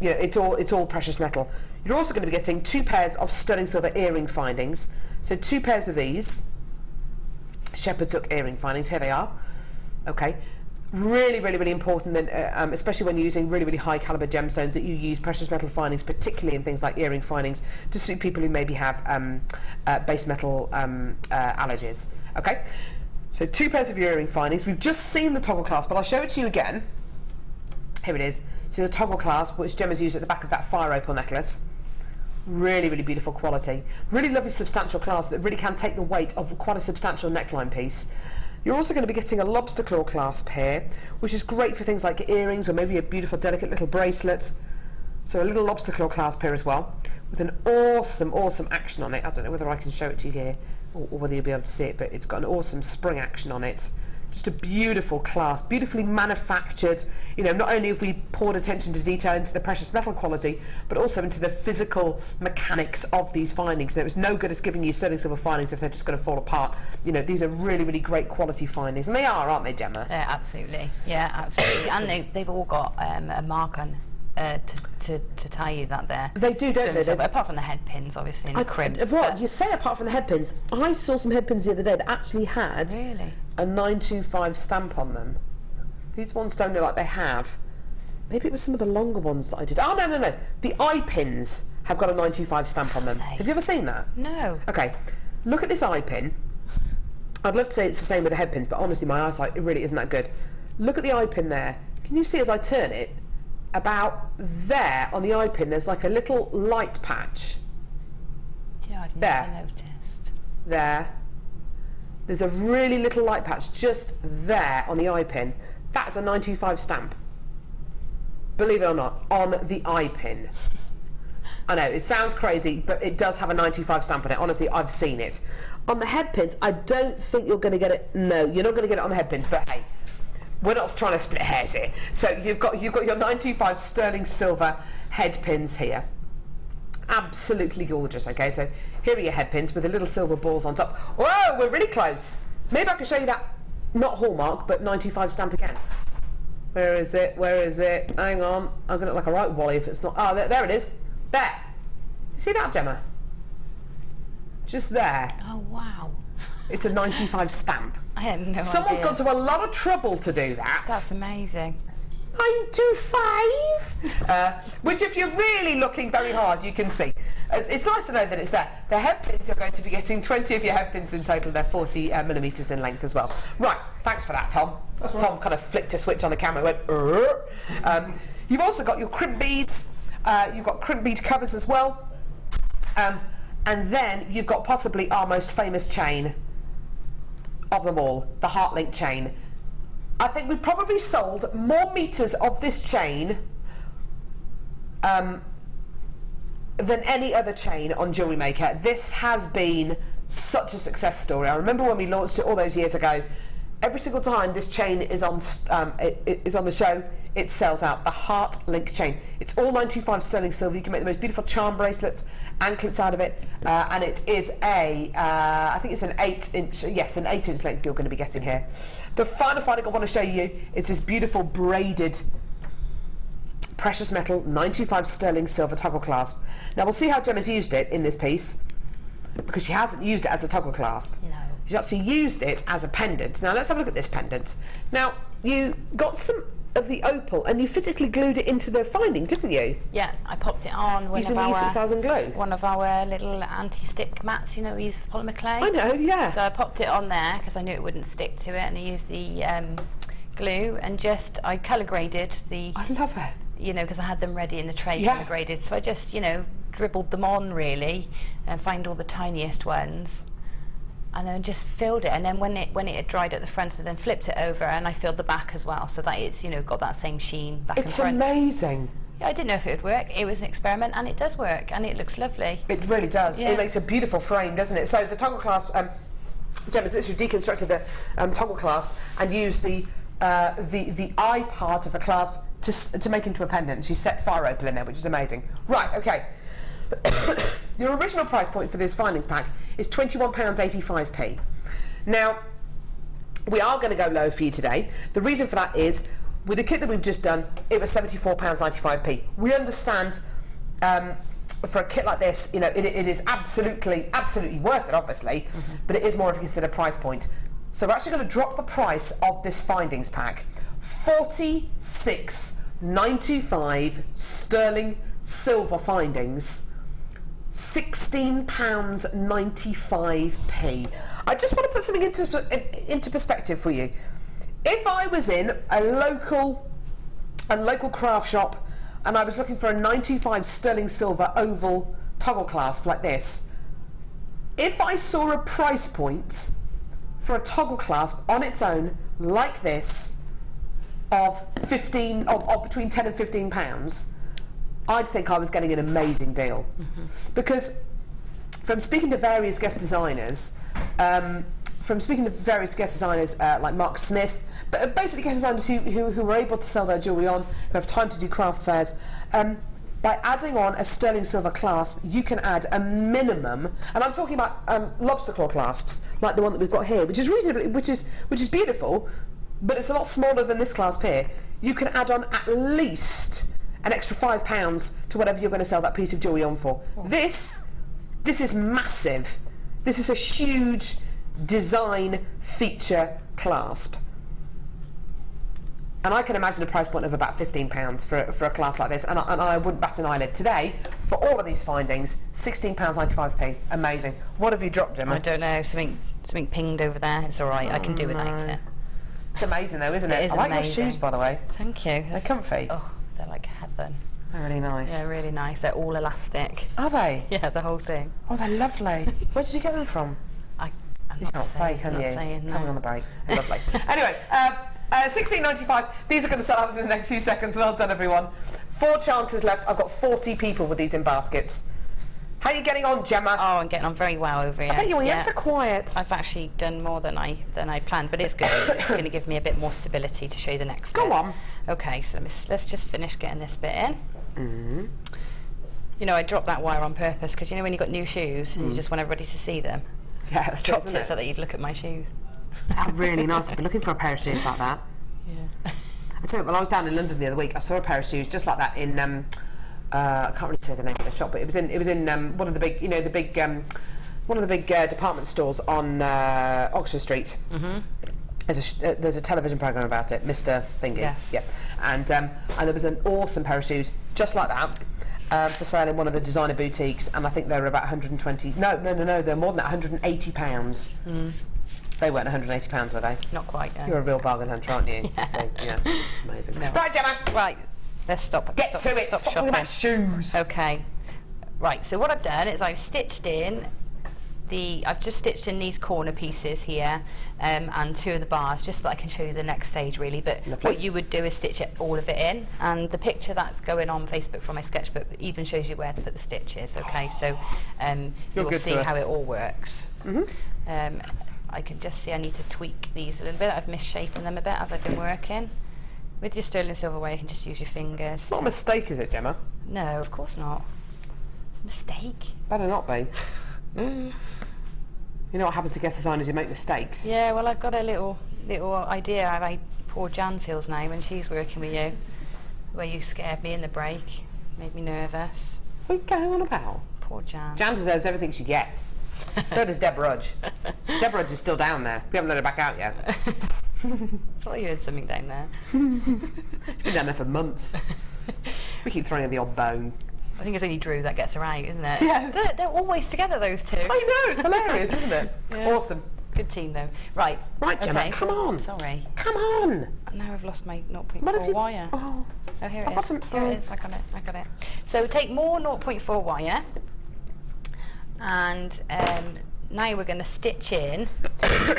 You know, it's all precious metal. You're also going to be getting 2 pairs of sterling silver earring findings. So 2 pairs of these shepherd's hook earring findings. Here they are. Okay. Really important, then, especially when you're using really high caliber gemstones, that you use precious metal findings, particularly in things like earring findings, to suit people who maybe have base metal allergies. Okay, so 2 pairs of earring findings. We've just seen the toggle clasp, but I'll show it to you again. Here it is. So the toggle clasp, which Gemma's used at the back of that fire opal necklace. Really beautiful quality. Really lovely substantial clasp that really can take the weight of quite a substantial neckline piece. You're also going to be getting a lobster claw clasp here, which is great for things like earrings or maybe a beautiful delicate little bracelet. So a little lobster claw clasp here as well, with an awesome action on it. I don't know whether I can show it to you here or whether you'll be able to see it, but it's got an awesome spring action on it. Just a beautiful clasp, beautifully manufactured. You know, not only have we poured attention to detail into the precious metal quality, but also into the physical mechanics of these findings. There is no good as giving you sterling silver findings if they're just going to fall apart. You know, these are really great quality findings, and they are, aren't they, Gemma?
Yeah, absolutely. Yeah, absolutely. And they've all got a mark on to tell you that they're.
They do, don't they?
Apart from the head pins, obviously, and the crimps.
What you say? Apart from the head pins, I saw some head pins the other day that actually had a 925 stamp on them. These ones don't look like they have. Maybe it was some of the longer ones that I did. Oh no! The eye pins have got a 925 stamp on them. Have you ever seen that?
No.
Okay, look at this eye pin. I'd love to say it's the same with the head pins, but honestly, my eyesight, it really isn't that good. Look at the eye pin there. Can you see as I turn it? About there on the eye pin, there's like a little light patch.
Yeah, I've never noticed.
There's a really little light patch just there on the eye pin. That's a 925 stamp. Believe it or not, on the eye pin. I know, it sounds crazy, but it does have a 925 stamp on it. Honestly, I've seen it. On the head pins, I don't think you're going to get it. No, you're not going to get it on the head pins, but hey, we're not trying to split hairs here. So you've got your 925 sterling silver head pins here. Absolutely gorgeous. Okay, so here are your head pins with the little silver balls on top. Whoa, we're really close. Maybe I can show you that, not hallmark, but 925 stamp again. Where is it? Hang on. I'm going to look like a right wally if it's not. Oh, there it is. There. See that, Gemma? Just there.
Oh, wow.
It's a 95 stamp.
I had no
Someone's
idea.
gone to a lot of trouble to do that.
That's amazing.
925. Which, if you're really looking very hard, you can see. It's nice to know that it's there. The head pins, you're going to be getting 20 of your head pins in total. They're 40 millimetres in length as well. Right, thanks for that, Tom. Tom kind of flicked a switch on the camera and went, You've also got your crimp beads. You've got crimp bead covers as well. And then you've got possibly our most famous chain of them all, the heart link chain. I think we probably sold more meters of this chain than any other chain on JewelleryMaker. This has been such a success story. I remember when we launched it all those years ago. Every single time this chain is on is on the show, it sells out. The Heart Link chain. It's all 925 sterling silver. You can make the most beautiful charm bracelets, anklets out of it, and it is I think it's an 8-inch. Yes, an 8-inch length you're going to be getting here. The final finding I want to show you is this beautiful braided precious metal 925 sterling silver toggle clasp. Now we'll see how Gemma's used it in this piece, because she hasn't used it as a toggle clasp.
No.
She's actually used it as a pendant. Now let's have a look at this pendant. Now you got some of the opal and you physically glued it into the finding, didn't you?
Yeah, I popped it on
Using the E6000 glue.
one of our little anti-stick mats, you know, we use for polymer clay.
I know, yeah.
So I popped it on there because I knew it wouldn't stick to it, and I used the glue and I colour graded the.
I love it.
You know, because I had them ready in the tray,
Yeah.
colour graded. So I just, you know, dribbled them on really, and find all the tiniest ones, and then just filled it. And then when it had dried at the front, I then flipped it over, and I filled the back as well, so that it's, you know, got that same sheen back and
It's
front.
amazing.
Yeah, I didn't know if it would work. It was an experiment, and it does work, and it looks lovely.
It really does.
Yeah.
It makes a beautiful frame, doesn't it? So the toggle clasp, Gemma's literally deconstructed the toggle clasp and used the eye part of the clasp to make into a pendant. She set fire opal in there, which is amazing. Right, okay. Your original price point for this findings pack is £21.85p. Now, we are going to go low for you today. The reason for that is, with the kit that we've just done, it was £74.95p. We understand for a kit like this, you know, it is absolutely worth it, obviously, but it is more of a considered price point. So we're actually going to drop the price of this findings pack. £46.95 sterling silver findings, £16.95p. I just want to put something into perspective for you. If I was in a local craft shop and I was looking for a 925 sterling silver oval toggle clasp like this, if I saw a price point for a toggle clasp on its own like this of between 10 and 15 pounds, I'd think I was getting an amazing deal. Because from speaking to various guest designers, like Mark Smith, but basically guest designers who were able to sell their jewellery on, who have time to do craft fairs, by adding on a sterling silver clasp, you can add a minimum, and I'm talking about lobster claw clasps, like the one that we've got here, which is beautiful, but it's a lot smaller than this clasp here. You can add on at least an extra £5 to whatever you're going to sell that piece of jewellery on for. This is massive. This is a huge design feature clasp. And I can imagine a price point of about £15 for a clasp like this, and I wouldn't bat an eyelid. Today, for all of these findings, £16.95p. Amazing. What have you dropped, Gemma?
I don't know, something pinged over there. It's all right, I can do without it.
It's amazing though, isn't it?
It is
I like
amazing.
your shoes, by the way.
Thank you.
They're comfy.
Oh, they're like heaven.
They're really nice.
Yeah, really nice. They're all elastic.
Are they?
Yeah, the whole thing.
Oh, they're lovely. Where did you get them from?
I'm
You can't say, can you?
Saying,
Tell me
no.
on the break. Lovely. Anyway, £16.95. These are going to sell out in the next few seconds. Well done, everyone. 4 chances left. I've got 40 people with these in baskets. How are you getting on, Gemma?
Oh, I'm getting on very well over here.
I bet your ears are quiet.
I've actually done more than I planned, but it's good. It's going to give me a bit more stability to show you the next bit.
Go on.
Okay, so let's just finish getting this bit in. You know, I dropped that wire on purpose because you know when you've got new shoes and you just want everybody to see them.
Yeah,
I dropped it so that you'd look at my shoes.
That's really nice. I've been looking for a pair of shoes like that.
Yeah.
I tell you, when I was down in London the other week, I saw a pair of shoes just like that in I can't really say the name of the shop, but it was in one of the big, you know, one of the big department stores on Oxford Street. There's a television program about it, Mr. Thingy.
Yes.
Yeah, and there was an awesome pair of shoes just like that for sale in one of the designer boutiques, and I think they were about 120. No, they're more than that, £180. They weren't £180, were they?
Not quite. No.
You're a real bargain hunter, aren't you? So, yeah, amazing.
No.
Right, Gemma.
Right. Let's stop.
Get to it. Stop talking about shoes.
Okay. Right. So what I've done is I've stitched in I've just stitched in these corner pieces here and 2 of the bars, just so that I can show you the next stage really. But
Lovely.
what you would do is stitch all of it in, and the picture that's going on Facebook from my sketchbook even shows you where to put the stitches. Okay, so you'll see how it all works. I can just see I need to tweak these a little bit. I've misshapen them a bit as I've been working. With your sterling silver wire, you can just use your fingers.
It's not a mistake, is it, Gemma?
No, of course not. It's a mistake.
Better not be. You know what happens to guest designers? You make mistakes.
Yeah, well, I've got a little idea how poor Jan feels now when she's working with you. Where you scared me in the break, made me nervous.
What are you going on about?
Poor Jan.
Jan deserves everything she gets. So does Deb Rudge. Deb Rudge is still down there. We haven't let her back out yet.
I thought you heard something down there.
She's been down there for months. We keep throwing her the odd bone.
I think it's only Drew that gets her out, isn't it?
Yeah.
They're always together, those two.
I know, it's hilarious, isn't it?
Yeah.
Awesome.
Good team, though. Right.
Right, Gemma,
okay.
come on.
Sorry.
Come on.
Now I've lost my
What
0.4
have you...
wire.
Oh,
Oh, here
I've
it
got
is.
some-
Here it is. I got it. So take more 0.4 wire, and now we're going to stitch in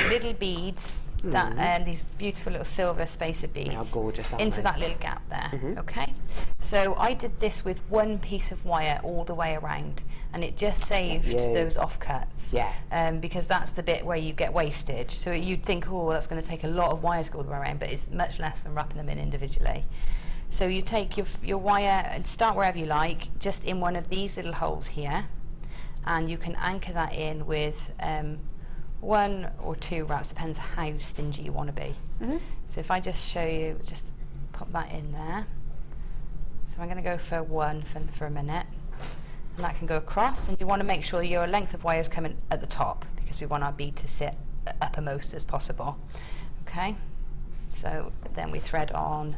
little beads, that these beautiful little silver spacer beads,
How gorgeous, aren't
into
they?
that little gap there. Okay. So I did this with 1 piece of wire all the way around, and it just saved
Yeah.
those offcuts.
Yeah.
Because that's the bit where you get wastage. So you'd think, oh, that's going to take a lot of wires to go all the way around, but it's much less than wrapping them in individually. So you take your wire and start wherever you like, just in one of these little holes here, and you can anchor that in with 1 or 2 wraps, depends how stingy you want to be. So if I just show you, just pop that in there. So I'm going to go for 1 for a minute, and that can go across, and you want to make sure your length of wire is coming at the top, because we want our bead to sit uppermost as possible. Okay, so then we thread on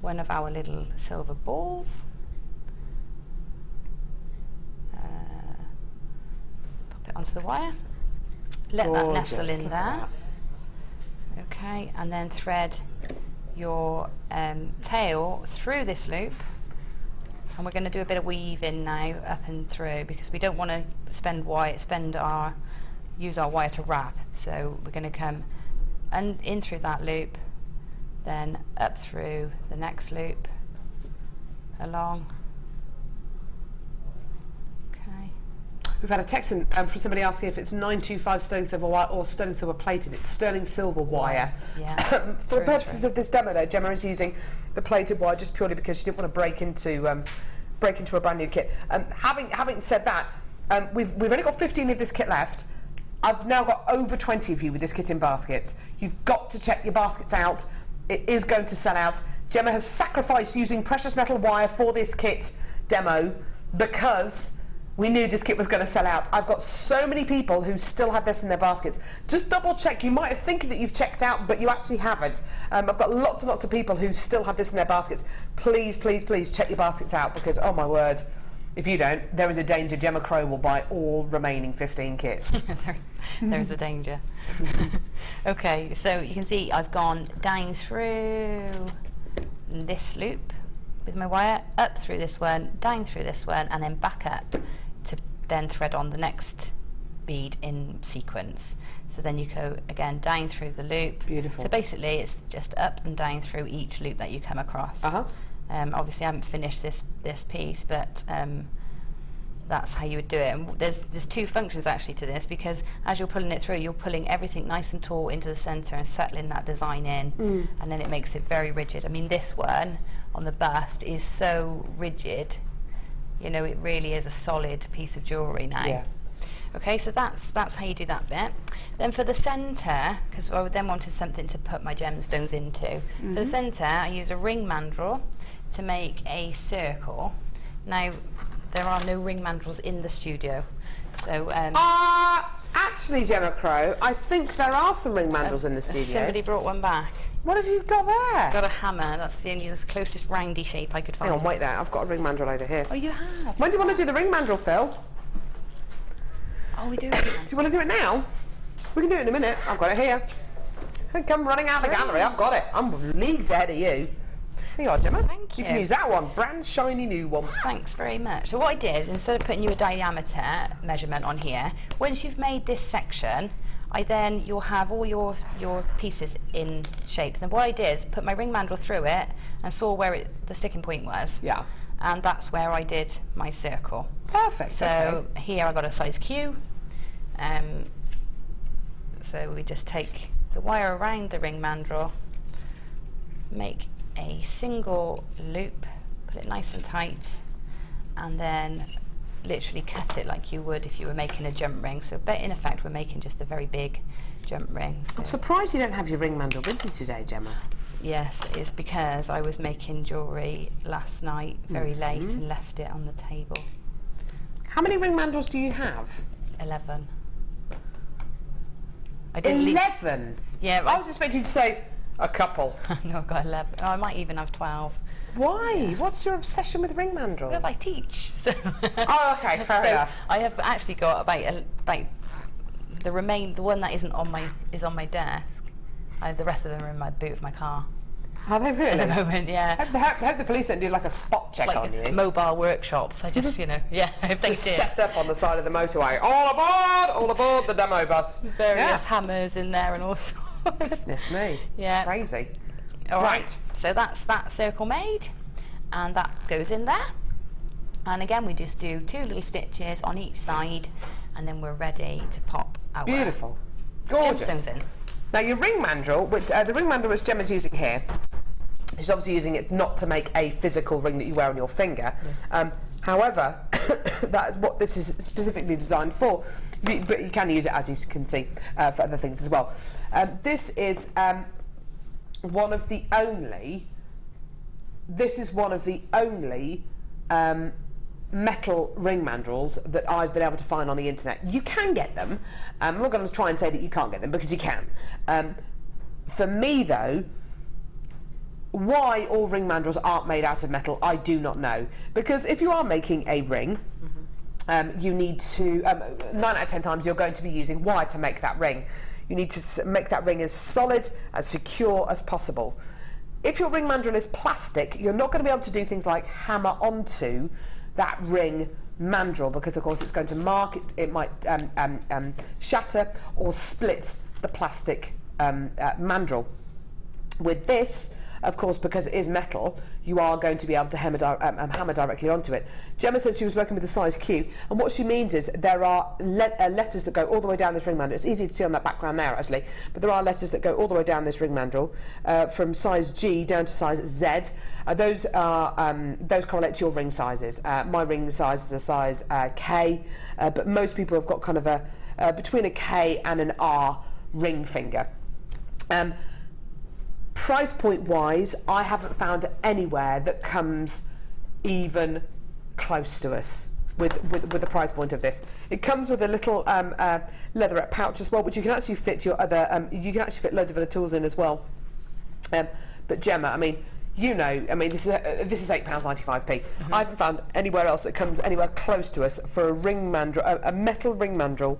one of our little silver balls. Pop it onto the wire. Let that nestle
Gorgeous,
in
look
there.
at
Okay, and then thread your tail through this loop. And we're going to do a bit of weaving now up and through, because we don't want to use our wire to wrap. So we're going to come in through that loop, then up through the next loop, along. Okay.
We've had a text in, from somebody asking if it's 925 sterling silver wire or sterling silver plated. It's sterling silver wire.
Yeah.
For
Through
the
and
purposes
through.
of this demo, though, Gemma is using the plated wire just purely because she didn't want to break into a brand new kit. Having said that, we've only got 15 of this kit left. I've now got over 20 of you with this kit in baskets. You've got to check your baskets out. It is going to sell out. Gemma has sacrificed using precious metal wire for this kit demo because we knew this kit was going to sell out. I've got so many people who still have this in their baskets. Just double check. You might have think that you've checked out, but you actually haven't. I've got lots and lots of people who still have this in their baskets. Please, please, please check your baskets out, because, oh my word, if you don't, there is a danger Gemma Crow will buy all remaining 15 kits.
There's a danger. Okay, so you can see I've gone down through this loop with my wire, up through this one, down through this one, and then back up to then thread on the next bead in sequence. So then you go again down through the loop.
Beautiful.
So basically it's just up and down through each loop that you come across. Obviously I haven't finished this piece, but that's how you would do it. And there's 2 functions actually to this, because as you're pulling it through, you're pulling everything nice and tall into the centre and settling that design in, and then it makes it very rigid. I mean, this one on the bust is so rigid, you know, it really is a solid piece of jewellery now.
Yeah.
Okay, so that's how you do that bit. Then for the centre, because I then wanted something to put my gemstones into, for the centre I use a ring mandrel to make a circle. Now, there are no ring mandrels in the studio, so
Actually, Gemma Crow, I think there are some ring mandrels in the studio.
somebody brought one back.
What have you got there?
Got a hammer. That's the closest roundy shape I could find.
Hang on, wait there. I've got a ring mandrel over here.
Oh, you have?
When do you want to do the ring mandrel, Phil?
Oh, we do.
Do you want to do it now? We can do it in a minute. I've got it here. Come running out of the gallery. I've got it. I'm leagues ahead of you. Here you are, Gemma.
Thank
You can
you.
use that one, brand shiny new one.
Thanks very much. So what I did, instead of putting you a diameter measurement on here, once you've made this section, you'll have all your pieces in shapes. And what I did is put my ring mandrel through it and saw where the sticking point was.
Yeah.
And that's where I did my circle.
Perfect.
So here I got a size Q. So we just take the wire around the ring mandrel, make a single loop, put it nice and tight, and then literally cut it like you would if you were making a jump ring. So but in effect we're making just a very big jump ring. So
I'm surprised you don't have your ring mandrel with you today, Gemma.
yes, it's because I was making jewellery last night very late and left it on the table.
How many ring mandrels do you have?
11. I didn't
11?
Yeah,
I was expecting you to say a couple.
no, I've got 11. Oh, I might even have 12.
Why? What's your obsession with ring mandrels?
Because I teach. So
Oh, okay, fair enough.
I have actually got about the one that isn't on my desk. The rest of them are in my boot of my car
Are they really?
at the moment. Yeah,
I hope the police don't do like a spot check on you.
like mobile workshops. I just if they
Just
did.
set up on the side of the motorway. All aboard the demo bus.
Various hammers in there and all sorts.
Goodness me.
Yeah.
Crazy.
All
Right.
right. So that's that circle made, and that goes in there. And again, we just do 2 little stitches on each side, and then we're ready to pop our
Beautiful. Gorgeous.
gemstones in.
Now your ring mandrel, the ring mandrel which Gemma's using here, she's obviously using it not to make a physical ring that you wear on your finger. However, what this is specifically designed for, but you can use it, as you can see, for other things as well. This is one of the only metal ring mandrels that I've been able to find on the internet. You can get them. I'm not going to try and say that you can't get them, because you can. For me though, why all ring mandrels aren't made out of metal, I do not know. Because if you are making a ring, you need to, 9 out of 10 times you're going to be using wire to make that ring. You need to make that ring as solid, as secure as possible. If your ring mandrel is plastic, you're not going to be able to do things like hammer onto that ring mandrel, because of course it's going to mark, it might shatter or split the plastic mandrel. With this, of course, because it is metal, you are going to be able to hammer directly onto it. Gemma said she was working with the size Q, and what she means is there are letters that go all the way down this ring mandrel. It's easy to see on that background there, actually, but there are letters that go all the way down this ring mandrel, from size G down to size Z. Those correlate to your ring sizes. My ring size is a size K, but most people have got kind of a between a K and an R ring finger. Price point wise, I haven't found anywhere that comes even close to us with the price point of this. It comes with a little leatherette pouch as well, which you can actually fit your other you can actually fit loads of other tools in as well. But Gemma, I mean, this is £8.95p. I haven't found anywhere else that comes anywhere close to us for a ring mandrel, a metal ring mandrel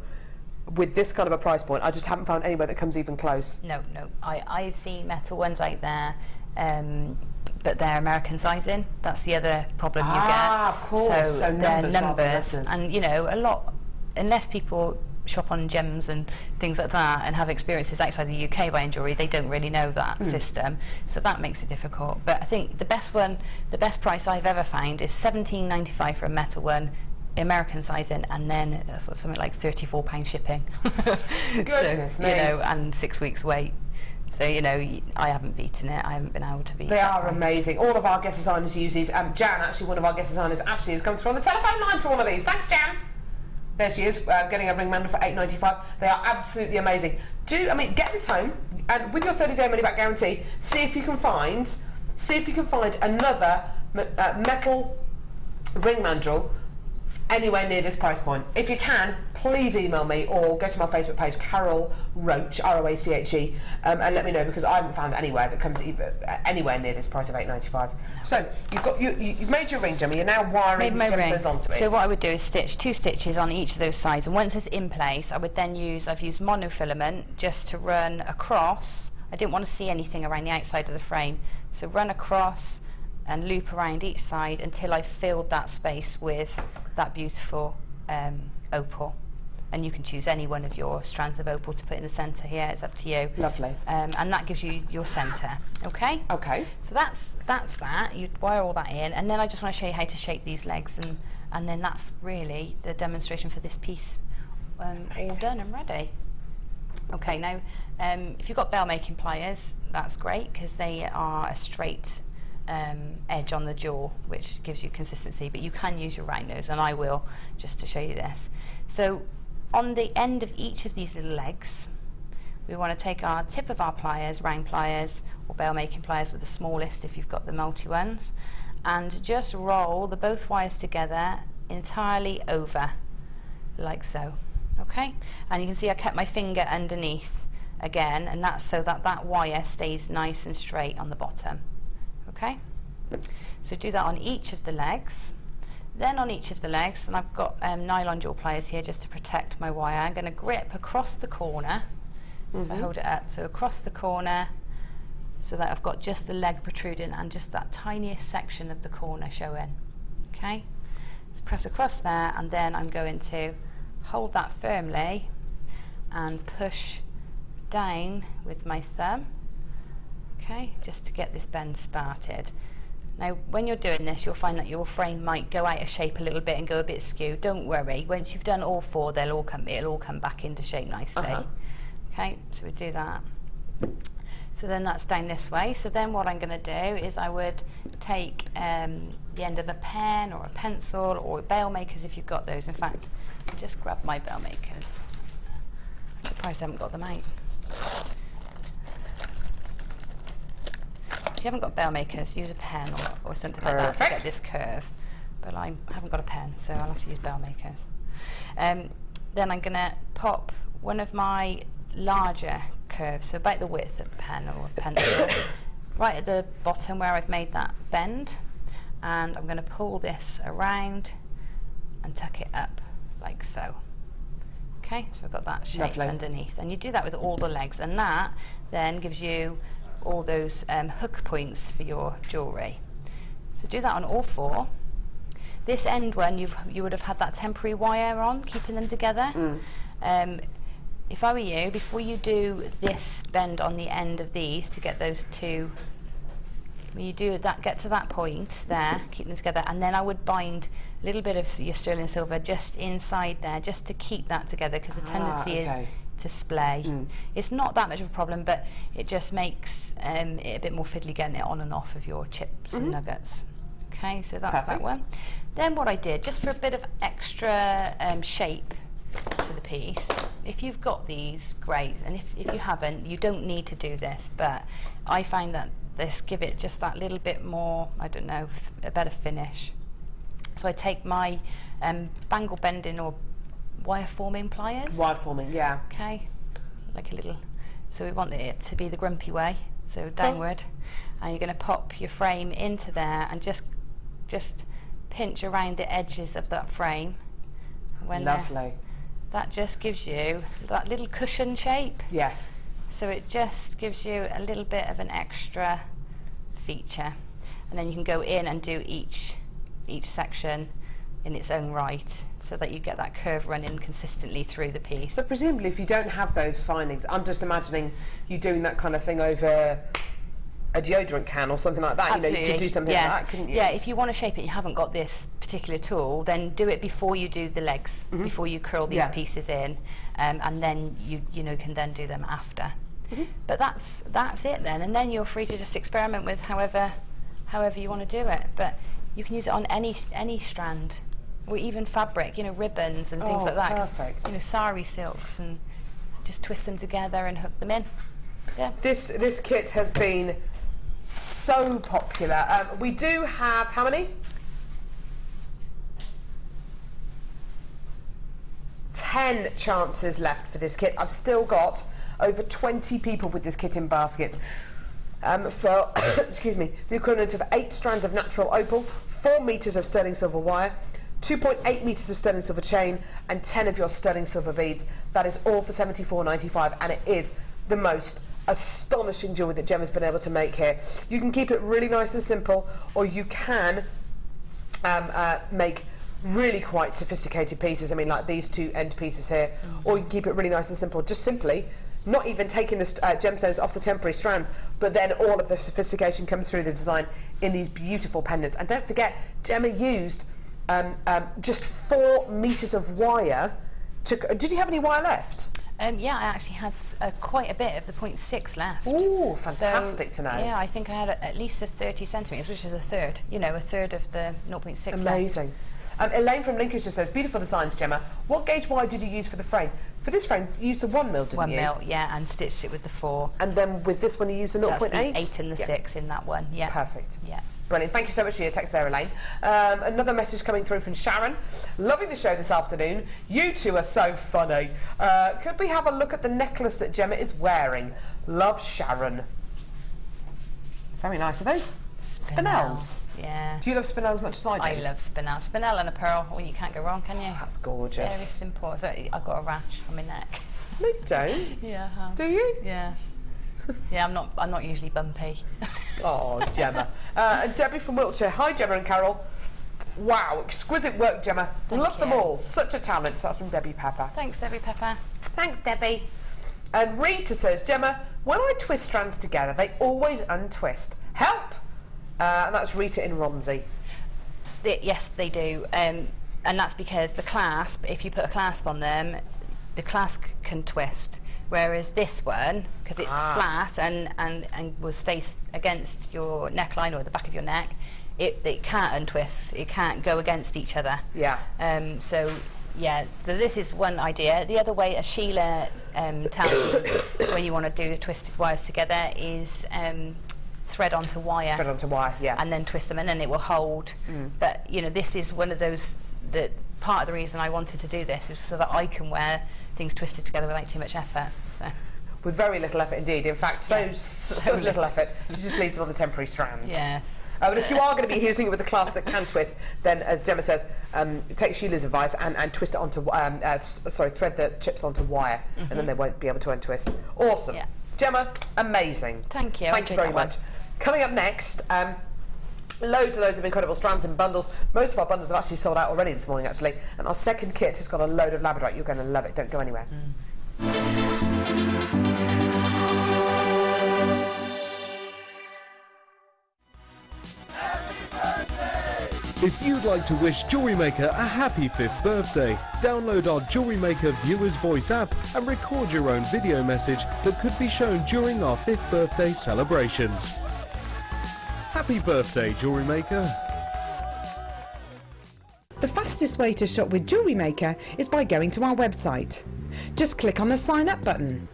with this kind of a price point. I just haven't found anywhere that comes even close.
No. I've seen metal ones out there, but they're American sizing. That's the other problem you get.
Of course. So
they're
numbers rather than
numbers,
letters.
and a lot, unless people shop on gems and things like that and have experiences outside the UK buying jewellery, they don't really know that system, so that makes it difficult. But I think the best price I've ever found is £17.95 for a metal one, American sizing, and then something like £34 shipping.
Goodness me.
And 6 weeks wait. So I haven't beaten it. I haven't been able to beat.
They
that
are
price.
amazing. All of our guest designers use these. Jan, actually, one of our guest designers, has come through on the telephone line for one of these. Thanks, Jan. There she is, getting a ring mandrel for £8.95. They are absolutely amazing. Get this home, and with your 30-day money-back guarantee, see if you can find another metal ring mandrel anywhere near this price point. If you can, please email me or go to my Facebook page, Carol Roach, R-O-A-C-H-E, and let me know, because I haven't found anywhere that comes anywhere near this price of £8.95. So you've made your ring, Gemma. You're now wiring the gemstones onto it.
So what I would do is stitch 2 stitches on each of those sides, and once it's in place, I've used monofilament just to run across. I didn't want to see anything around the outside of the frame. So run across and loop around each side until I filled that space with that beautiful opal. And you can choose any one of your strands of opal to put in the centre here. It's up to you.
Lovely.
And that gives you your centre. Okay.
Okay.
So that's that. You wire all that in, and then I just want to show you how to shape these legs, and then that's really the demonstration for this piece. All done and ready. Okay. Now, if you've got bell making pliers, that's great because they are a straight edge on the jaw, which gives you consistency. But you can use your round nose, and I will just to show you this. So on the end of each of these little legs, we want to take our tip of our pliers, round pliers, or bell making pliers with the smallest if you've got the multi ones, and just roll the both wires together entirely over, like so. Okay, and you can see I kept my finger underneath again, and that's so that that wire stays nice and straight on the bottom. Okay, so do that on each of the legs. Then on each of the legs, and I've got nylon jewel pliers here just to protect my wire, I'm going to grip across the corner. If I hold it up, so across the corner, so that I've got just the leg protruding and just that tiniest section of the corner showing. Okay, let's press across there, and then I'm going to hold that firmly and push down with my thumb. Okay, just to get this bend started. Now, when you're doing this, you'll find that your frame might go out of shape a little bit and go a bit skew. Don't worry. Once you've done all four, it'll all come back into shape nicely. Okay, so we do that. So then that's down this way. So then what I'm going to do is I would take the end of a pen or a pencil or bell makers if you've got those. In fact, I'll just grab my bell makers. I'm surprised I haven't got them out. If you haven't got bell makers, use a pen or something like that to get this curve. But I haven't got a pen, so I'll have to use bell makers. Then I'm going to pop one of my larger curves, so about the width of a pen or a pencil, right at the bottom where I've made that bend, and I'm going to pull this around and tuck it up like so. Okay, so I've got that shape underneath, and you do that with all the legs, and that then gives you all those hook points for your jewellery. So do that on all four. This end one, you would have had that temporary wire on, keeping them together. If I were you, before you do this bend on the end of these to get those two, when you do that, get to that point there, keep them together, and then I would bind a little bit of your sterling silver just inside there, just to keep that together, because the tendency is to splay. It's not that much of a problem, but it just makes it a bit more fiddly getting it on and off of your chips and nuggets. Okay, so that's that one. Then what I did, just for a bit of extra shape to the piece, if you've got these, great, and if you haven't, you don't need to do this, but I find that this give it just that little bit more, I don't know, a better finish. So I take my bangle bending or wire forming pliers.
Wire forming, yeah.
Okay, like a little, so we want it to be the grumpy way, so downward, and you're going to pop your frame into there and just pinch around the edges of that frame.
Lovely.
That just gives you that little cushion shape.
Yes.
So it just gives you a little bit of an extra feature, and then you can go in and do each section in its own right, so that you get that curve running consistently through the piece.
But presumably, if you don't have those findings, I'm just imagining you doing that kind of thing over a deodorant can or something like that.
Absolutely.
You know, you could do something like that, couldn't you?
Yeah, if you want to shape it, you haven't got this particular tool, then do it before you do the legs, before you curl these pieces in, and then you can then do them after. But that's it then, and then you're free to just experiment with however you want to do it. But you can use it on any strand, or even fabric, ribbons and things like that.
Perfect.
Sari silks, and just twist them together and hook them in. Yeah.
This kit has been so popular. We do have how many? 10 chances left for this kit. I've still got over 20 people with this kit in baskets. For excuse me, the equivalent of 8 strands of natural opal, 4 meters of sterling silver wire, 2.8 meters of sterling silver chain, and 10 of your sterling silver beads. That is all for £74.95, and it is the most astonishing jewellery that Gemma's been able to make here. You can keep it really nice and simple, or you can make really quite sophisticated pieces. I mean, like these two end pieces here, or you can keep it really nice and simple, just simply not even taking the gemstones off the temporary strands, but then all of the sophistication comes through the design in these beautiful pendants. And don't forget, Gemma used just 4 meters of wire to... Did you have any wire left?
Yeah, I actually had quite a bit of the 0.6 left.
Ooh, fantastic to know.
Yeah, I think I had at least a 30 centimetres, which is a third, you know, a third of the 0.6 left.
Amazing. Elaine from Lincolnshire says, beautiful designs, Gemma. What gauge wire did you use for the frame? For this frame, you used the 1 mil, didn't you?
1 mil, yeah, and stitched it with the 4.
And then with this one, you used the 0.8?
That's the 8 and the 6 in that one, yeah.
Perfect.
Yeah.
Brilliant. Thank you so much for your text there, Elaine. Another message coming through from Sharon. Loving the show this afternoon. You two are so funny. Could we have a look at the necklace that Gemma is wearing? Love, Sharon. Very nice. Are those spinels?
Yeah.
Do you love spinel as much as I do?
I love spinel. Spinel and a pearl, well, you can't go wrong, can you?
That's gorgeous.
Very simple. So I've got a rash on my neck.
No, you don't.
Yeah, I have.
Do you?
Yeah. Yeah, I'm not usually bumpy.
Oh, Gemma. And Debbie from Wiltshire. Hi, Gemma and Carol. Wow, exquisite work, Gemma. Love them all. Such a talent. So that's from Debbie Pepper.
Thanks, Debbie Pepper.
Thanks, Debbie. And Rita says, Gemma, when I twist strands together, they always untwist. Help! And that's Rita in Romsey.
Yes, they do. And that's because the clasp, if you put a clasp on them, the clasp can twist. Whereas this one, because it's flat and will stay against your neckline or the back of your neck, it can't untwist. It can't go against each other.
Yeah.
So yeah, this is one idea. The other way, as Sheila tells you, when you want to do twisted wires together, is thread onto wire.
Thread onto wire, yeah.
And then twist them, and then it will hold. But you know, this is one of those that part of the reason I wanted to do this is so that I can wear things twisted together without too much effort. So.
With very little effort indeed. In fact, so little effort, it just leaves them on the temporary strands.
Yes.
But if you are going to be using it with a clasp that can twist, then as Gemma says, take Sheila's advice and twist it onto, thread the chips onto wire, and then they won't be able to untwist. Awesome. Yeah. Gemma, amazing.
Thank you.
Thank you very much. Coming up next, loads and loads of incredible strands and bundles. Most of our bundles have actually sold out already this morning, actually. And our second kit has got a load of labradorite. You're going to love it. Don't go anywhere.
If you'd like to wish JewelleryMaker a happy 5th birthday, download our JewelleryMaker Viewer's Voice app and record your own video message that could be shown during our 5th birthday celebrations. Happy birthday, JewelleryMaker!
The fastest way to shop with JewelleryMaker is by going to our website. Just click on the sign up button.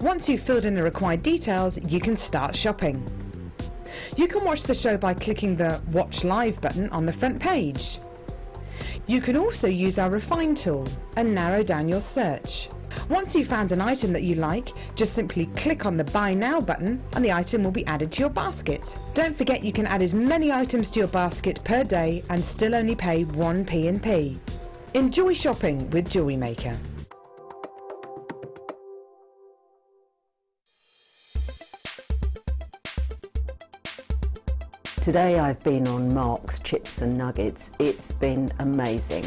Once you've filled in the required details, you can start shopping. You can watch the show by clicking the Watch Live button on the front page. You can also use our Refine tool and narrow down your search. Once you've found an item that you like, just simply click on the Buy Now button and the item will be added to your basket. Don't forget you can add as many items to your basket per day and still only pay 1 P&P. Enjoy shopping with JewelleryMaker.
Today I've been on Mark's Chips and Nuggets. It's been amazing.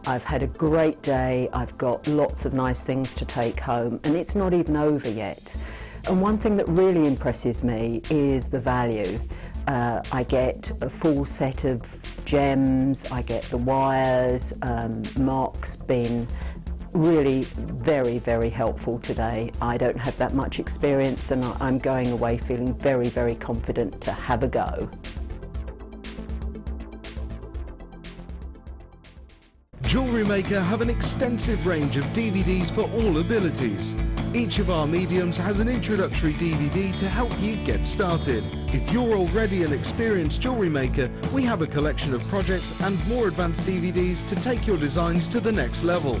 I've had a great day, I've got lots of nice things to take home, and it's not even over yet. And one thing that really impresses me is the value. I get a full set of gems, I get the wires. Mark's been really very, very helpful today. I don't have that much experience and I'm going away feeling very, very confident to have a go.
JewelleryMaker have an extensive range of DVDs for all abilities. Each of our mediums has an introductory DVD to help you get started. If you're already an experienced jewellery maker, we have a collection of projects and more advanced DVDs to take your designs to the next level.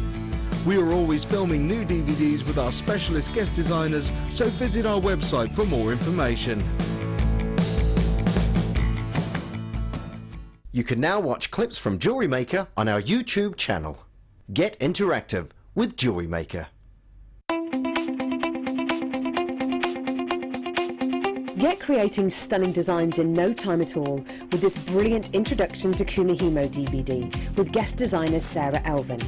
We are always filming new DVDs with our specialist guest designers, so visit our website for more information.
You can now watch clips from JewelleryMaker on our YouTube channel. Get interactive with JewelleryMaker.
Get creating stunning designs in no time at all with this brilliant Introduction to Kumihimo DVD with guest designer Sarah Elvin.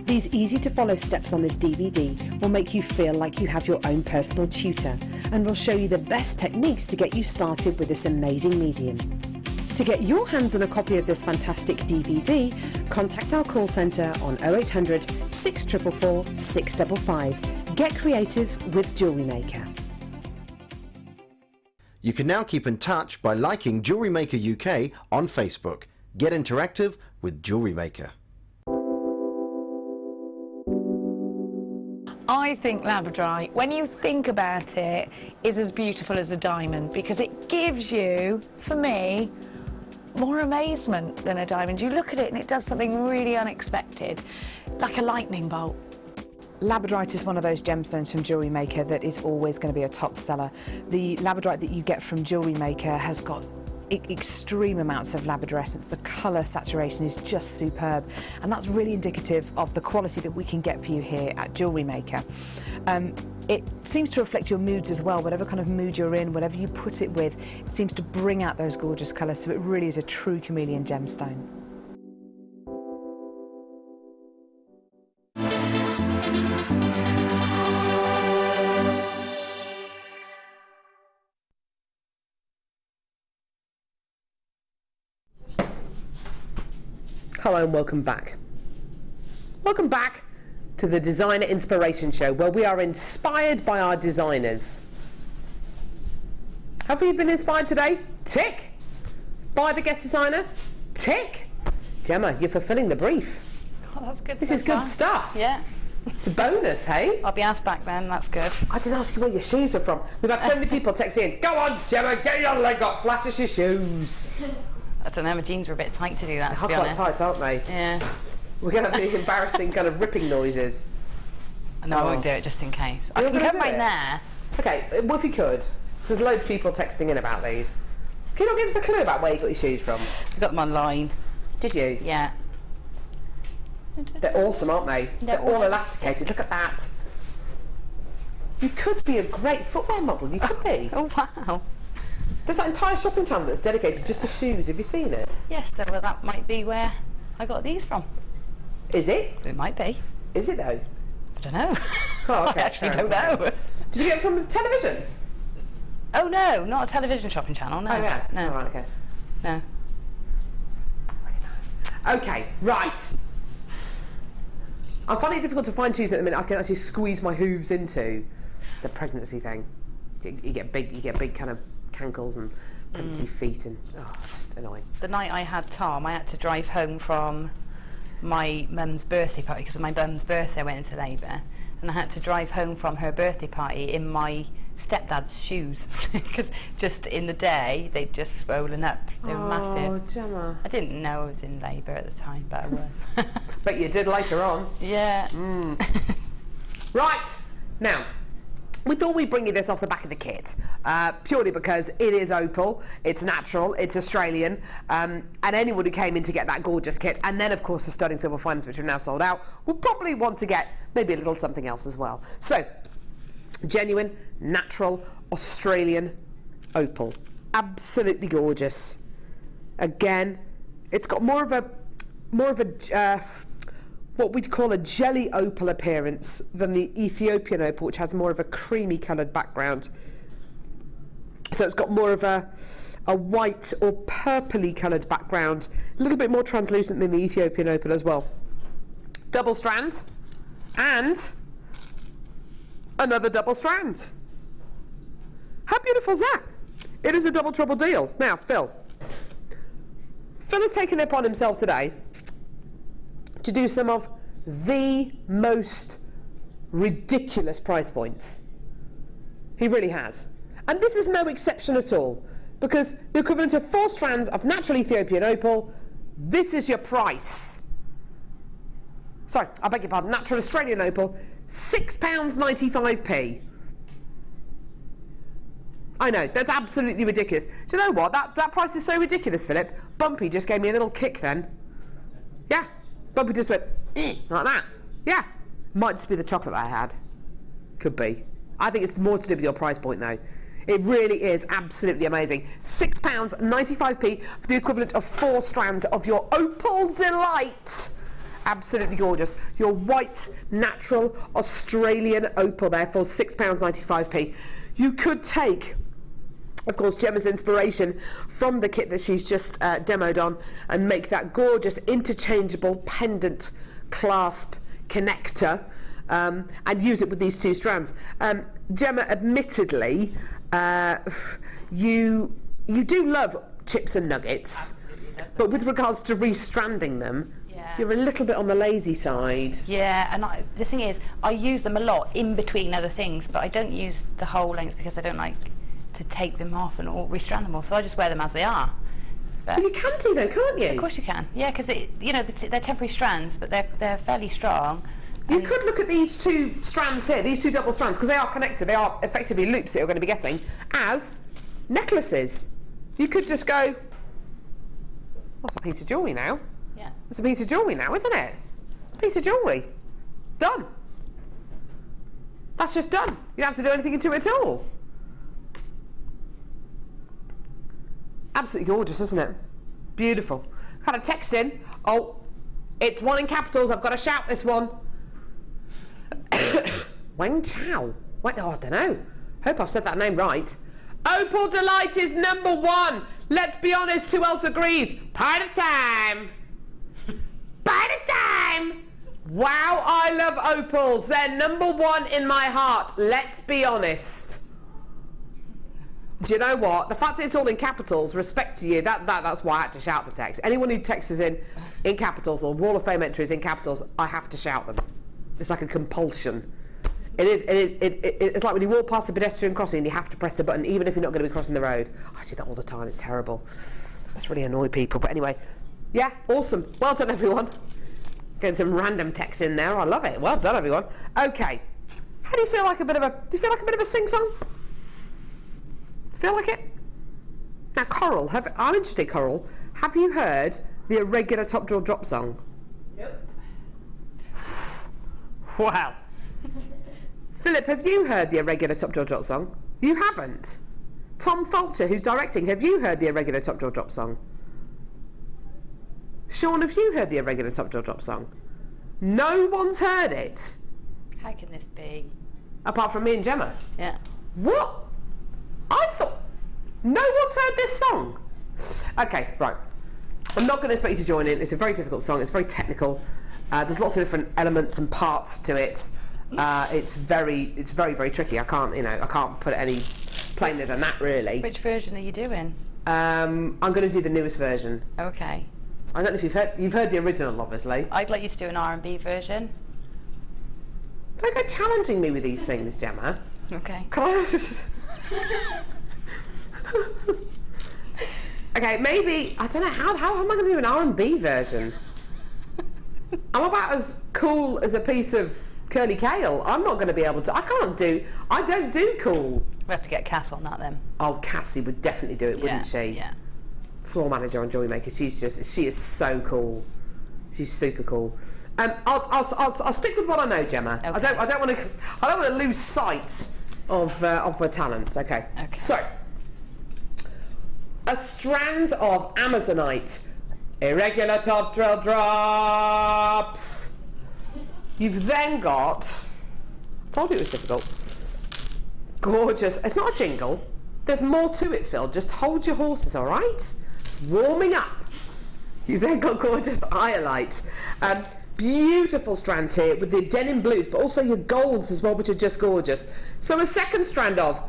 These easy-to-follow steps on this DVD will make you feel like you have your own personal tutor and will show you the best techniques to get you started with this amazing medium. To get your hands on a copy of this fantastic DVD, contact our call centre on 0800 644 655. Get creative with Jewellery Maker.
You can now keep in touch by liking Jewellery Maker UK on Facebook. Get interactive with Jewellery Maker.
I think labradorite, when you think about it, is as beautiful as a diamond because it gives you, for me, more amazement than a diamond. You look at it and it does something really unexpected, like a lightning bolt.
Labradorite is one of those gemstones from Jewellery Maker that is always going to be a top seller. The labradorite that you get from Jewellery Maker has got extreme amounts of labradorescence. The colour saturation is just superb, and that's really indicative of the quality that we can get for you here at Jewellery Maker. It seems to reflect your moods as well. Whatever kind of mood you're in, whatever you put it with, it seems to bring out those gorgeous colours, so it really is a true chameleon gemstone.
Hello and welcome back. Welcome back to the Designer Inspiration Show, where we are inspired by our designers. Have you been inspired today? Tick. By the guest designer? Tick. Gemma, you're fulfilling the brief.
Oh, that's good.
This
so
is good
far.
stuff.
Yeah.
It's a bonus, hey?
I'll be asked back then, that's good.
I didn't ask you where your shoes are from. We've had so many people text in, go on Gemma, get your leg up, flash us your shoes.
I don't know, my jeans were a bit tight to do that, to
They're
be
quite
honest.
tight, aren't they?
Yeah.
We're going to have the embarrassing kind of ripping noises.
No, I
Oh.
won't do it just in case. I
You're
can
gonna
cover
do
mine
it?
there.
Okay, well if you could, because there's loads of people texting in about these. Can you not give us a clue about where you got your shoes from?
I got them online.
Did you?
Yeah.
They're awesome, aren't they? They're all
all
elasticated. Look at that. You could be a great footwear model. You could be.
Oh, wow.
There's that entire shopping channel that's dedicated just to shoes. Have you seen it?
Yes, so well, that might be where I got these from.
Is it?
It might be.
Is it though?
I don't know.
Oh, okay,
I actually
fair
don't
enough.
know.
Did you get it from television?
Oh, no, not a television shopping channel, no.
Oh yeah.
No.
Oh, right, okay.
No.
Very nice. Okay, right. I'm finding it difficult to find shoes at the minute I can actually squeeze my hooves into. The pregnancy thing. You get big kind of cankles and pregnancy feet, and just annoying.
The night I had Tom, I had to drive home from my mum's birthday party because of my mum's birthday. I went into labour, and I had to drive home from her birthday party in my stepdad's shoes because just in the day they'd just swollen up. They were massive.
Oh, Gemma.
I didn't know I was in labour at the time, but I was.
But you did later on.
Yeah.
Right, now, we thought we'd bring you this off the back of the kit, purely because it is opal, it's natural, it's Australian, and anyone who came in to get that gorgeous kit, and then of course the stunning silver finds which are now sold out, will probably want to get maybe a little something else as well. So, genuine, natural, Australian opal. Absolutely gorgeous. Again, it's got more of a what we'd call a jelly opal appearance than the Ethiopian opal, which has more of a creamy coloured background. So it's got more of a white or purpley coloured background, a little bit more translucent than the Ethiopian opal as well. Double strand, and another double strand. How beautiful is that? It is a double trouble deal. Now, Phil has taken it upon himself today to do some of the most ridiculous price points. He really has. And this is no exception at all, because the equivalent of 4 strands of natural Ethiopian opal, this is your price. Sorry, I beg your pardon, natural Australian opal, £6.95p. I know, that's absolutely ridiculous. Do you know what? That price is so ridiculous, Philip. Bumpy just gave me a little kick then. Yeah. Bumpy just went, like that. Yeah. Might just be the chocolate I had. Could be. I think it's more to do with your price point, though. It really is absolutely amazing. £6.95p for the equivalent of 4 strands of your Opal Delight. Absolutely gorgeous. Your white, natural Australian opal there for £6.95p. You could take, of course, Gemma's inspiration from the kit that she's just demoed on and make that gorgeous interchangeable pendant clasp connector and use it with these 2 strands. Gemma, admittedly, you do love chips and nuggets, but with regards to restranding them, you're a little bit on the lazy side.
Yeah, and the thing is, I use them a lot in between other things, but I don't use the whole lengths because I don't like to take them off and or restrand them all, so I just wear them as they are.
But you can do though, can't you?
Of course you can. Yeah, because you know they're temporary strands, but they're fairly strong.
You could look at these 2 strands here, these 2 double strands, because they are connected. They are effectively loops that you're going to be getting as necklaces. You could just go. That's a piece of jewellery now.
Yeah.
It's a piece of jewellery now, isn't it? It's a piece of jewellery. Done. That's just done. You don't have to do anything to it at all. Absolutely gorgeous, isn't it? Beautiful. Kind of text in. Oh, it's 1 in capitals. I've got to shout this one. Wang Chao. Wait, oh, I don't know. Hope I've said that name right. Opal Delight is #1. Let's be honest, who else agrees? Party time. Party time. Wow, I love opals. They're #1 in my heart. Let's be honest. Do you know what? The fact that it's all in capitals, respect to you, that's why I had to shout the text. Anyone who texts us in capitals or Wall of Fame entries in capitals, I have to shout them. It's like a compulsion. It's like when you walk past a pedestrian crossing and you have to press the button, even if you're not going to be crossing the road. I do that all the time, it's terrible. That's really annoy people, but anyway. Yeah, awesome. Well done, everyone. Getting some random texts in there, I love it. Well done, everyone. Okay. How do you feel like a bit of a sing-song? Feel like it? Now, Coral, I'm interested, Coral. Have you heard the Irregular Top Drill Drop song?
Nope.
Wow. Philip, have you heard the Irregular Top Drill Drop song? You haven't? Tom Fulcher, who's directing, have you heard the Irregular Top Drill Drop song? Sean, have you heard the Irregular Top Drill Drop song? No one's heard it?
How can this be?
Apart from me and Gemma?
Yeah.
What? I thought no one's heard this song. Okay, right. I'm not going to expect you to join in. It's a very difficult song. It's very technical. There's lots of different elements and parts to it. It's very, very tricky. I can't put it any plainer than that, really.
Which version are you doing?
I'm going to do the newest version.
Okay.
I don't know if you've heard the original, obviously.
I'd like you to do an R&B version.
Don't go challenging me with these things, Gemma.
Okay.
Can I just... Okay, maybe, I don't know, how am I going to do an R&B version? I'm about as cool as a piece of curly kale. I'm not going to be able to, I don't do cool.
We have to get Cass on that then.
Oh, Cassie would definitely do it, wouldn't she?
Yeah.
Floor manager on JewelleryMaker, she is so cool. She's super cool. I'll stick with what I know, Gemma. Okay. I don't want to lose sight of my talents. Okay. So, a strand of Amazonite irregular top drill drops. You've then got. I told you it was difficult. Gorgeous. It's not a jingle. There's more to it, Phil. Just hold your horses, all right? Warming up. You've then got gorgeous iolite. Beautiful strands here with the denim blues, but also your golds as well, which are just gorgeous. So a second strand of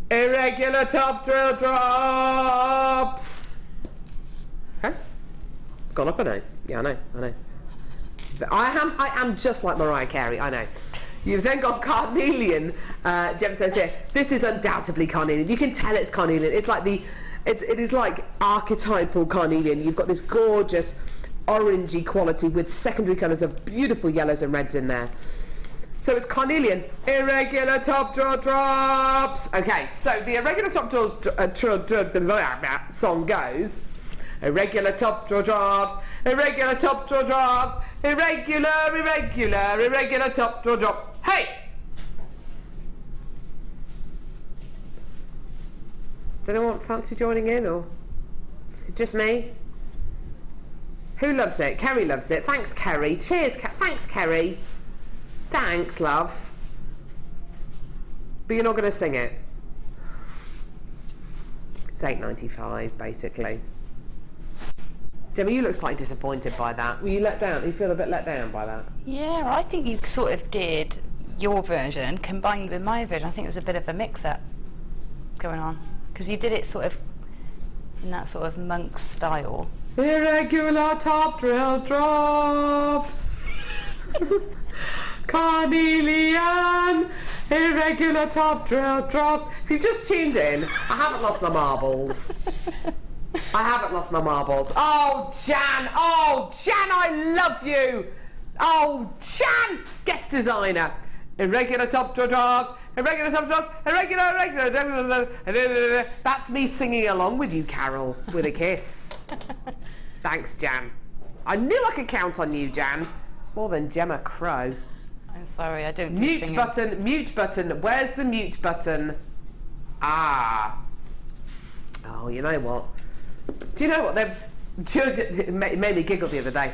irregular top drill drops. Okay. Gone up, I know. Yeah, I know. I am just like Mariah Carey, I know. You've then got carnelian. Jem says here, this is undoubtedly carnelian. You can tell it's carnelian. It's like it is like archetypal carnelian. You've got this gorgeous orangey quality with secondary colours of beautiful yellows and reds in there. So it's carnelian. Irregular top drill drops. Okay, so the irregular top drill song goes. Irregular top drill drops. Irregular top drill drops. Irregular top drill drops. Hey! anyone fancy joining in, or just me? Who loves it? Kerry loves it. Thanks, Kerry. Cheers. Thanks, Kerry. Thanks, love. But you're not going to sing it. It's £8.95, basically. Gemma, you look slightly disappointed by that. Were you let down? You feel a bit let down by that?
Yeah, I think you sort of did your version combined with my version. I think it was a bit of a mix-up going on, because you did it sort of in that sort of monk style.
Irregular top drill drops. Carnelian. Irregular top drill drops. If you've just tuned in, I haven't lost my marbles. I haven't lost my marbles. Oh, Jan. Oh, Jan, I love you. Oh, Jan. Guest designer. Irregular top drops. Irregular top drops. Irregular. That's me singing along with you, Carol, with a kiss. Thanks, Jan. I knew I could count on you, Jan. More than Gemma Crow.
I'm sorry, I don't do
Mute
singing.
button, mute button. Where's the mute button? Ah. Oh, you know what? Do you know what? It made me giggle the other day.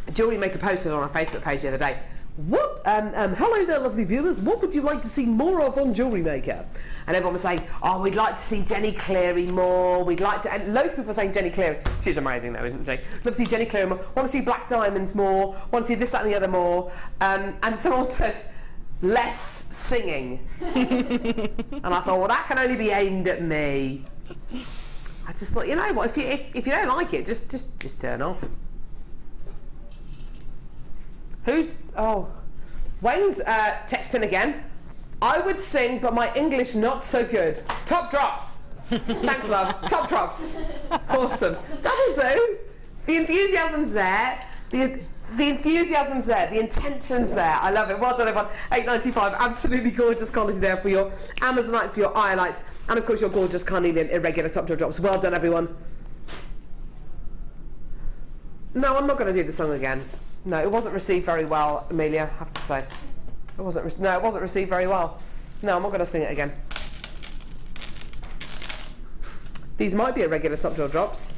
JewelleryMaker posted on our Facebook page the other day. What? Hello there, lovely viewers. What would you like to see more of on JewelleryMaker? And everyone was saying, oh, we'd like to see Jenny Cleary more. We'd like to, and loads of people are saying Jenny Cleary. She's amazing though, isn't she? Love to see Jenny Cleary more. Want to see Black Diamonds more. Want to see this, that, and the other more. And someone said, less singing. And I thought, well, that can only be aimed at me. I just thought, you know what? If you don't like it, just turn off. Who's... Oh. Wayne's texting again. I would sing, but my English not so good. Top drops. Thanks, love. Top drops. Awesome. That'll do. The enthusiasm's there. The enthusiasm's there. The intention's there. I love it. Well done, everyone. £8.95. Absolutely gorgeous quality there for your Amazonite, for your Iolite, and of course your gorgeous carnelian irregular top drops. Well done, everyone. No, I'm not going to do the song again. No, it wasn't received very well, Amelia, I have to say. It wasn't received very well. No, I'm not going to sing it again. These might be irregular top drill drops.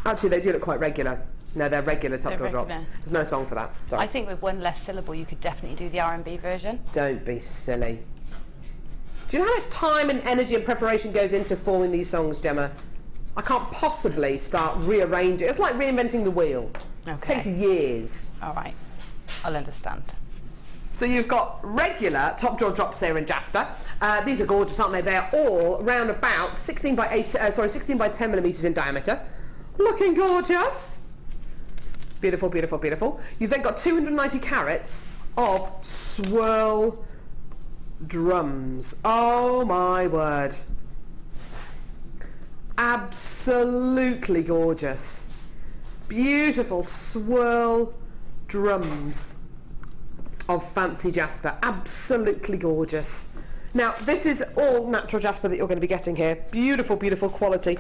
Actually, they do look quite regular. No, they're regular top drill drops. There's no song for that. Sorry.
I think with one less syllable, you could definitely do the R&B version.
Don't be silly. Do you know how much time and energy and preparation goes into forming these songs, Gemma? I can't possibly start rearranging. It's like reinventing the wheel.
Okay.
It takes years.
All right, I'll understand.
So you've got regular top drill drops there in Jasper. These are gorgeous, aren't they? They're all round about 16 by 10 millimeters in diameter. Looking gorgeous. Beautiful, beautiful, beautiful. You've then got 290 carats of swirl drums. Oh my word. Absolutely gorgeous. Beautiful swirl drums of fancy jasper. Absolutely gorgeous. Now, this is all natural jasper that you're going to be getting here. Beautiful, beautiful quality.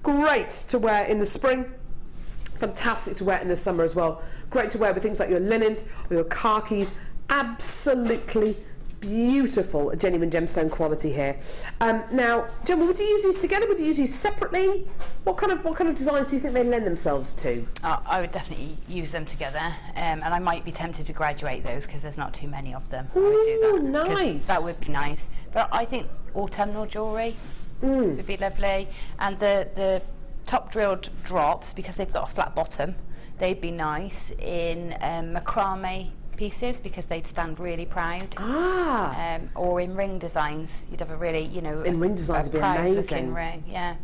Great to wear in the spring. Fantastic to wear in the summer as well. Great to wear with things like your linens or your khakis. Absolutely beautiful, genuine gemstone quality here. Now, Gemma, would you use these together? Would you use these separately? What kind of designs do you think they lend themselves to?
I would definitely use them together, and I might be tempted to graduate those because there's not too many of them.
Ooh,
I would do that,
nice.
that would be nice. But I think autumnal jewellery would be lovely, and the top drilled drops, because they've got a flat bottom, they'd be nice in macrame pieces because they'd stand really proud. Or in ring designs, you'd have a really,
in ring designs would be
proud
amazing.
looking ring, yeah.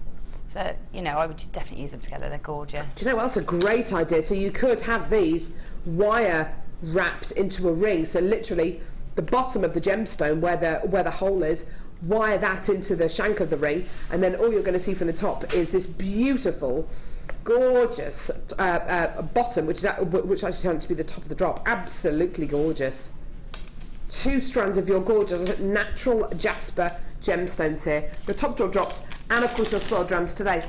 So, I would definitely use them together. They're gorgeous.
Do you know what? That's a great idea. So you could have these wire wrapped into a ring. So literally, the bottom of the gemstone, where the hole is, wire that into the shank of the ring, and then all you're going to see from the top is this beautiful, gorgeous bottom, which actually turns out to be the top of the drop. Absolutely gorgeous. 2 strands of your gorgeous natural jasper gemstones here. The top drill drops, and of course your swirl drums today,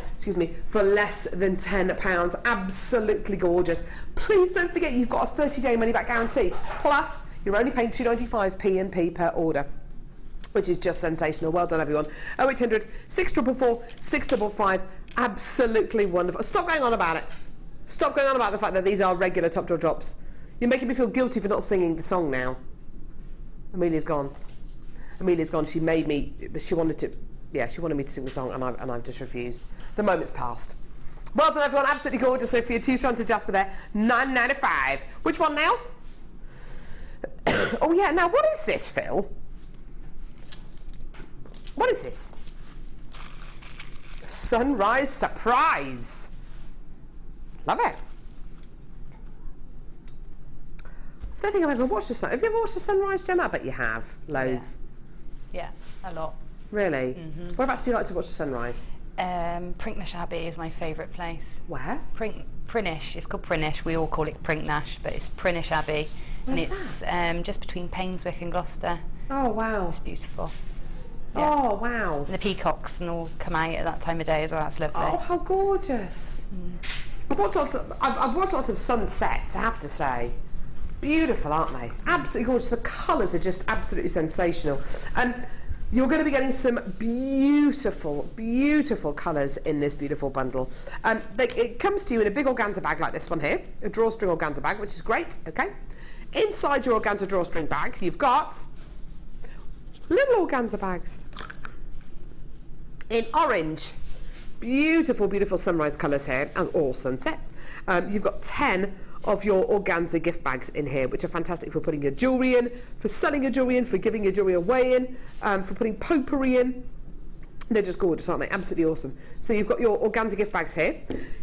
for less than £10. Absolutely gorgeous. Please don't forget you've got a 30-day money-back guarantee. Plus, you're only paying £2.95 P&P per order. which is just sensational. Well done, everyone. 0800 644 655. Absolutely wonderful. Stop going on about it. Stop going on about the fact that these are regular top drawer drops. You're making me feel guilty for not singing the song now. Amelia's gone. Amelia's gone. She made me. She wanted to. Yeah, she wanted me to sing the song, and I've just refused. The moment's passed. Well done, everyone. Absolutely gorgeous. So for your 2 strands of Jasper there, $9.95. Which one now? Oh yeah. Now what is this, Phil? What is this? Sunrise surprise. Love it. I don't think I've ever watched the sun. Have you ever watched the sunrise, Gemma? I bet you have. Loads.
Yeah, a lot.
Really? Mm-hmm. Whereabouts do you like to watch the sunrise?
Prinknash Abbey is my favourite place.
Where?
Prinish. It's called Prinish. We all call it Prinknash, but it's Prinish Abbey.
Where's
and it's just between Painswick and Gloucester.
Oh, wow.
It's beautiful. Yeah.
Oh, wow.
And the peacocks and all come out at that time of day as well. That's lovely.
Oh, how gorgeous. I've watched lots of sunsets, I have to say. Beautiful, aren't they? Absolutely gorgeous. The colours are just absolutely sensational. And you're going to be getting some beautiful, beautiful colours in this beautiful bundle. It comes to you in a big organza bag like this one here, a drawstring organza bag, which is great, okay? Inside your organza drawstring bag, you've got little organza bags in orange. Beautiful, beautiful sunrise colours here, and all sunsets. You've got 10 of your organza gift bags in here, which are fantastic for putting your jewellery in, for selling your jewellery in, for giving your jewellery away in, for putting potpourri in. They're just gorgeous, aren't they? Absolutely awesome. So you've got your organza gift bags here.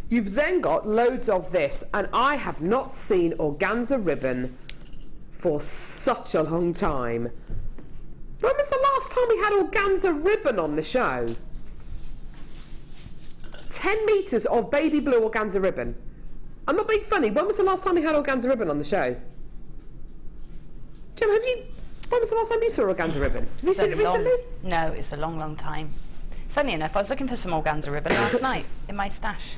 You've then got loads of this, and I have not seen organza ribbon for such a long time. When was the last time we had organza ribbon on the show? 10 metres of baby blue organza ribbon. I'm not being funny. When was the last time we had organza ribbon on the show? Gemma, when was the last time you saw organza ribbon? Have you seen it recently?
No, it's a long, long time. Funny enough, I was looking for some organza ribbon last night in my stash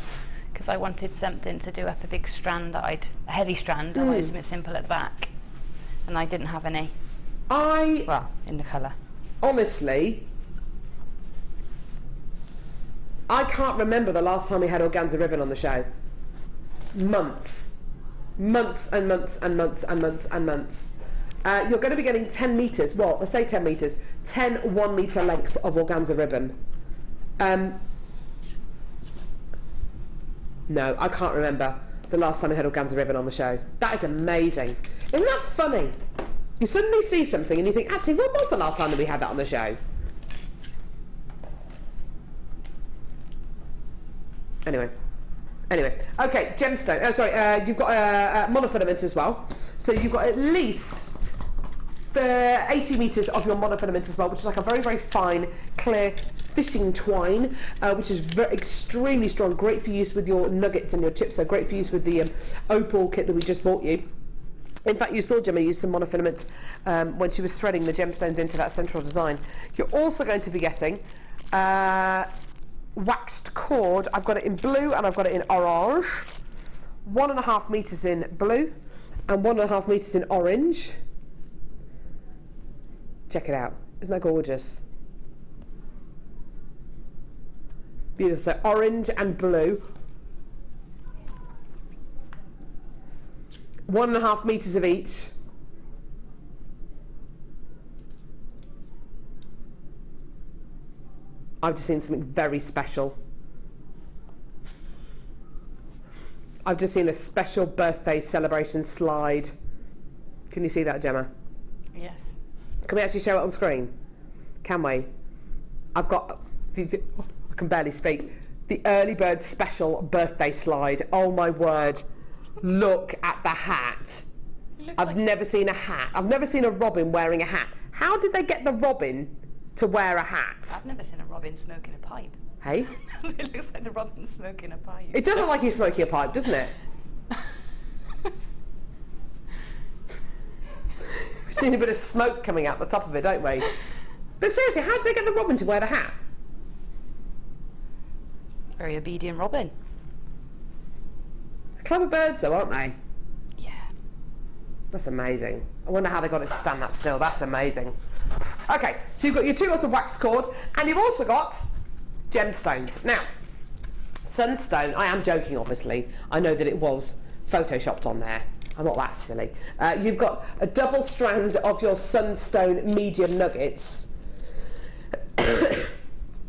because I wanted something to do up a big strand a heavy strand. I wanted something simple at the back, and I didn't have any. Well, in the colour.
Honestly, I can't remember the last time we had organza ribbon on the show. Months and months and months and months and months. You're going to be getting 10 metres, well, let's say 10 metres, 10 1 metre lengths of organza ribbon. No, I can't remember the last time we had organza ribbon on the show. That is amazing. Isn't that funny? You suddenly see something and you think, actually, when was the last time that we had that on the show? Anyway, okay, gemstone. You've got a monofilament as well. So you've got at least 80 metres of your monofilament as well, which is like a very, very fine, clear fishing twine, which is extremely strong. Great for use with your nuggets and your chips. So great for use with the opal kit that we just bought you. In fact, you saw Gemma use some monofilament when she was threading the gemstones into that central design. You're also going to be getting waxed cord. I've got it in blue and I've got it in orange. 1.5 metres in blue and 1.5 metres in orange. Check it out. Isn't that gorgeous? Beautiful. So orange and blue. 1.5 metres of each. I've just seen something very special. I've just seen a special birthday celebration slide. Can you see that, Gemma?
Yes.
Can we actually show it on screen? Can we? I've got, I can barely speak, the early bird special birthday slide. Oh my word. Look at the hat. I've never seen a hat. I've never seen a robin wearing a hat. How did they get the robin to wear a hat?
I've never seen a robin smoking a pipe.
Hey?
It looks like the robin smoking a pipe.
It does look like he's smoking a pipe, doesn't it? We've seen a bit of smoke coming out the top of it, don't we? But seriously, how did they get the robin to wear the hat?
Very obedient robin.
Clever birds though, aren't they?
Yeah.
That's amazing. I wonder how they got it to stand that still. That's amazing. Okay, so you've got your 2 lots of wax cord, and you've also got gemstones. Now, sunstone, I am joking obviously, I know that it was photoshopped on there, I'm not that silly. You've got a double strand of your sunstone medium nuggets,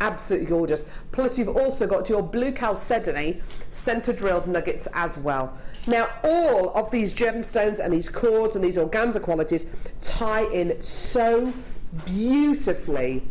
absolutely gorgeous, plus you've also got your blue chalcedony centre drilled nuggets as well. Now all of these gemstones and these cords and these organza qualities tie in so beautifully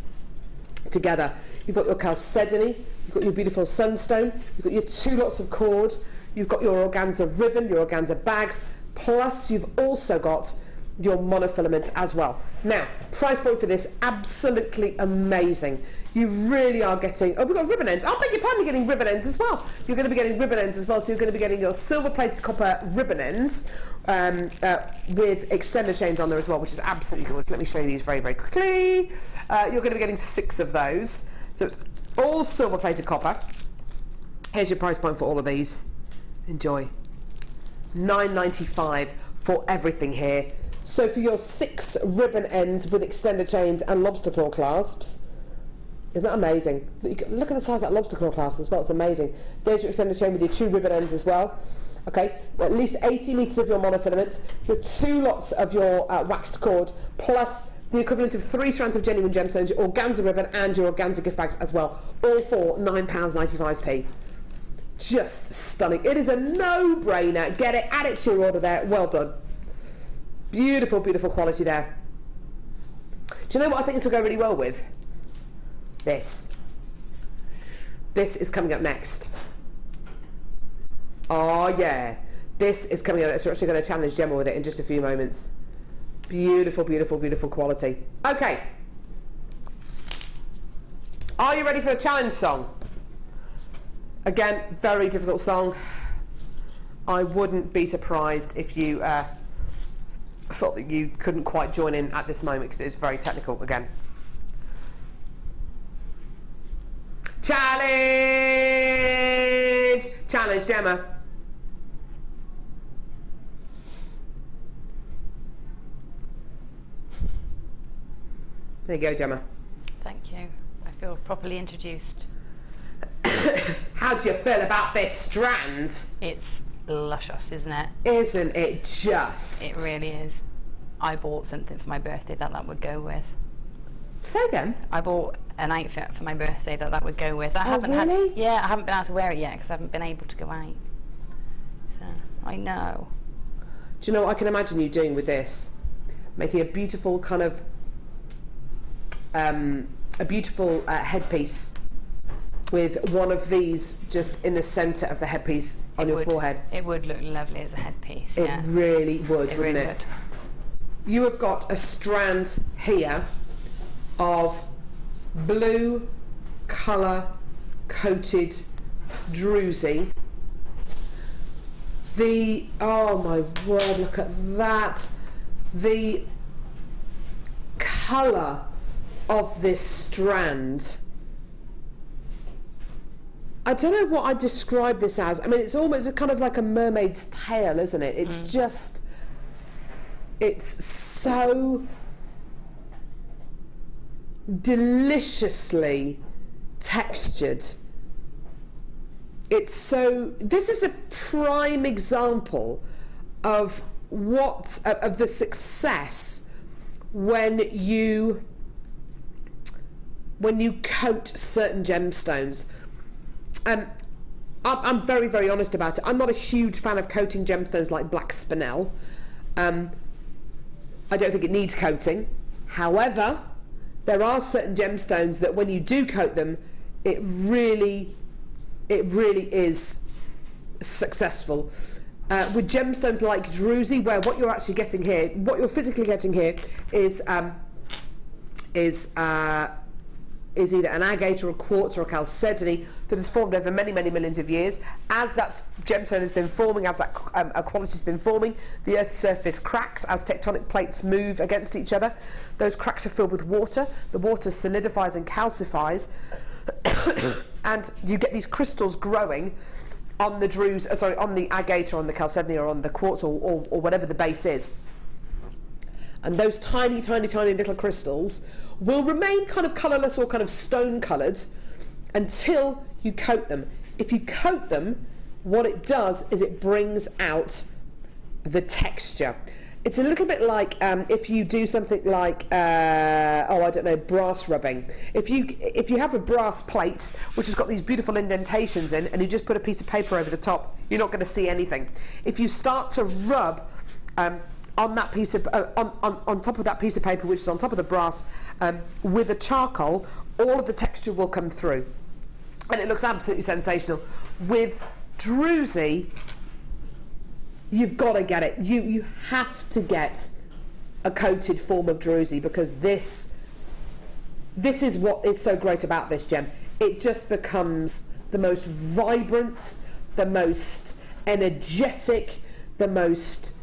together. You've got your chalcedony, you've got your beautiful sunstone, you've got your 2 lots of cord, you've got your organza ribbon, your organza bags, plus you've also got your monofilament as well. Now, price point for this, absolutely amazing. You really are getting, oh, we've got ribbon ends. I beg your pardon, you're getting ribbon ends as well. You're going to be getting ribbon ends as well, so you're going to be getting your silver-plated copper ribbon ends with extender chains on there as well, which is absolutely good. Let me show you these very, very quickly. You're going to be getting 6 of those. So it's all silver-plated copper. Here's your price point for all of these. Enjoy. £9.95 for everything here. So for your 6 ribbon ends with extender chains and lobster claw clasps, isn't that amazing? Look at the size of that lobster claw clasp as well, it's amazing. There's your extender chain with your 2 ribbon ends as well. Okay, at least 80 metres of your monofilament, your 2 lots of your waxed cord, plus the equivalent of 3 strands of genuine gemstones, your organza ribbon and your organza gift bags as well, all for £9.95p. Just stunning. It is a no-brainer. Get it, add it to your order there. Well done. Beautiful, beautiful quality there. Do you know what I think this will go really well with? This. This is coming up next. Oh yeah, this is coming up next. We're actually going to challenge Gemma with it in just a few moments. Beautiful, beautiful, beautiful quality. Okay. Are you ready for the challenge song? Again, very difficult song. I wouldn't be surprised if you felt that you couldn't quite join in at this moment because it is very technical again. Challenge! Challenge, Gemma. There you go, Gemma.
Thank you. I feel properly introduced.
How do you feel about this strand?
It's luscious, isn't it?
Isn't it just?
It really is. I bought something for my birthday that would go with.
Say again?
I bought an outfit for my birthday that would go with. I haven't
really?
had. Yeah, I haven't been able to wear it yet because I haven't been able to go out. So I know.
Do you know what I can imagine you doing with this? Making a beautiful kind of headpiece with one of these just in the centre of the headpiece on your forehead.
It would look lovely as a headpiece.
It really would, wouldn't it? You have got a strand here of blue colour coated druzy. Oh my word, look at that. The colour of this strand, I don't know what I'd describe this as. I mean, it's almost kind of like a mermaid's tail, isn't it? It's just, it's so deliciously textured. It's so, this is a prime example of of the success when you coat certain gemstones. I'm very, very honest about it. I'm not a huge fan of coating gemstones like black spinel. I don't think it needs coating. However, there are certain gemstones that when you do coat them, it really is successful. With gemstones like druzy, where what you're actually getting here, what you're physically getting here is either an agate or a quartz or a chalcedony that has formed over many, many millions of years. As that gemstone has been forming, as that quality has been forming, the Earth's surface cracks as tectonic plates move against each other. Those cracks are filled with water. The water solidifies and calcifies, and you get these crystals growing on the on the agate or on the chalcedony or on the quartz or whatever the base is. and those tiny, tiny, tiny little crystals will remain kind of colourless or kind of stone coloured until you coat them. If you coat them, what it does is it brings out the texture. It's a little bit like if you do something like, I don't know, brass rubbing. If you have a brass plate which has got these beautiful indentations in, and you just put a piece of paper over the top, you're not going to see anything. If you start to rub on that piece of on top of that piece of paper, which is on top of the brass, with a charcoal, all of the texture will come through, and it looks absolutely sensational. With druzy, you've got to get it. You have to get a coated form of druzy, because this is what is so great about this gem. It just becomes the most vibrant, the most energetic, the most...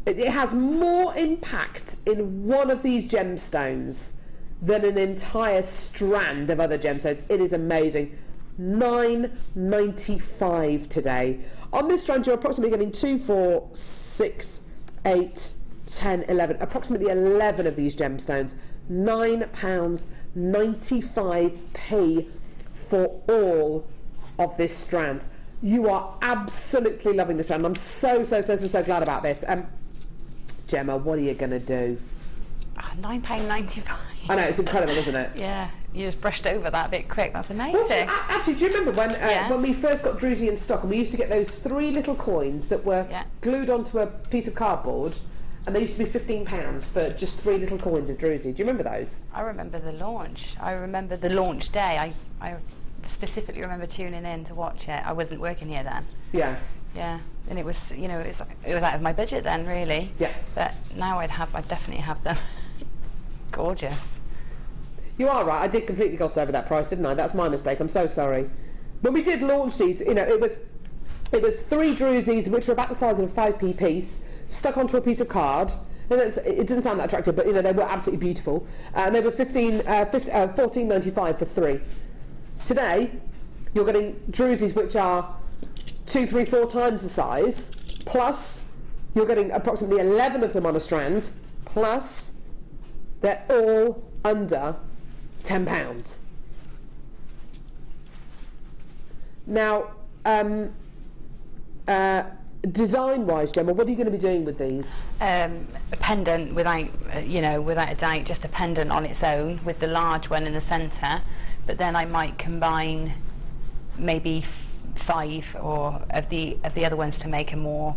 It has more impact in one of these gemstones than an entire strand of other gemstones. It is amazing. £9.95 today. On this strand, you're approximately getting 2, 4, 6, 8, 10, 11, approximately 11 of these gemstones. £9.95 for all of this strand. You are absolutely loving this strand. I'm so glad about this. Gemma, what are you going to do?
£9.95.
I know, it's incredible, isn't it?
Yeah, you just brushed over that a bit quick. That's amazing.
Actually, do you remember when we first got druzy in stock, and we used to get those 3 little coins that were glued onto a piece of cardboard, and they used to be £15 for just 3 little coins of druzy. Do you remember those?
I remember the launch. I remember the launch day. I specifically remember tuning in to watch it. I wasn't working here then.
Yeah.
Yeah, and it was, you know, it was out of my budget then, really.
Yeah.
But now I'd definitely have them. Gorgeous.
You are right. I did completely gloss over that price, didn't I? That's my mistake. I'm so sorry. When we did launch these, you know, it was 3 druzys, which are about the size of a 5p piece, stuck onto a piece of card. And it doesn't sound that attractive, but you know, they were absolutely beautiful. And they were £14.95 for 3. Today, you're getting druzys which are 2, 3, 4 times the size, plus you're getting approximately 11 of them on a strand, plus they're all under £10. Now, design-wise, Gemma, what are you going to be doing with these?
A pendant, without a doubt, just a pendant on its own with the large one in the centre. But then I might combine maybe 5 or of the other ones to make a more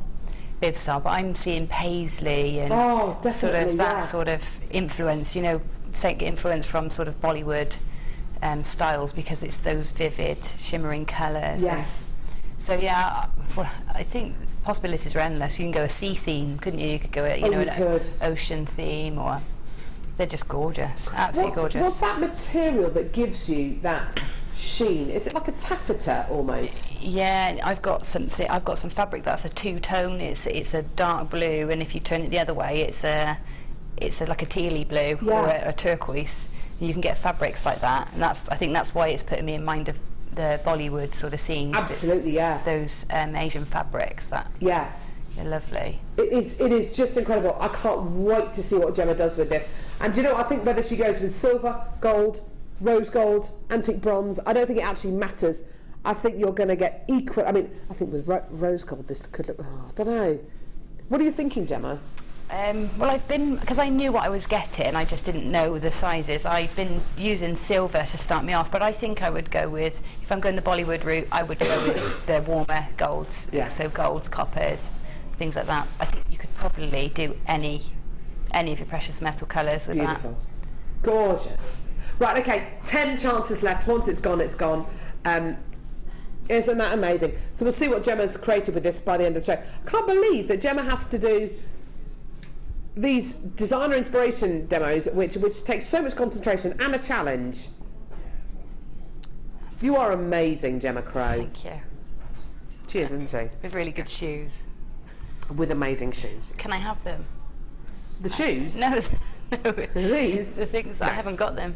bib style. But I'm seeing paisley and sort of that sort of influence. You know, take influence from sort of Bollywood styles, because it's those vivid, shimmering colours.
Yes.
So yeah, well, I think possibilities are endless. You can go a sea theme, couldn't you? You could go an ocean theme, or they're just gorgeous, absolutely gorgeous. What's
that material that gives you that sheen? Is it like a taffeta almost?
Yeah, I've got some fabric that's a 2-tone. It's a dark blue, and if you turn it the other way, it's like a tealy blue or a turquoise. You can get fabrics like that, and I think that's why it's putting me in mind of the Bollywood sort of scenes.
Absolutely,
those Asian fabrics that they're lovely.
It is just incredible. I can't wait to see what Gemma does with this. And do you know, I think whether she goes with silver, gold, rose gold, antique bronze, I don't think it actually matters. I think you're going to get equal. I mean, I think with rose gold this could look, I don't know. What are you thinking, Gemma?
Well, because I knew what I was getting, I just didn't know the sizes. I've been using silver to start me off, but I think I would go with, if I'm going the Bollywood route, I would go with the warmer golds, so golds, coppers, things like that. I think you could probably do any of your precious metal colours with that.
Gorgeous. Right, okay, 10 chances left. Once it's gone, it's gone. Isn't that amazing? So we'll see what Gemma's created with this by the end of the show. I can't believe that Gemma has to do these designer inspiration demos, which takes so much concentration and a challenge. You are amazing, Gemma Crow.
Thank you.
She is, isn't she?
With really good shoes.
With amazing shoes.
Can I have them?
The shoes?
No.
These?
The things, I haven't got them.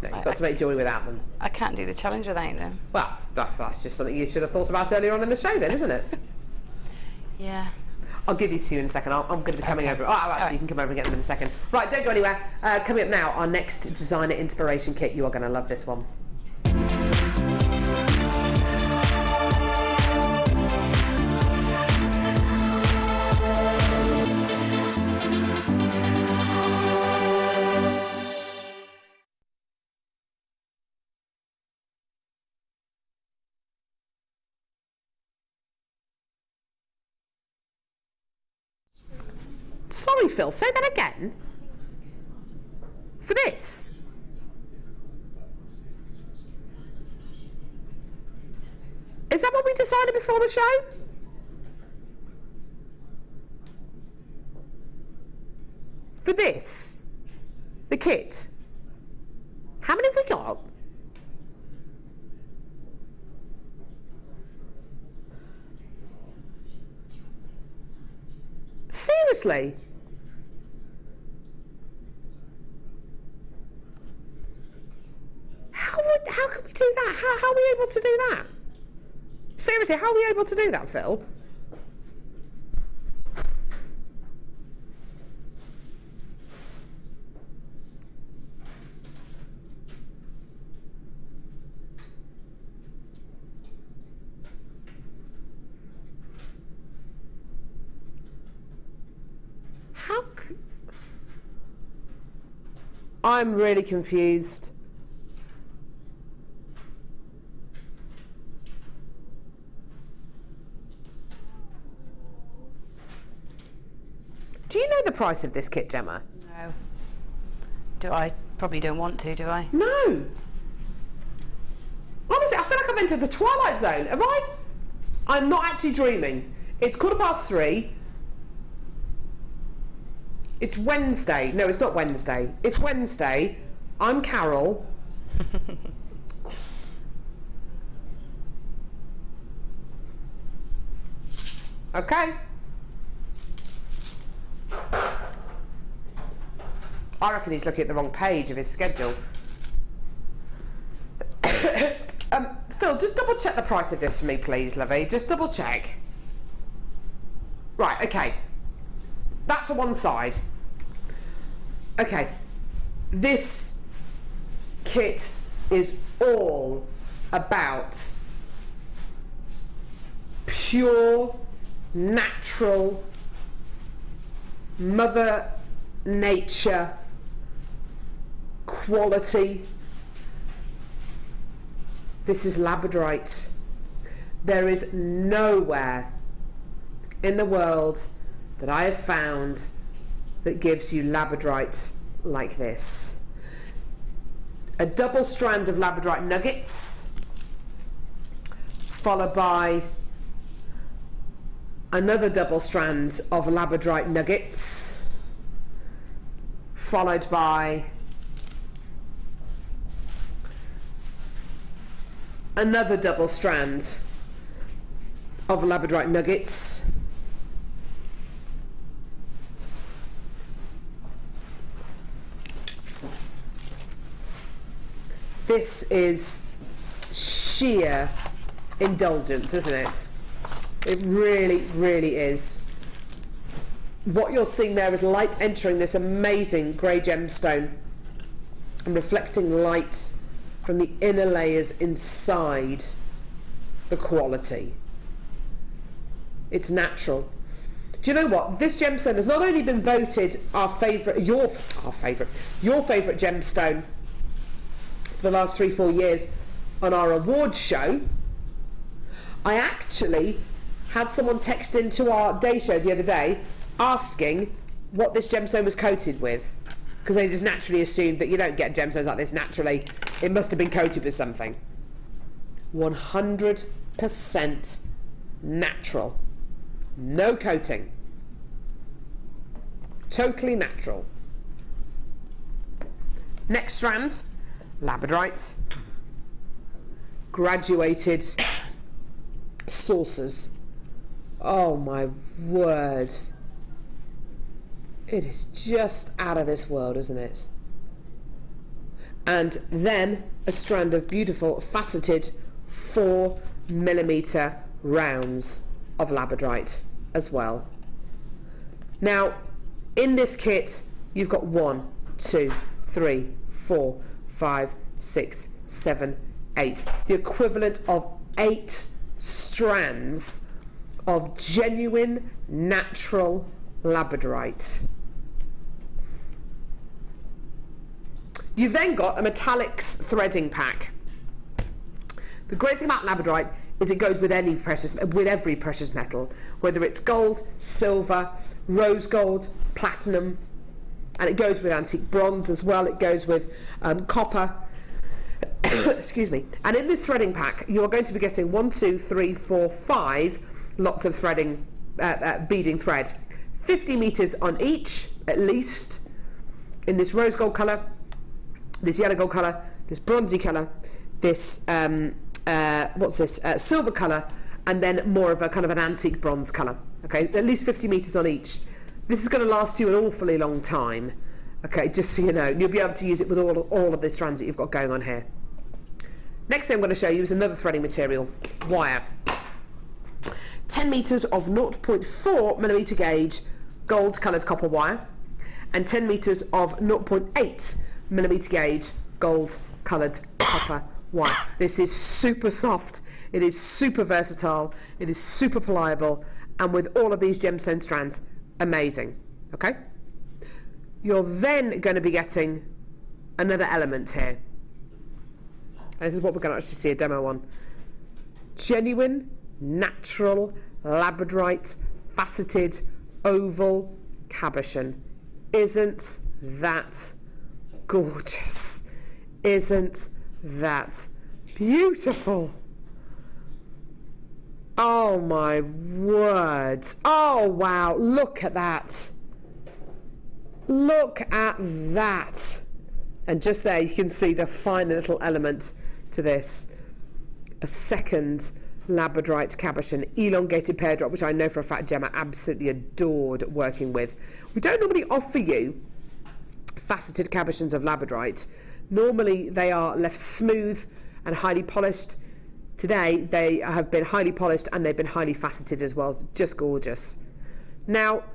No, you've got to make jewellery without them.
I can't do the challenge without them.
Well, that's just something you should have thought about earlier on in the show then, isn't it?
Yeah.
I'll give these to you in a second. I'm going to be coming over. Oh, actually,
right.
you can come over and get them in a second. Right, don't go anywhere. Coming up now, our next designer inspiration kit. You are going to love this one. Sorry, Phil, say that again. For this? Is that what we decided before the show? For this? The kit? How many have we got? Seriously? How can we do that? How are we able to do that? Seriously, how are we able to do that, Phil? I'm really confused. Do you know the price of this kit, Gemma?
No. Do I? Probably don't want to, do I?
No. Honestly, I feel like I've entered the Twilight Zone. Am I? I'm not actually dreaming. It's 3:15. It's Wednesday. No, it's not Wednesday. It's Wednesday. I'm Carol. Okay. I reckon he's looking at the wrong page of his schedule. Phil, just double check the price of this for me, please, lovey. Just double check. Right, okay. That to one side. Okay. This kit is all about pure, natural, Mother Nature quality. This is labradorite. There is nowhere in the world that I have found that gives you labradorite like this. A double strand of labradorite nuggets, followed by another double strand of labradorite nuggets, followed by another double strand of labradorite nuggets, this is sheer indulgence, isn't it? It really, really is. What you're seeing there is light entering this amazing grey gemstone and reflecting light from the inner layers inside the quality. It's natural. Do you know what? This gemstone has not only been voted your favourite gemstone for the last 3-4 years on our awards show. I actually had someone text into our day show the other day asking what this gemstone was coated with, because they just naturally assumed that you don't get gemstones like this naturally. It must have been coated with something. 100% natural. No coating. Totally natural. Next strand, labradorite. Graduated saucers. Oh my word. It is just out of this world, isn't it? And then a strand of beautiful faceted 4mm rounds of labradorite as well. Now, in this kit, you've got 1, 2, 3, 4, 5, 6, 7, 8. The equivalent of 8 strands of genuine, natural labradorite. You've then got a metallics threading pack. The great thing about labradorite is it goes with every precious metal, whether it's gold, silver, rose gold, platinum, and it goes with antique bronze as well. It goes with copper. Excuse me. And in this threading pack, you are going to be getting 1, 2, 3, 4, 5 lots of threading, beading thread. 50 meters on each, at least, in this rose gold colour, this yellow gold colour, this bronzy colour, this silver colour, and then more of a kind of an antique bronze colour. Okay, at least 50 meters on each. This is going to last you an awfully long time. Okay, just so you know, you'll be able to use it with all of the strands that you've got going on here. Next thing I'm going to show you is another threading material, wire. 10 meters of 0.4 millimeter gauge gold coloured copper wire, and 10 meters of 0.8 millimeter gauge gold coloured copper wire. This is super soft, it is super versatile, it is super pliable, and with all of these gemstone strands, amazing. Okay? You're then going to be getting another element here. And this is what we're going to actually see a demo on. Genuine, natural, labradorite, faceted, oval cabochon. Isn't that gorgeous? Isn't that beautiful? Oh my word. Oh wow, look at that. Look at that. And just there you can see the fine little element to this. A second labradorite cabochon, elongated pear drop, which I know for a fact Gemma absolutely adored working with. We don't normally offer you faceted cabochons of labradorite. Normally they are left smooth and highly polished. Today they have been highly polished and they've been highly faceted as well. It's just gorgeous. Now,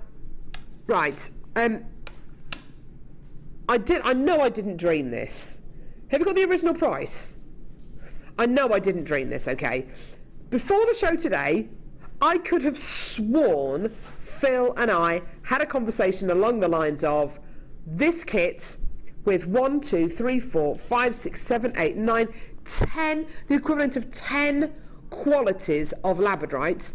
right, I know I didn't dream this. Have you got the original price? I know I didn't dream this, okay? Before the show today, I could have sworn Phil and I had a conversation along the lines of this kit with 1, 2, 3, 4, 5, 6, 7, 8, 9, 10, the equivalent of 10 qualities of labradorite,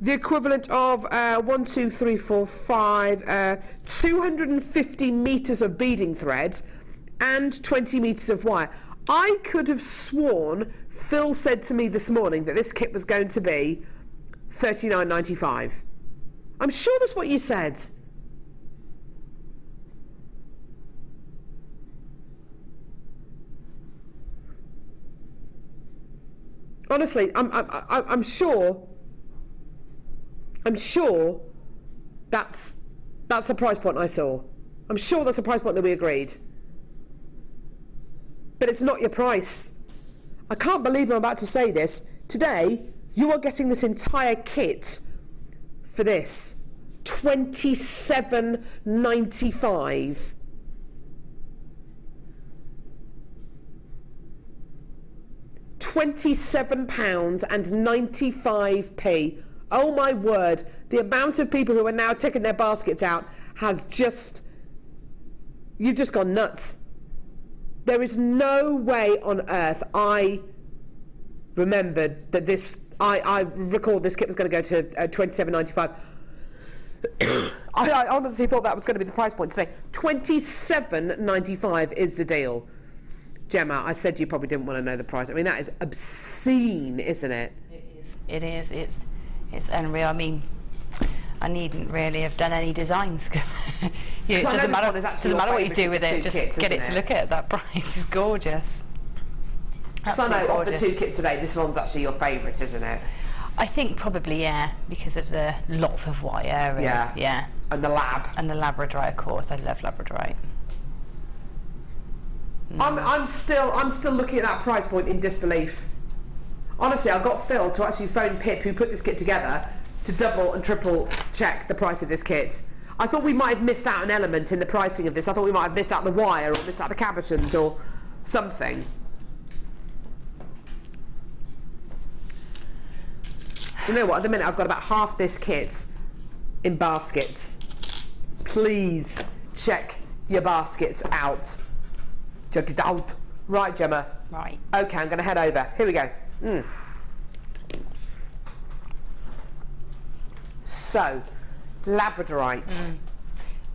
the equivalent of 1, 2, 3, 4, 5, 250 meters of beading thread and 20 meters of wire. I could have sworn Phil said to me this morning that this kit was going to be $39.95. I'm sure that's what you said. Honestly, I'm sure that's the price point I saw. I'm sure that's the price point that we agreed. But it's not your price. I can't believe I'm about to say this. Today, you are getting this entire kit for this. $27.95. £27.95. Oh my word, the amount of people who are now taking their baskets out has just, you've just gone nuts. There is no way on earth I remembered that this, I recalled this kit was going to go to $27.95. I honestly thought that was going to be the price point today. $27.95 is the deal. Gemma, I said you probably didn't want to know the price. I mean, that is obscene, isn't it?
It is. It's unreal. I mean, I needn't really have done any designs. It doesn't matter what you do with it. Just get it to look at that price. It's gorgeous.
So I know of the two kits today, this one's actually your favourite, isn't it?
I think probably, yeah, because of the lots of wire. Yeah.
And the lab.
And the labradorite, of course. I love labradorite.
I'm still looking at that price point in disbelief. Honestly, I got Phil to actually phone Pip, who put this kit together, to double and triple check the price of this kit. I thought we might have missed out an element in the pricing of this. I thought we might have missed out the wire or missed out the cabochons or something. Do you know what? At the minute, I've got about half this kit in baskets. Please check your baskets out. Check it out. Right, Gemma.
Right.
Okay, I'm going to head over. Here we go. So, labradorite.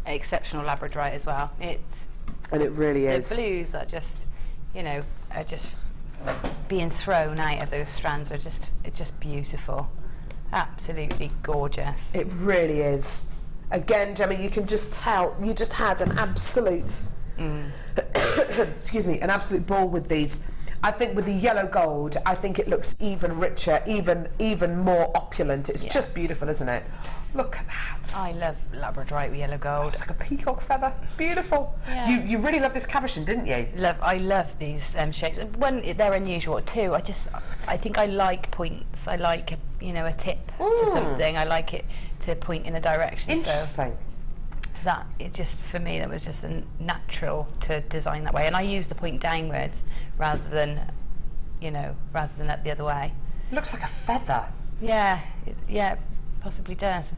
Exceptional labradorite as well.
And it really is.
The blues are just, you know, are just being thrown out of those strands are just beautiful. Absolutely gorgeous.
It really is. Again, Gemma, you can just tell you just had an absolute excuse me, an absolute ball with these. I think with the yellow gold, I think it looks even richer, even more opulent. It's just beautiful, isn't it? Look at that.
I love labradorite with yellow gold.
It's like a peacock feather. It's beautiful.
Yeah.
You really love this cabochon, didn't you?
I love these shapes. When they're unusual too, I think I like points. I like, you know, a tip to something. I like it to point in a direction.
Interesting.
So that it just, for me, that was just a natural to design that way. And I use the point downwards rather than, you know, rather than up the other way.
It looks like a feather.
Yeah, yeah, possibly does.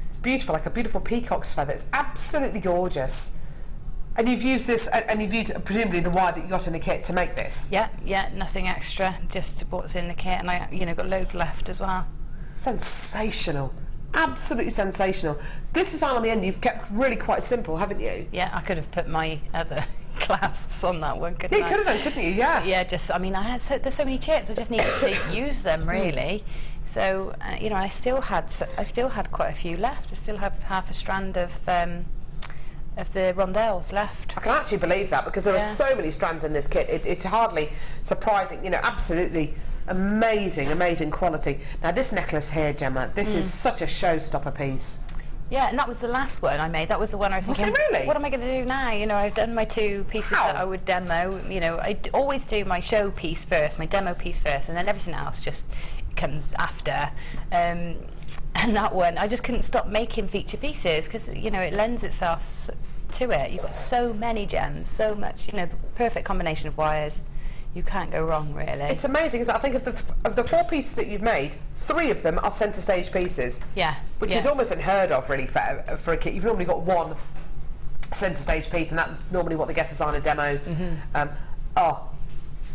It's beautiful, like a beautiful peacock's feather. It's absolutely gorgeous. And you've used this, and you've used presumably the wire that you got in the kit to make this.
Yeah, nothing extra, just what's in the kit, and I, you know, got loads left as well.
Sensational, absolutely sensational. This design on the end you've kept really quite simple, haven't you?
Yeah, I could have put my other clasps on that one, couldn't I?
Yeah, you could have done, couldn't you? Yeah.
Yeah, just, I mean, there's so many chips, I just needed to use them really. So, you know, I still had quite a few left. I still have half a strand of the rondelles left.
I can actually believe that because there are so many strands in this kit. It's hardly surprising, you know, absolutely amazing quality. Now this necklace here, Gemma, this is such a showstopper piece.
Yeah, and that was the last one I made. That was the one I was thinking,
really?
What am I going to do now? You know, I've done my two pieces that I would demo. You know, I always do my show piece first, my demo piece first, and then everything else just comes after. And that one, I just couldn't stop making feature pieces because, you know, it lends itself to it. You've got so many gems, so much, you know, the perfect combination of wires. You can't go wrong, really.
It's amazing, because I think of the 4 pieces that you've made, 3 of them are centre stage pieces.
Yeah.
Which is almost unheard of, really, for a kit. You've normally got one centre stage piece, and that's normally what the guest designer demos.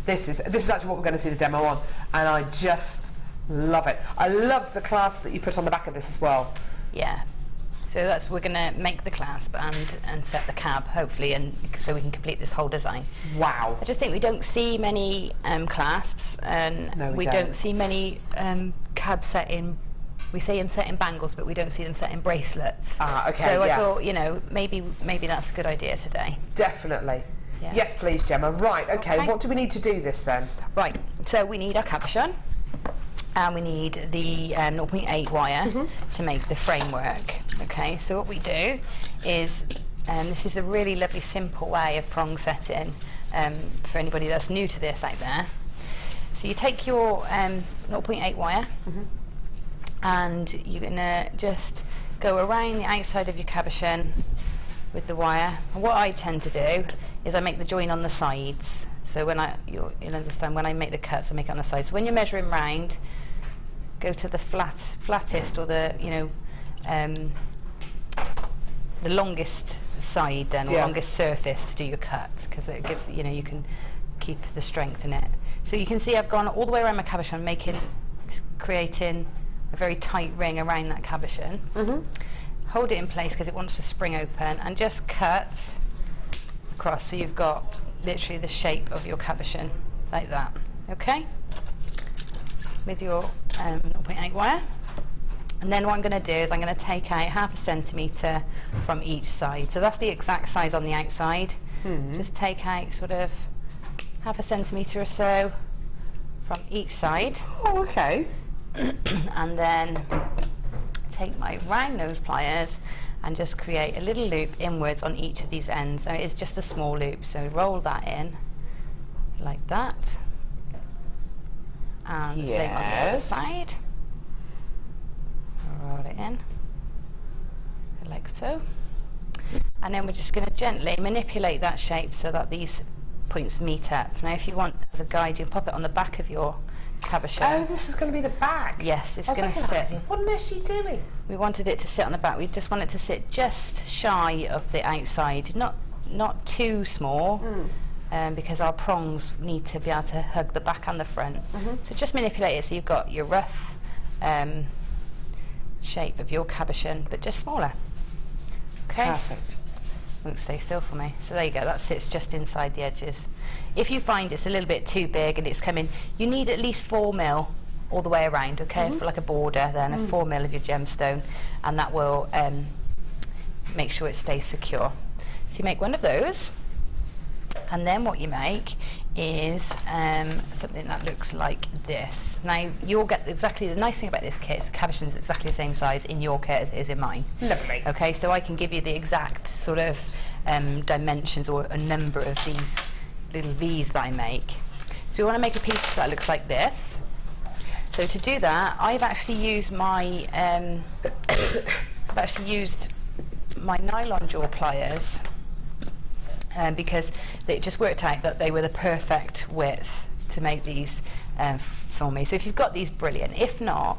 This is actually what we're going to see the demo on, and I just love it. I love the clasp that you put on the back of this as well.
Yeah. So we're going to make the clasp and set the cab, hopefully, and so we can complete this whole design.
Wow.
I just think we don't see many clasps, and we don't see many cabs set in. We see them set in bangles, but we don't see them set in bracelets.
Okay.
So I thought, you know, maybe that's a good idea today.
Definitely.
Yeah.
Yes, please, Gemma. Right. Okay. What do we need to do this then?
Right. So we need our cabochon. And we need the 0.8 wire to make the framework. Okay, so what we do is, this is a really lovely simple way of prong setting for anybody that's new to this out there. So you take your 0.8 wire and you're going to just go around the outside of your cabochon with the wire. And what I tend to do is I make the join on the sides. So when you'll understand, when I make the cuts, I make it on the sides. So when you're measuring round, go to the flattest, or the, you know, the longest side then, or longest surface to do your cut, because it gives, you know, you can keep the strength in it. So you can see I've gone all the way around my cabochon, creating a very tight ring around that cabochon. Hold it in place because it wants to spring open, and just cut across so you've got literally the shape of your cabochon, like that. Okay? With your 0.8 wire. And then what I'm going to do is I'm going to take out 0.5 centimetre from each side. So that's the exact size on the outside. Just take out sort of 0.5 centimetre or so from each side.
Oh, okay.
And then take my round nose pliers and just create a little loop inwards on each of these ends. So it's just a small loop, so roll that in like that, and the same on the other side. Roll it in like so. And then we're just going to gently manipulate that shape so that these points meet up. Now if you want, as a guide, you can pop it on the back of your cabochon.
Oh, this is going to be the back.
Yes, it's
I was
going to
looking at
sit.
it. What on earth is she doing?
We wanted it to sit on the back. We just want it to sit just shy of the outside, not too small, because our prongs need to be able to hug the back and the front. So just manipulate it so you've got your rough shape of your cabochon, but just smaller. Okay.
Perfect.
Won't stay still for me. So there you go, that sits just inside the edges. If you find it's a little bit too big and it's coming, you need at least 4 mil all the way around, okay, for like a border, then a 4 mil of your gemstone, and that will make sure it stays secure. So you make one of those, and then what you make is something that looks like this. Now you'll get exactly, the nice thing about this kit is the cabochon is exactly the same size in your kit as it is in mine.
Lovely.
Okay, so I can give you the exact sort of dimensions or a number of these little V's that I make. So we want to make a piece that looks like this. So to do that, I've actually used my nylon jaw pliers. Because it just worked out that they were the perfect width to make these for me. So if you've got these, brilliant. If not,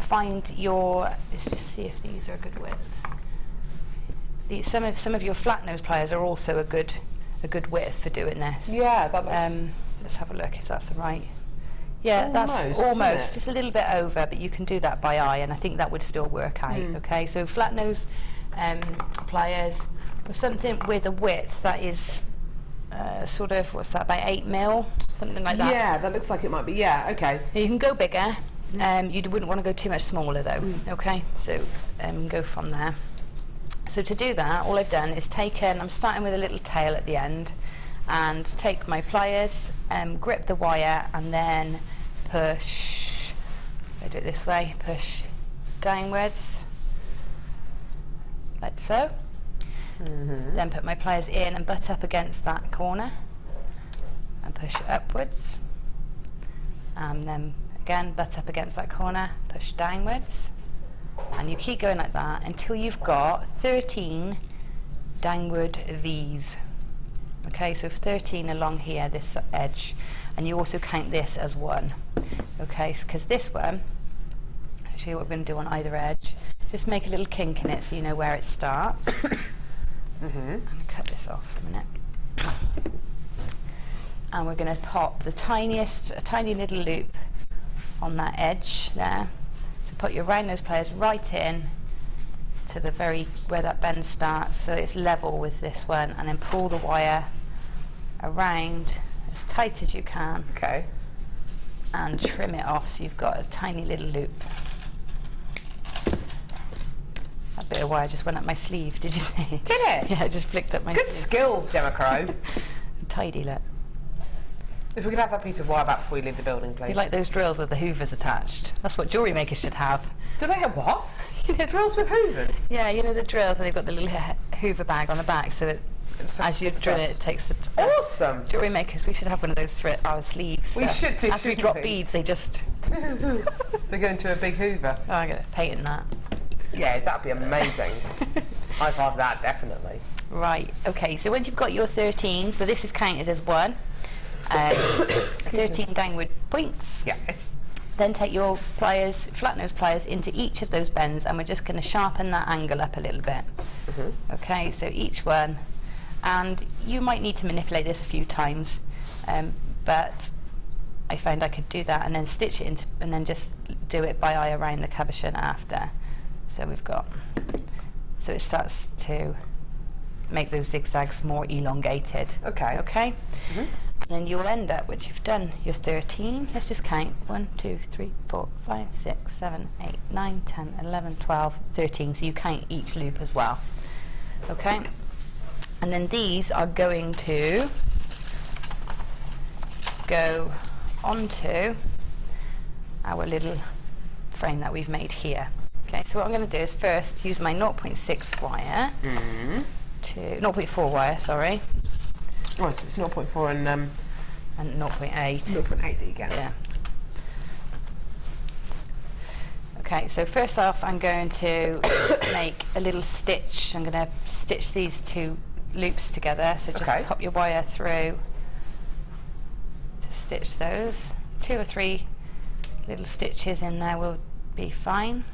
find your, let's just see if these are a good width. Some of your flat nose pliers are also a good width for doing this.
Yeah, that looks...
let's have a look if that's the right. Yeah, that's
Almost,
almost, just a little bit over, but you can do that by eye, and I think that would still work out. Okay, so flat nose pliers, or something with a width that is sort of, what's that, about 8 mil, something like that.
Yeah, that looks like it might be, yeah, okay.
You can go bigger, you wouldn't want to go too much smaller though, okay? So go from there. So to do that, all I've done is taken, I'm starting with a little tail at the end, and take my pliers, grip the wire, and then push, I do it this way, push downwards, like so. Then put my pliers in and butt up against that corner and push it upwards, and then again butt up against that corner, push downwards, and you keep going like that until you've got 13 downward V's. Okay, so 13 along here, this edge, and you also count this as 1. Okay, because this one, I'll show you what we're going to do on either edge. Just make a little kink in it so you know where it starts. I'm going to cut this off for a minute. And we're going to pop the tiny little loop on that edge there. So put your round nose pliers right in to the where that bend starts, so it's level with this one, and then pull the wire around as tight as you can.
Okay.
And trim it off so you've got a tiny little loop. That bit of wire just went up my sleeve, did you see?
Did it?
Yeah, it just flicked up my
Good
sleeve.
skills, Gemma Crow.
Tidy, look.
If we could have that piece of wire back before we leave the building, please.
You like those drills with the hoovers attached? That's what jewellery makers should have.
Do they have what? Drills with hoovers?
Yeah, you know the drills, and they've got the little hoover bag on the back, so that as you drill it, it takes the...
Awesome!
Jewellery makers, we should have one of those for our sleeves.
We should do,
As we
shouldn't
drop
we?
beads, they just...
They go into a big hoover.
Oh, I'm going to patent that.
Yeah, that'd be amazing. I'd have that, definitely.
Right, okay, so once you've got your 13, so this is counted as 1. 13 downward points.
Yes.
Then take your pliers, flat nose pliers, into each of those bends, and we're just going to sharpen that angle up a little bit. Okay, so each one, and you might need to manipulate this a few times, but I found I could do that and then stitch it into, and then just do it by eye around the cabochon after. So we've got, so it starts to make those zigzags more elongated.
Okay.
Okay. And then you'll end up, once you've done your 13, let's just count, 1, 2, 3, 4, 5, 6, 7, 8, 9, 10, 11, 12, 13, so you count each loop as well. Okay? And then these are going to go onto our little frame that we've made here. Okay, so what I'm going to do is first use my 0.6 wire to 0.4 wire, sorry.
Oh, so it's 0.4 and
0.8.
0.8 that you get.
Yeah. Okay, so first off I'm going to make a little stitch. I'm going to stitch these 2 loops together, so just pop your wire through to stitch those. 2 or 3 little stitches in there will be fine.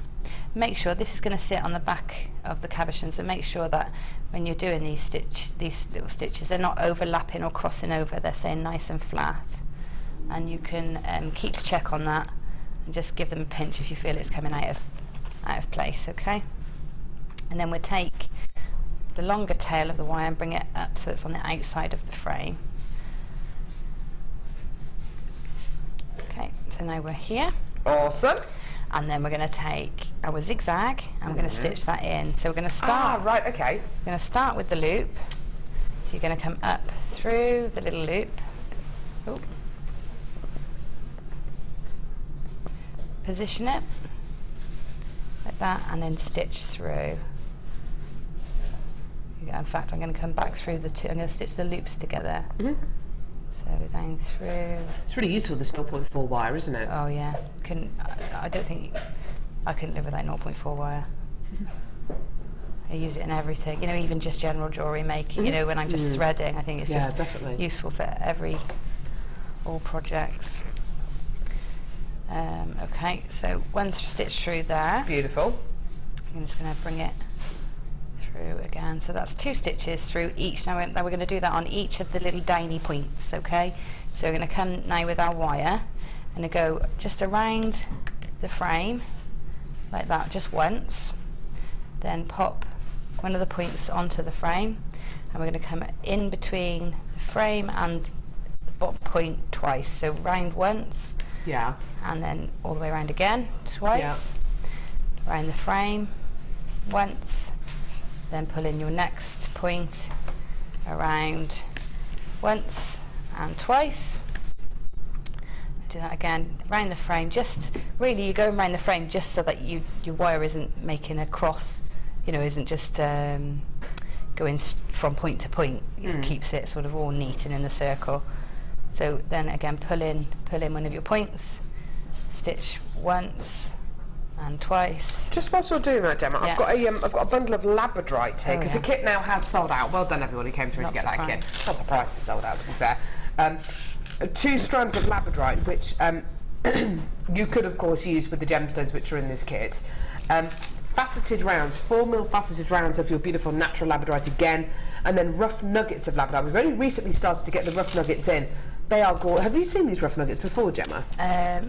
Make sure this is going to sit on the back of the cabochon, so make sure that when you're doing these little stitches, they're not overlapping or crossing over, they're staying nice and flat. And you can keep a check on that and just give them a pinch if you feel it's coming out of place, okay? And then we'll take the longer tail of the wire and bring it up so it's on the outside of the frame. Okay, so now we're here.
Awesome.
And then we're going to take our zigzag and we're going to stitch that in. So we're going to start.
Ah, right, okay.
We're going to start with the loop. So you're going to come up through the little loop. Ooh. Position it like that and then stitch through. Yeah, in fact, I'm going to come back through the 2. I'm going to stitch the loops together. So down through.
It's really useful, this 0.4 wire, isn't it?
Oh yeah. I don't think I couldn't live without 0.4 wire. I use it in everything, you know, even just general jewellery making, you know, when I'm just threading, I think it's just useful for all projects. Okay, so one stitch through there.
Beautiful.
I'm just going to bring it through again. So that's 2 stitches through each. Now we're going to do that on each of the little diny points, okay? So we're going to come now with our wire and go just around the frame like that, just once. Then pop one of the points onto the frame, and we're going to come in between the frame and the bottom point twice. So round once.
Yeah.
And then all the way around again twice. Yeah. Around the frame once. Then pull in your next point around once and twice. Do that again around the frame. Just really, you're going around the frame just so that your wire isn't making a cross. You know, isn't just going from point to point. It keeps it sort of all neat and in the circle. So then again, pull in one of your points, stitch once and twice.
Just whilst you're doing that, Gemma, I've got a bundle of labradorite here because the kit now has sold out. Well done, everybody who came through to get that kit. Not surprised it's sold out, to be fair. 2 strands of labradorite, which you could, of course, use with the gemstones which are in this kit. Faceted rounds, 4mm faceted rounds of your beautiful natural labradorite again, and then rough nuggets of labradorite. We've only recently started to get the rough nuggets in. They are gorgeous. Have you seen these rough nuggets before, Gemma?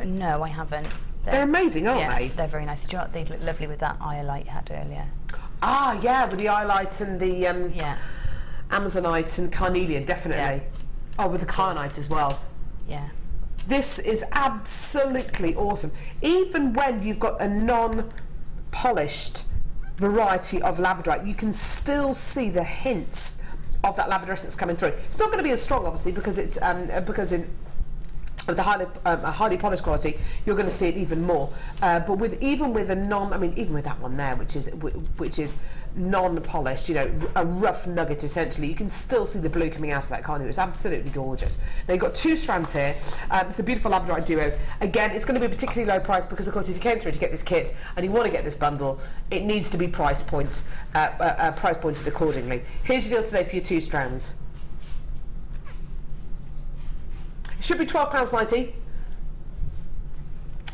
No, I haven't.
They're amazing, aren't they?
They're very nice. Do you know what? They look lovely with that iolite you had earlier.
Ah, yeah, with the iolite and the amazonite and carnelian, definitely. Yeah. Oh, with the carnite as well.
Yeah.
This is absolutely awesome. Even when you've got a non-polished variety of labradorite, you can still see the hints of that labradorite that's coming through. It's not going to be as strong, obviously, because it's with the highly polished quality, you're going to see it even more. But even with that one there, which is non-polished, you know, a rough nugget essentially, you can still see the blue coming out of that carnelian. It's absolutely gorgeous. Now you've got 2 strands here. It's a beautiful labradorite duo. Again, it's going to be particularly low price because, of course, if you came through to get this kit and you want to get this bundle, it needs to be price pointed accordingly. Here's your deal today for your 2 strands. Should be £12.90,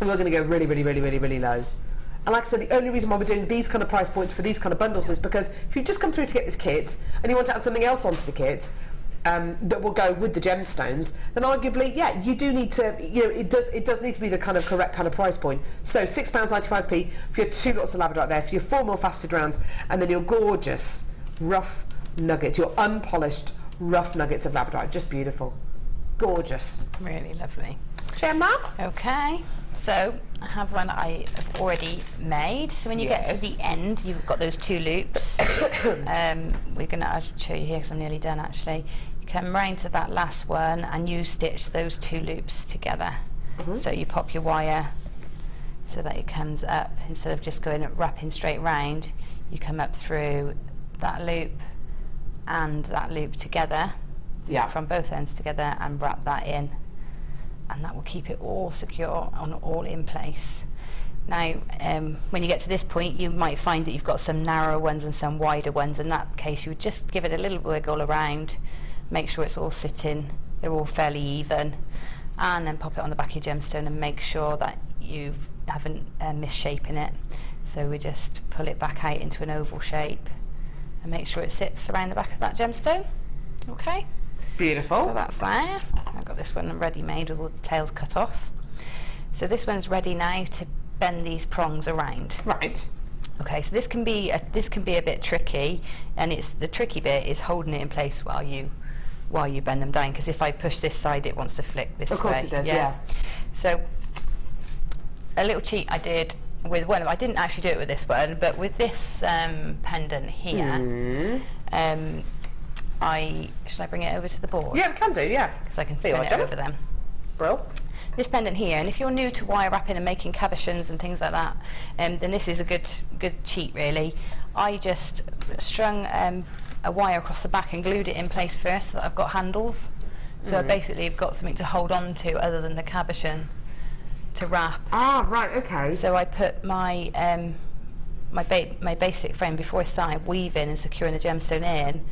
and we're going to go really, really, really, really, really low. And like I said, the only reason why we're doing these kind of price points for these kind of bundles is because if you just come through to get this kit and you want to add something else onto the kit that will go with the gemstones, then arguably, yeah, you do need to, you know, it does need to be the kind of correct kind of price point. So £6.95p for your 2 lots of labradorite there, for your 4mm faceted rounds, and then your gorgeous rough nuggets, your unpolished rough nuggets of labradorite. Just beautiful. Gorgeous.
Really lovely.
Gemma?
Okay, so I have one I have already made. So when you get to the end, you've got those 2 loops. I'll show you here because I'm nearly done actually. You come round to that last one and you stitch those 2 loops together. So you pop your wire so that it comes up, instead of just wrapping straight round, you come up through that loop and that loop together. From both ends together, and wrap that in, and that will keep it all secure and all in place. Now, when you get to this point, you might find that you've got some narrower ones and some wider ones. In that case, you would just give it a little wiggle around, make sure it's all sitting, they're all fairly even, and then pop it on the back of your gemstone and make sure that you haven't misshapen it. So we just pull it back out into an oval shape and make sure it sits around the back of that gemstone. Okay.
Beautiful.
So that's there. I've got this one ready made with all the tails cut off. So this one's ready now to bend these prongs around.
Right.
Okay, so this can be a bit tricky, and the tricky bit is holding it in place while you bend them down, because if I push this side, it wants to flick this way.
Of course it does, yeah.
So a little cheat I did with one. I didn't actually do it with this one, but with this pendant here, should I bring it over to the board?
Yeah, can do, yeah.
Because I can turn it over them.
Brill.
This pendant here, and if you're new to wire wrapping and making cabochons and things like that, then this is a good cheat really. I just strung a wire across the back and glued it in place first so that I've got handles. So I basically have got something to hold on to other than the cabochon to wrap.
Ah, right, okay.
So I put my my basic frame, before I started weaving and securing the gemstone in,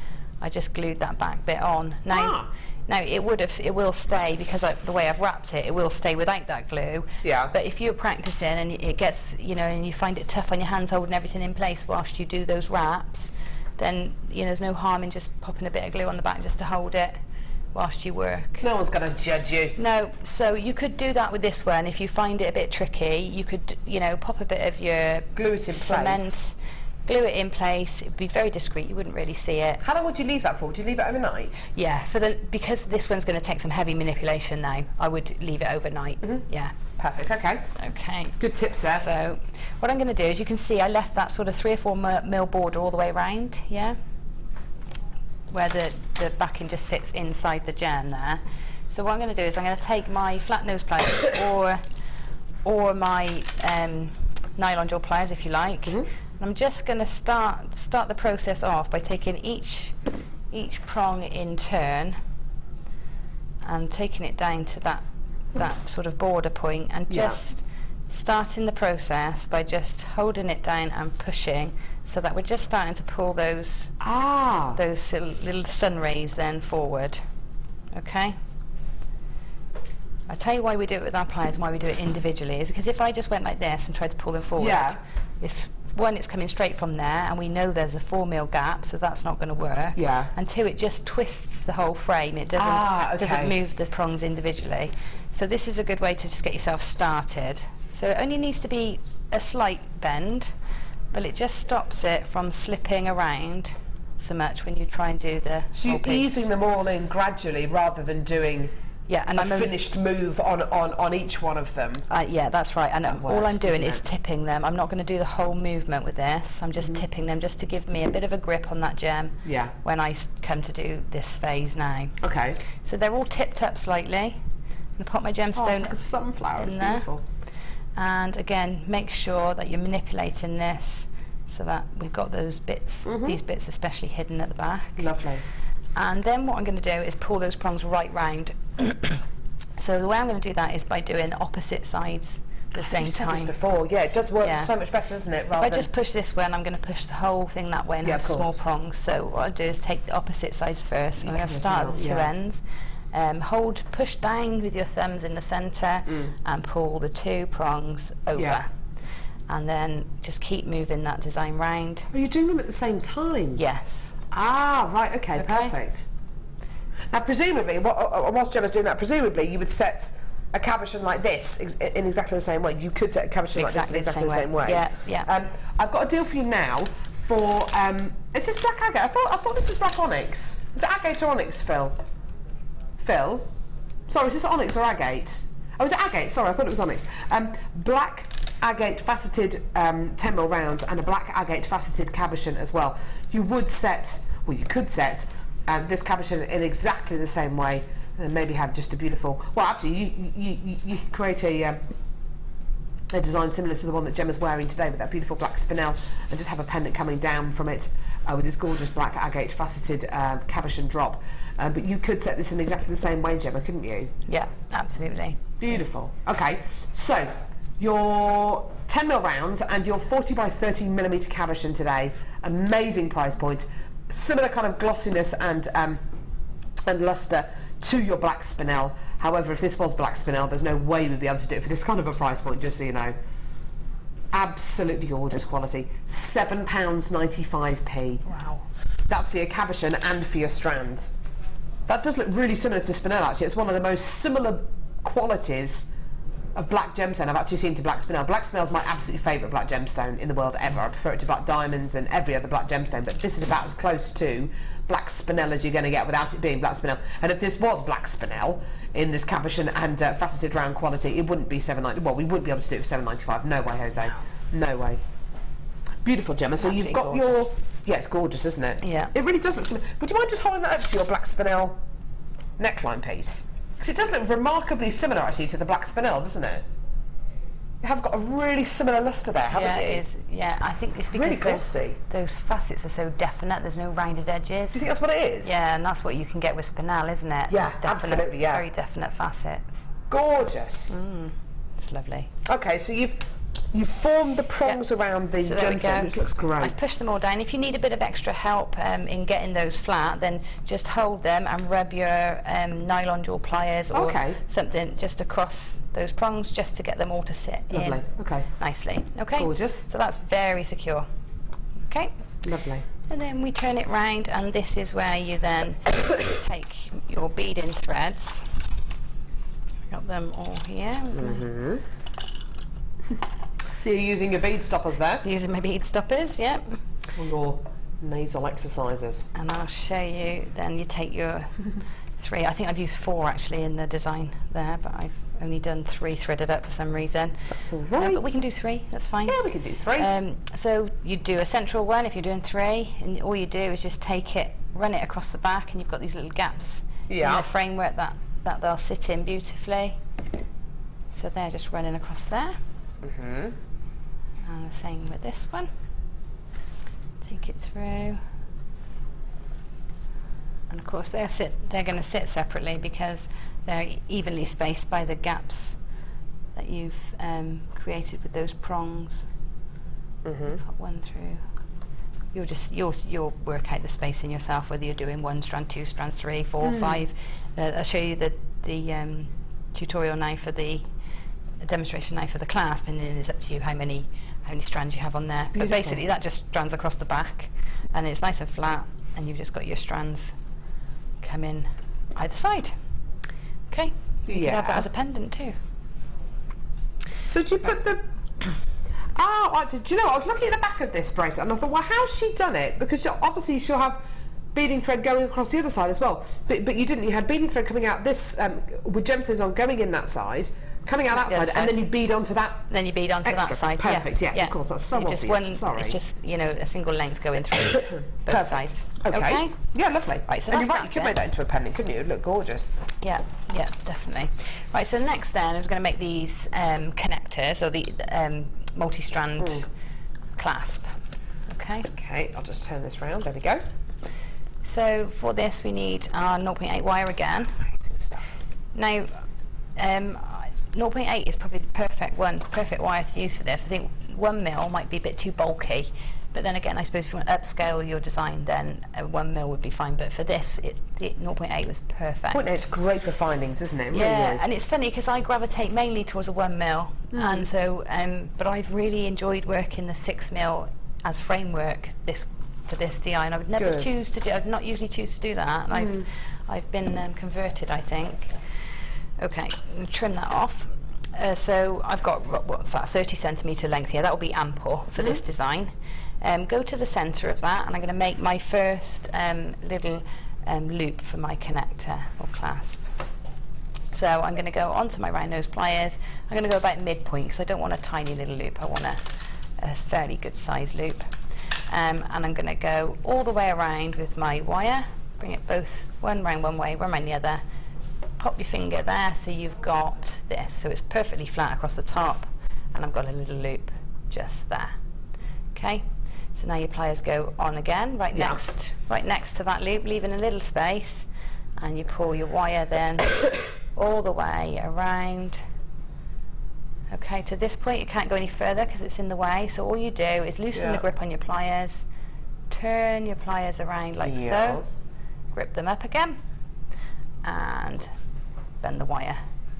I just glued that back bit on. Now it will stay, because the way I've wrapped it, it will stay without that glue.
Yeah.
But if you're practicing and it gets, and you find it tough on your hands holding everything in place whilst you do those wraps, then there's no harm in just popping a bit of glue on the back just to hold it whilst you work.
No one's going to judge you.
No, so you could do that with this one. If you find it a bit tricky, you could, pop a bit of your
glue it in place.
Glue it in place. It would be very discreet. You wouldn't really see it.
How long would you leave that for? Would you leave it overnight?
Yeah, because this one's going to take some heavy manipulation now, I would leave it overnight. Yeah.
Perfect, okay.
Okay.
Good tips there.
So what I'm going to do is, you can see I left that sort of 3 or 4 mil border all the way around, yeah? Where the backing just sits inside the gem there. So what I'm going to do is I'm going to take my flat nose pliers or my nylon jaw pliers, if you like. I'm just going to start the process off by taking each prong in turn and taking it down to that sort of border point, and just starting the process by just holding it down and pushing, so that we're just starting to pull those little sun rays then forward. Okay. I'll tell you why we do it with our pliers and why we do it individually, is because if I just went like this and tried to pull them forward, it's coming straight from there, and we know there's a 4 mil gap, so that's not going to work.
Yeah.
Until it just twists the whole frame, it doesn't move the prongs individually. So this is a good way to just get yourself started. So it only needs to be a slight bend, but it just stops it from slipping around so much when you try and do the.
So you're easing them all in gradually rather than doing a finished move on each one of them.
Yeah, that's right. And
that
all
works,
I'm doing
doesn't
is
it?
tipping them. I'm not going to do the whole movement with this. I'm just tipping them just to give me a bit of a grip on that gem when I come to do this phase now.
Okay.
So they're all tipped up slightly. I'm going to pop my gemstone
it's like a sunflower. It's
in there.
beautiful.
And again, make sure that you're manipulating this so that we've got those bits, these bits especially hidden at the back.
Lovely.
And then what I'm going to do is pull those prongs right round. So the way I'm going to do that is by doing opposite sides at the same
You've said
time.
this before, yeah, it does work so much better, doesn't it?
If I just push this way, I'm going to push the whole thing that way and have small prongs. So what I'll do is take the opposite sides first. I'm going to start at the two ends. Push down with your thumbs in the centre and pull the 2 prongs over. And then just keep moving that design round.
Are you doing them at the same time?
Yes.
Ah, right, okay, perfect. Now, presumably, whilst Gemma's doing that, presumably you would set a cabochon like this in exactly the same way. You could set a cabochon like this in exactly the same way.
Yeah, yeah.
I've got a deal for you now for, is this black agate? I thought this was black onyx. Is it agate or onyx, Phil? Phil? Sorry, is this onyx or agate? Oh, is it agate? Sorry, I thought it was onyx. Black agate faceted 10mm rounds and a black agate faceted cabochon as well. You would set, well, you could set this cabochon in exactly the same way, and maybe have just a beautiful. Well, actually, you create a design similar to the one that Gemma's wearing today with that beautiful black spinel, and just have a pendant coming down from it with this gorgeous black agate faceted cabochon drop. But you could set this in exactly the same way, Gemma, couldn't you?
Yeah, absolutely.
Beautiful. Okay, so your 10mm rounds, and your 40 by 30mm cabochon today. Amazing price point. Similar kind of glossiness and luster to your black spinel. However, if this was black spinel, there's no way we'd be able to do it for this kind of a price point, just so you know. Absolutely gorgeous quality. £7.95p.
Wow.
That's for your cabochon and for your strand. That does look really similar to spinel, actually. It's one of the most similar qualities of black gemstone I've actually seen to black spinel. Black spinel is my absolute favourite black gemstone in the world ever. I prefer it to black diamonds and every other black gemstone, but this is about as close to black spinel as you're going to get without it being black spinel. And if this was black spinel in this cabochon and faceted round quality, it wouldn't be $7.90. Well, we wouldn't be able to do it for $7.95. No way, Jose. No way. Beautiful, Gemma. So
Absolutely
you've got
gorgeous.
your... Yeah, it's gorgeous, isn't it?
Yeah.
It really does look similar. Would you mind just holding that up to your black spinel neckline piece? Because it does look remarkably similar, actually, to the black spinel, doesn't it? You have got a really similar lustre there, haven't
Yeah,
you?
it is. Yeah, I think it's because
Really glossy.
those facets are so definite. There's no rounded edges.
Do you think that's what it is?
Yeah, and that's what you can get with spinel, isn't it?
Yeah,
Definite,
absolutely, yeah.
Very definite facets.
Gorgeous.
It's lovely.
Okay, so you've formed the prongs around the
So there we
gemstone,
go.
which looks great.
I've pushed them all down. If you need a bit of extra help in getting those flat, then just hold them and rub your nylon jewel pliers or
Okay.
something just across those prongs just to get them all to sit
Lovely.
in
Okay.
nicely. Okay.
Gorgeous.
So that's very secure. Okay.
Lovely.
And then we turn it round, and this is where you then take your beading threads. Got them all here.
So you're using your bead stoppers there
Using my bead stoppers, yep.
for your nasal exercises.
And I'll show you, then you take your 3, I think I've used 4 actually in the design there, but I've only done 3 threaded up for some reason.
That's all right.
But we can do 3, that's fine.
Yeah, we can do 3.
So you do a central one if you're doing 3, and all you do is just take it, run it across the back, and you've got these little gaps in the framework that they'll sit in beautifully. So they're just running across there. And the same with this one. Take it through. And of course they're going to sit separately because they're evenly spaced by the gaps that you've created with those prongs. Pop one through. You'll work out the spacing yourself, whether you're doing 1 strand, 2 strands, 3, 4, 5. I'll show you the tutorial now for the demonstration now for the clasp, and then it's up to you how many strands you have on there.
Beautiful.
But basically that just strands across the back, and it's nice and flat, and you've just got your strands come in either side. Okay, you can have that as a pendant too.
So do you put the... do you know, I was looking at the back of this bracelet and I thought, well, how's she done it? Because obviously she'll have beading thread going across the other side as well. But you didn't. You had beading thread coming out this, with gemstones on, going in that side, coming out that side, and then you bead onto that.
Then you bead onto
extra.
that side.
Perfect,
yeah.
yes, of course, that's so
Just
obvious, sorry.
It's just, a single length going through both
Perfect.
sides.
Okay. Yeah, lovely.
Right, so
and
that's
you're right,
that
you could
bit.
make that into a pendant, couldn't you? It'd look gorgeous.
Yeah, definitely. Right, so next then I was going to make these connectors, or the multi-strand clasp. Okay,
I'll just turn this round. There we go.
so for this we need our 0.8 wire again.
Amazing stuff.
Now 0.8 is probably the perfect wire to use for this. I think 1mm might be a bit too bulky, but then again I suppose if you want to upscale your design, then 1mm would be fine, but for this the 0.8 was perfect.
0.8 is great for findings, isn't it? It really
Yeah,
is.
and it's funny because I gravitate mainly towards a 1mm, and so but I've really enjoyed working the 6mm as framework for this DI, and I would never I'd not usually choose to do that, and I've been converted, I think. Okay, I'm going to trim that off. So I've got what's that, 30 centimetre length here. That will be ample for this design. Go to the centre of that, and I'm going to make my first little loop for my connector or clasp. So I'm going to go onto my round nose pliers. I'm going to go about midpoint because I don't want a tiny little loop. I want a fairly good size loop. And I'm going to go all the way around with my wire. Bring it both one round one way, one round the other. Pop your finger there so you've got this. So it's perfectly flat across the top, and I've got a little loop just there. Okay. So now your pliers go on again, right next to that loop, leaving a little space, and you pull your wire then all the way around Okay, to this point you can't go any further because it's in the way, so all you do is loosen the grip on your pliers, turn your pliers around like so, grip them up again, and bend the wire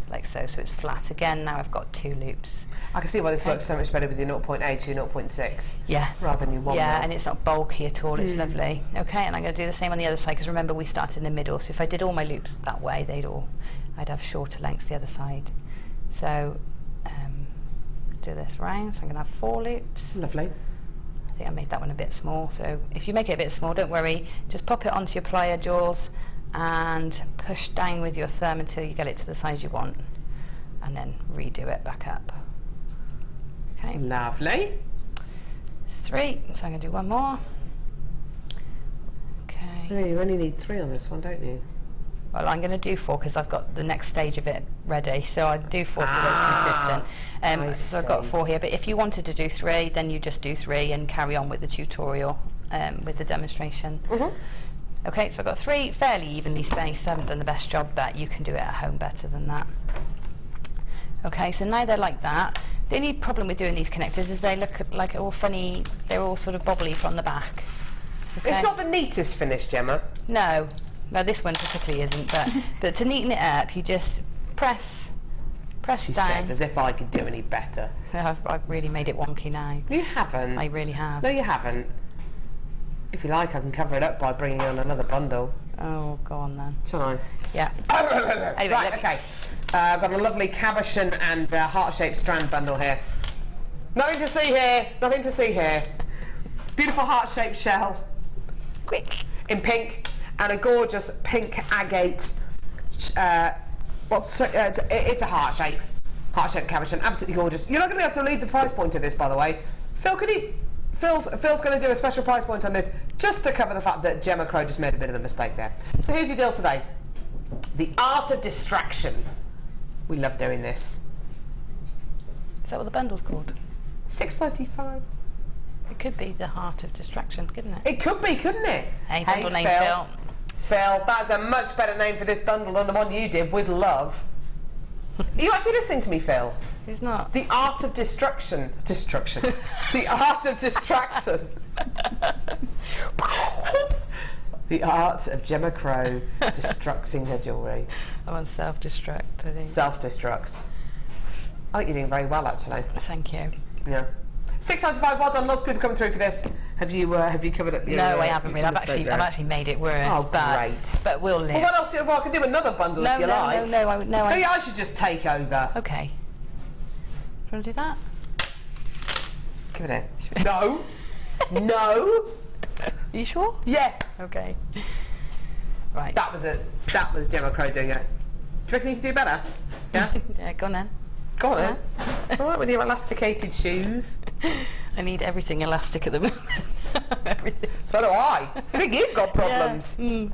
like so, so it's flat again. Now I've got 2 loops.
I can see why this works so much better with your 0.8 to your 0.6.
Yeah.
Rather than your 1
Yeah,
mil.
and it's not bulky at all, it's lovely. Okay, and I'm going to do the same on the other side, because remember we started in the middle, so if I did all my loops that way, I'd have shorter lengths the other side. So, do this round, so I'm going to have 4 loops.
Lovely.
I think I made that one a bit small, so if you make it a bit small, don't worry, just pop it onto your plier jaws and push down with your thumb until you get it to the size you want, and then redo it back up. Okay.
Lovely.
It's 3, so I'm going to do 1 more. Okay.
Yeah, you only need 3 on this one, don't you?
Well, I'm going to do 4 because I've got the next stage of it ready, so I do 4 so that's consistent. So I've got 4 here, but if you wanted to do 3, then you just do 3 and carry on with the tutorial, with the demonstration. Okay, so I've got 3 fairly evenly spaced. I haven't done the best job, but you can do it at home better than that. Okay, so now they're like that. The only problem with doing these connectors is they look like all funny, they're all sort of bobbly from the back. Okay?
It's not the neatest finish, Gemma.
No, well this one particularly isn't, but to neaten it up, you just press
She
down.
says, as if I could do any better.
I've really made it wonky now.
You haven't.
I really have.
No, you haven't. If you like, I can cover it up by bringing on another bundle.
Oh, go on then.
Shall I?
Yeah. Anyway,
Right, okay. I've got a lovely cabochon and heart-shaped strand bundle here. Nothing to see here. Nothing to see here. Beautiful heart-shaped shell.
Quick.
In pink. And a gorgeous pink agate. It's a heart shape. Heart-shaped cabochon. Absolutely gorgeous. You're not going to be able to leave the price point of this, by the way. Phil's going to do a special price point on this just to cover the fact that Gemma Crow just made a bit of a mistake there. So here's your deal today. The art of distraction. We love doing this.
Is that what the bundle's called?
$6.35.
It could be the heart of distraction, couldn't it?
It could be, couldn't it?
Hey, bundle name Phil.
Phil, that's a much better name for this bundle than the one you did with love. Are you actually listening to me, Phil?
He's not.
The art of destruction. The art of distraction. The art of Gemma Crow destructing her jewellery.
I'm on self-destruct, I think.
Self-destruct. I think you're doing very well, actually.
Thank you.
Yeah. $6.95. Well done. Lots of people coming through for this. Have you covered up your?
No, I haven't really. I've actually made it worse.
Oh, great.
But we'll live.
Well, what else? Well, I can do another bundle if you like.
No.
Maybe I should just take over.
Okay. Do you want to do that?
Give it here. No. No.
Are you sure?
Yeah.
Okay. Right.
That was Gemma Crow doing it. Do you reckon you could do better? Yeah?
Yeah, go on then.
Go on then. All right, with your elasticated shoes.
I need everything elastic at the moment. Everything.
So do I. I think you've got problems.
Yeah.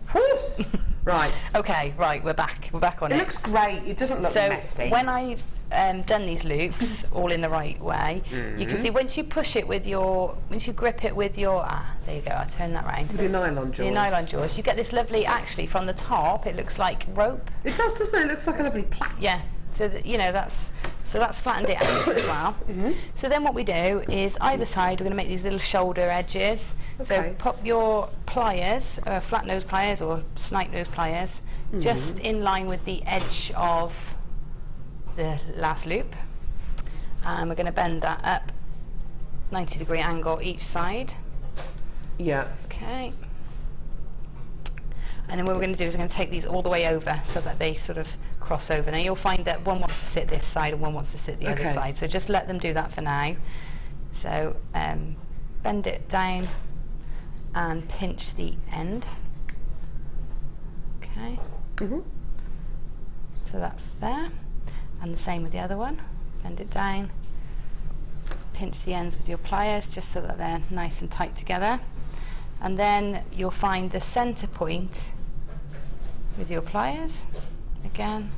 Right.
Okay, right, we're back. We're back on it.
It looks great. It doesn't look messy.
So when I've done these loops all in the right way, you can see once you push it with your, once you grip it with your, there you go, I turn that round.
With your nylon jaws.
Your nylon jaws. You get this lovely, actually from the top, it looks like rope.
It does, doesn't it? It looks like a lovely plait.
Yeah. So that, you know, that's flattened it out as well. So then what we do is either side we're going to make these little shoulder edges.
Okay.
So pop your pliers, flat nose pliers or snipe nose pliers, just in line with the edge of the last loop, and we're going to bend that up 90-degree angle each side.
Yeah.
Okay. And then what we're going to do is we're going to take these all the way over so that they sort of cross over. Now you'll find that one wants to sit this side and one wants to sit the other side. So just let them do that for now. So bend it down and pinch the end. Okay. So that's there. And the same with the other one. Bend it down. Pinch the ends with your pliers just so that they're nice and tight together. And then you'll find the center point with your pliers. Again,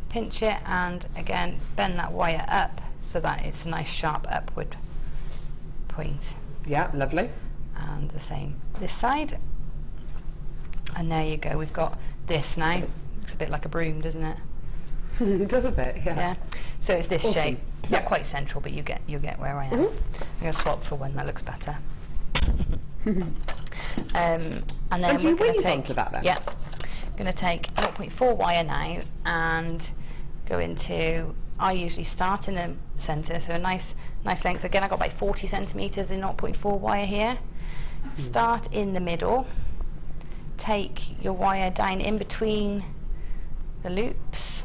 pinch it and again bend that wire up so that it's a nice sharp upward point.
Yeah, lovely.
And the same this side. And there you go, we've got this now. Looks a bit like a broom, doesn't it?
It does a bit, yeah.
So it's this
Awesome.
shape. Not quite central, but you get where I am. I'm going to swap for one that looks better. And then
And do you
we're going
weave
to take
onto that then?
Yeah. I'm going to take 0.4 wire now and go into. I usually start in the centre, so a nice length. Again, I got about 40 centimetres in 0.4 wire here. Start in the middle. Take your wire down in between the loops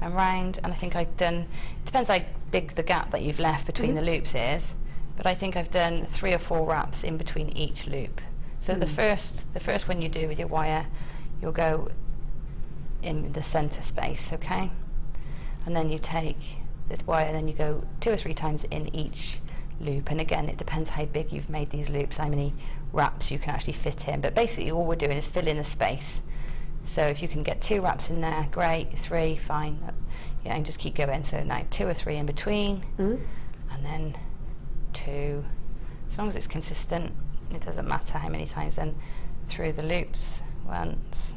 and round, and I think I've done, it depends how big the gap that you've left between the loops is, but I think I've done 3 or 4 wraps in between each loop. So the first one you do with your wire, you'll go in the centre space, okay? And then you take the wire and then you go 2 or 3 times in each loop, and again it depends how big you've made these loops, how many wraps you can actually fit in, but basically all we're doing is fill in the space. So if you can get 2 wraps in there, great. 3, fine. Yeah, and just keep going. So now 2 or 3 in between, and then 2. As long as it's consistent, it doesn't matter how many times. Then through the loops, once,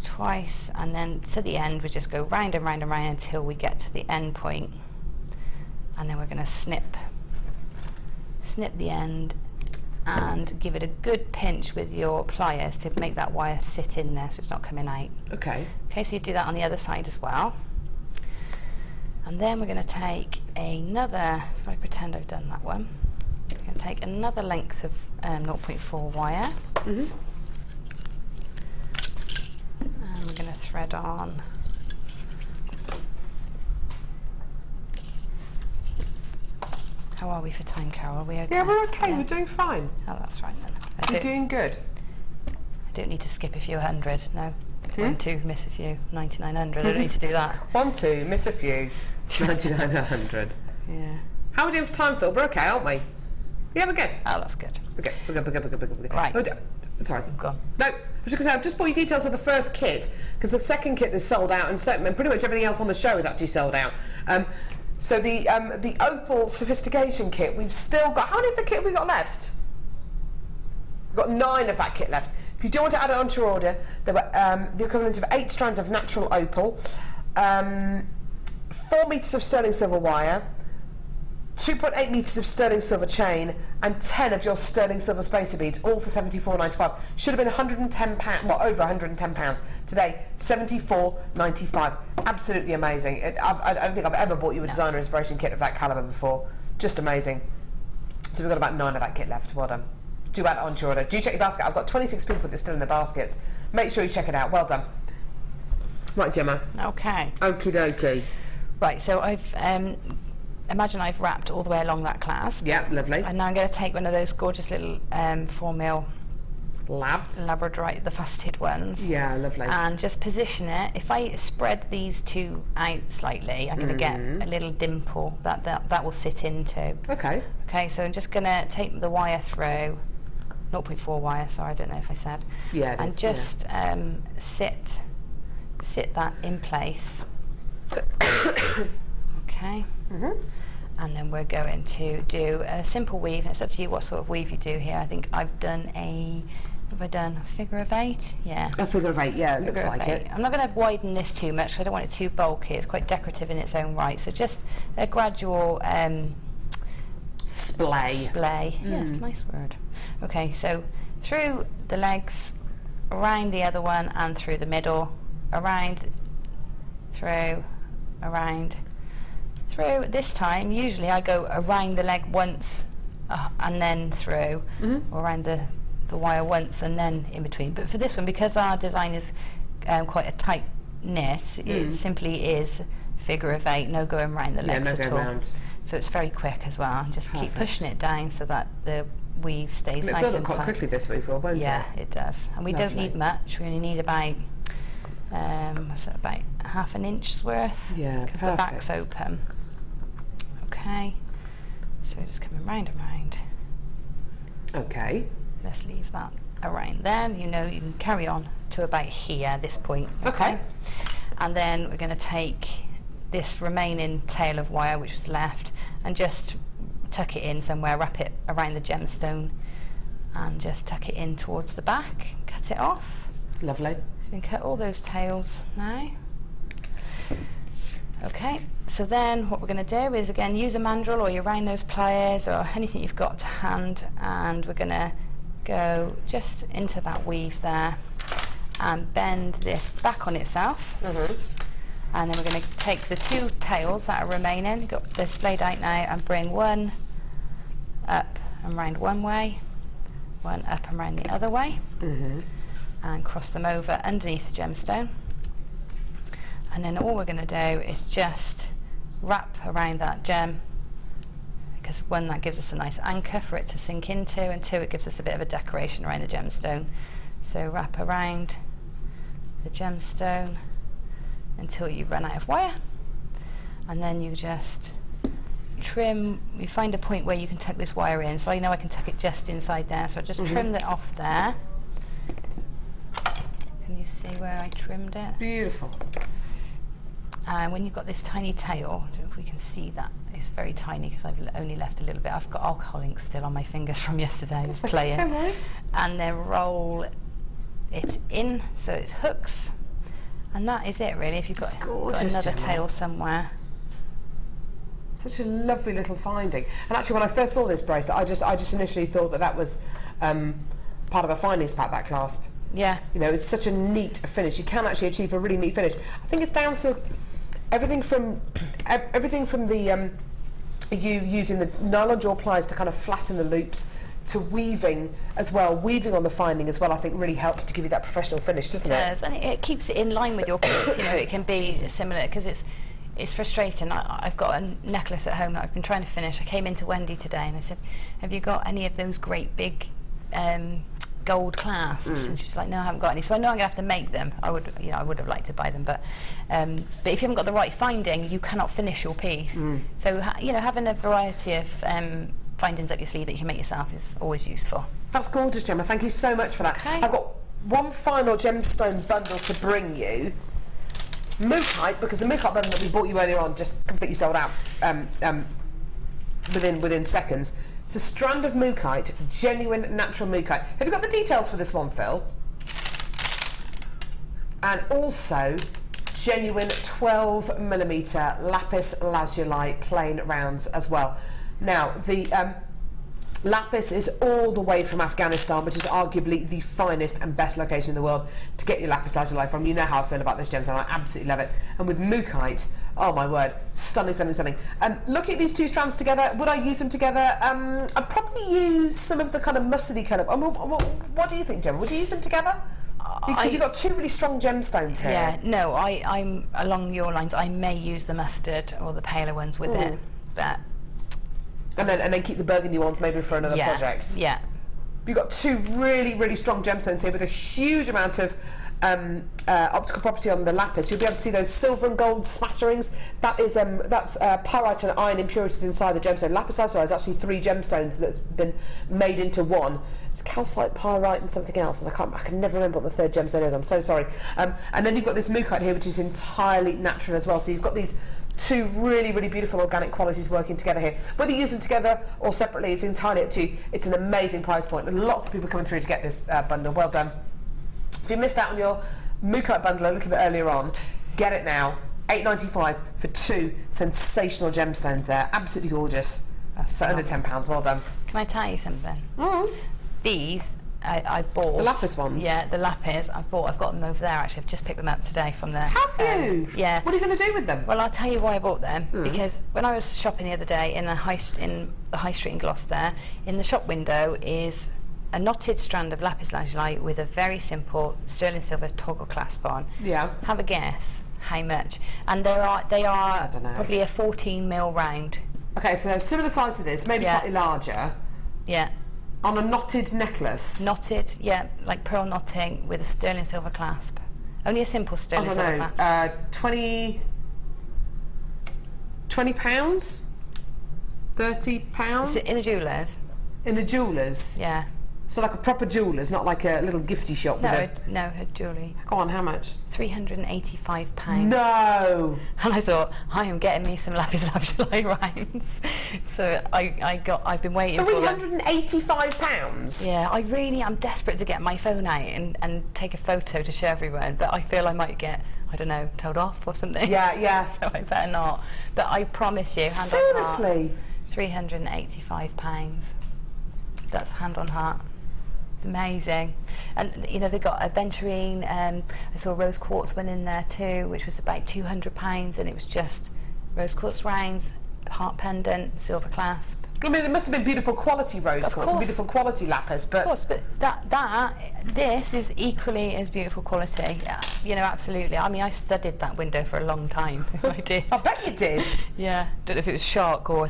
twice, and then to the end we just go round and round and round until we get to the end point, and then we're going to snip the end and give it a good pinch with your pliers to make that wire sit in there so it's not coming out.
Okay.
Okay, so you do that on the other side as well. And then we're going to take another, if I pretend I've done that one, we're going to take another length of 0.4 wire. And we're going to thread on How are we for time, Carol? Are we okay?
Yeah, we're okay. We're doing fine.
Oh, that's right then.
You're doing good.
I don't need to skip a few hundred, no. 1, 2, miss a few, 9900. I don't need to do that.
1, 2, miss a few, 9900.
Yeah.
How are we doing for time, Phil? We're okay, aren't we? Yeah, we're good.
Oh, that's good.
We're good. We're good.
Right.
Oh, sorry.
Go on.
No, I was just going to say, I've just bought you details of the first kit, because the second kit is sold out, and pretty much everything else on the show is actually sold out. So the Opal Sophistication kit, we've still got, how many of the kit have we got left? We've got 9 of that kit left. If you do want to add it onto your order, there were the equivalent of 8 strands of natural opal, 4 metres of sterling silver wire, 2.8 metres of sterling silver chain, and 10 of your sterling silver spacer beads, all for £74.95. Should have been £110, well, over £110. Today, £74.95. Absolutely amazing. I don't think I've ever bought you a designer inspiration kit of that calibre before. Just amazing. So we've got about 9 of that kit left. Well done. Do add it onto your order. Do check your basket. I've got 26 people that are still in their baskets. Make sure you check it out. Well done. Right, Gemma.
Okay.
Okie dokie.
Right, so I've imagine I've wrapped all the way along that clasp.
Yeah, lovely.
And now I'm going to take one of those gorgeous little 4mm Labradorite, the faceted ones.
Yeah, lovely.
And just position it. If I spread these 2 out slightly, I'm going to get a little dimple that will sit into.
Okay.
Okay, so I'm just going to take the wire through, 0.4 wire, sorry, I don't know if I said.
Yeah,
and just sit that in place. Okay. And then we're going to do a simple weave. It's up to you what sort of weave you do here. I think I've done a figure of 8? Yeah.
A figure of 8, yeah, it looks like it.
I'm not going to widen this too much because I don't want it too bulky. It's quite decorative in its own right. So just a gradual splay. Yeah, nice word. Okay, so through the legs, around the other one, and through the middle, around, through, around, through. This time, usually I go around the leg once and then through, or around the wire once and then in between. But for this one, because our design is quite a tight knit, it simply is figure of 8, no going around the legs at all.
Round.
So it's very quick as well. Just keep pushing it down so that the weave stays nice and tight.
It'll build up quite quickly this week, won't it?
Yeah, it does. And we don't need much. We only need about about half an inch's worth.
Yeah,
because the back's open. Okay. So just coming round and round.
Okay.
Let's leave that around there. You know, you can carry on to about here, this point.
Okay.
And then we're going to take this remaining tail of wire which was left and just tuck it in somewhere, wrap it around the gemstone and just tuck it in towards the back, cut it off.
Lovely.
So we can cut all those tails now. Okay, so then what we're going to do is again use a mandrel or your round nose pliers or anything you've got to hand, and we're going to go just into that weave there and bend this back on itself. And then we're going to take the two tails that are remaining, got this splayed out now, and bring one up and round one way, one up and round the other way, and cross them over underneath the gemstone. And then all we're going to do is just wrap around that gem, because one, that gives us a nice anchor for it to sink into, and two, it gives us a bit of a decoration around the gemstone. So wrap around the gemstone until you run out of wire, and then you just trim. You find a point where you can tuck this wire in, so I know I can tuck it just inside there, so I just trimmed it off there. Can you see where I trimmed it?
Beautiful.
And when you've got this tiny tail, I don't know if we can see that, it's very tiny because I've only left a little bit. I've got alcohol ink still on my fingers from yesterday playing. And then roll it in so it hooks, and that is it really. If you've got another tail somewhere.
Such a lovely little finding. And actually, when I first saw this bracelet, I just initially thought that was part of a findings pack, that clasp.
Yeah.
You know, it's such a neat finish. You can actually achieve a really neat finish. I think it's down to everything from the you using the nylon jaw pliers to kind of flatten the loops, to weaving as well. Weaving on the finding as well, I think, really helps to give you that professional finish, doesn't it?
It does, and it keeps it in line with your piece. You know, it can be similar, because it's frustrating. I've got a necklace at home that I've been trying to finish. I came into Wendy today and I said, have you got any of those great big gold clasps? And she's like, no, I haven't got any. So I know I'm going to have to make them. I would have liked to buy them, but if you haven't got the right finding, you cannot finish your piece. So having a variety of findings up your sleeve that you can make yourself is always useful.
That's gorgeous, Gemma. Thank you so much for that.
Okay.
I've got one final gemstone bundle to bring you. Mookaite, because the Mookaite bundle that we bought you earlier on just completely sold out within seconds. It's a strand of Mookaite, genuine natural Mookaite. Have you got the details for this one, Phil? And also genuine 12mm lapis lazuli plain rounds as well. Now, the lapis is all the way from Afghanistan, which is arguably the finest and best location in the world to get your lapis lazuli from. You know how I feel about this gemstone. I absolutely love it. And with Mookaite, oh my word, stunning, stunning, stunning. Looking at these two strands together, would I use them together? I'd probably use some of the kind of mustardy colour. What do you think, Gemma? Would you use them together? Because you've got two really strong gemstones here.
Yeah, no, I'm along your lines. I may use the mustard or the paler ones with it, but...
And then keep the burgundy ones maybe for another project.
Yeah.
You've got two really, really strong gemstones here with a huge amount of optical property on the lapis. You'll be able to see those silver and gold smatterings. That's pyrite and iron impurities inside the gemstone. Lapis lazuli is actually 3 gemstones that's been made into one. It's calcite, pyrite, and something else, and I can never remember what the third gemstone is. I'm so sorry. And then you've got this Mookaite here, which is entirely natural as well. So you've got these two really, really beautiful organic qualities working together here. Whether you use them together or separately is entirely up to you. It's an amazing price point, and lots of people coming through to get this bundle. Well done. If you missed out on your Mookaite bundle a little bit earlier on, get it now. $8.95 for 2 sensational gemstones there. Absolutely gorgeous. So under £10. Well done.
Can I tell you something? These I've bought.
The lapis ones?
Yeah, the lapis I've bought. I've got them over there actually. I've just picked them up today from there.
Have you?
Yeah.
What are you going to do with them?
Well, I'll tell you why I bought them. Because when I was shopping the other day in the high street in Gloucester, in the shop window is a knotted strand of lapis lazuli with a very simple sterling silver toggle clasp on.
Yeah.
Have a guess how much? And they are
I don't know.
probably a 14mm round.
Okay, so they're similar size to this, maybe slightly larger.
Yeah.
On a knotted necklace.
Knotted, yeah, like pearl knotting with a sterling silver clasp. Only a simple sterling silver clasp.
I don't know, 20 pounds? 30 pounds?
Is it in a jeweller's?
In a jeweller's?
Yeah.
So like a proper jeweller's, not like a little gifty shop with
No, her jewellery.
Go on, how much?
£385.
No!
And I thought, I am getting me some lapis lazuli rounds. So I've been waiting for them.
£385?
Yeah, I'm desperate to get my phone out and take a photo to show everyone, but I feel I might get I don't know, told off or something.
Yeah, yeah.
So I better not. But I promise you, hand on heart,
Seriously?
£385. That's hand on heart. It's amazing. And you know, they've got aventurine, I saw rose quartz one in there too, which was about £200, and it was just rose quartz rounds, heart pendant, silver clasp.
I mean, it must have been beautiful quality rose
Of
quartz,
course.
beautiful quality lapis, but...
Of course, but this is equally as beautiful quality. You know, absolutely. I mean, I studied that window for a long time. I did.
I bet you did.
Yeah. Don't know if it was shark or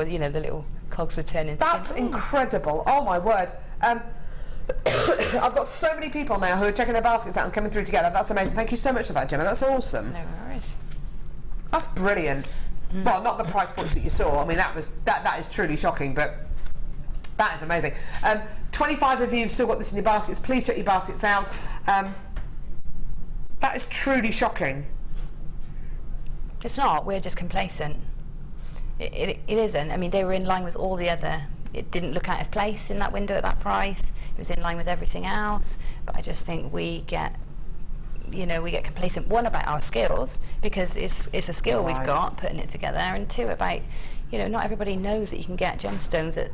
you know, the little cogs were turning.
That's incredible. Oh my word. I've got so many people now who are checking their baskets out and coming through together. That's amazing. Thank you so much for that, Gemma. That's awesome.
No worries.
That's brilliant. Well, not the price points that you saw. I mean, that is truly shocking, but that is amazing. 25 of you have still got this in your baskets. Please check your baskets out. That is truly shocking.
It's not. We're just complacent. It isn't. I mean, they were in line with all the other. It didn't look out of place in that window at that price. It was in line with everything else. But I just think we get complacent, one, about our skills, because it's a skill we've got, putting it together, and two, about, you know, not everybody knows that you can get gemstones at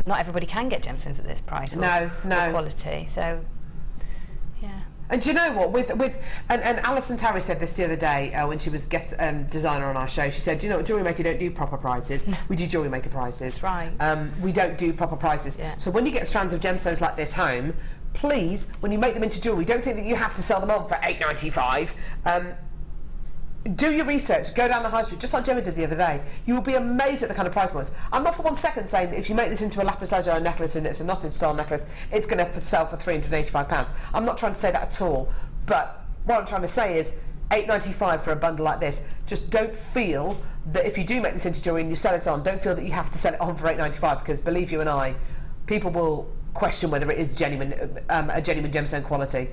not everybody can get gemstones at this price or quality, so yeah. And
do you know what, and Alison Tarry said this the other day when she was guest designer on our show. She said, do you know what, JewelleryMaker don't do proper prices. We do JewelleryMaker prices.
That's right.
We don't do proper prices.
Yeah.
So when you get strands of gemstones like this home, please, when you make them into jewellery, don't think that you have to sell them on for $8.95. Do your research, go down the high street, just like Gemma did the other day. You will be amazed at the kind of price points. I'm not for 1 second saying that if you make this into a lapis lazuli necklace and it's a knotted style necklace, it's going to sell for £385. I'm not trying to say that at all, but what I'm trying to say is $8.95 for a bundle like this. Just don't feel that if you do make this into jewellery and you sell it on, don't feel that you have to sell it on for $8.95, because believe you and I, people will question whether it is genuine, a genuine gemstone quality,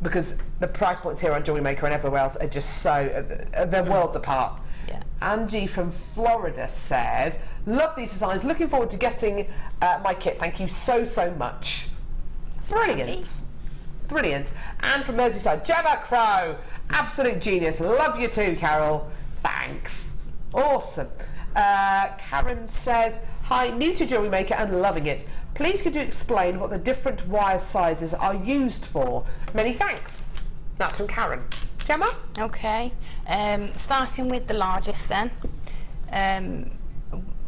because the price points here on JewelleryMaker and everywhere else are just so they're worlds apart.
Yeah.
Angie from Florida says, love these designs, looking forward to getting my kit, thank you so much. Brilliant. And from Merseyside, Gemma Crow, absolute genius, love you too, Carol, thanks, awesome. Karen says, hi, new to JewelleryMaker and loving it. Please could you explain what the different wire sizes are used for? Many thanks. That's from Karen. Gemma?
Okay. Starting with the largest then.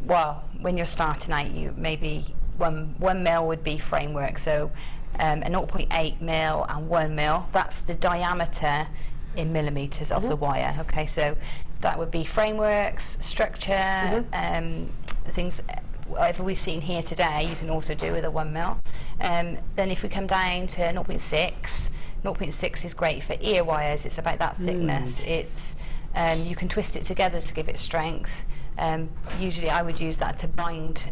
Well, when you're starting out, you maybe one mil would be framework. So a 0.8 mil and 1 mil. That's the diameter in millimeters of the wire. Okay, so that would be frameworks, structure, things. Whatever we've seen here today, you can also do with a 1 mil. Then if we come down to 0.6, 0.6 is great for ear wires. It's about that thickness. It's you can twist it together to give it strength. Usually I would use that to bind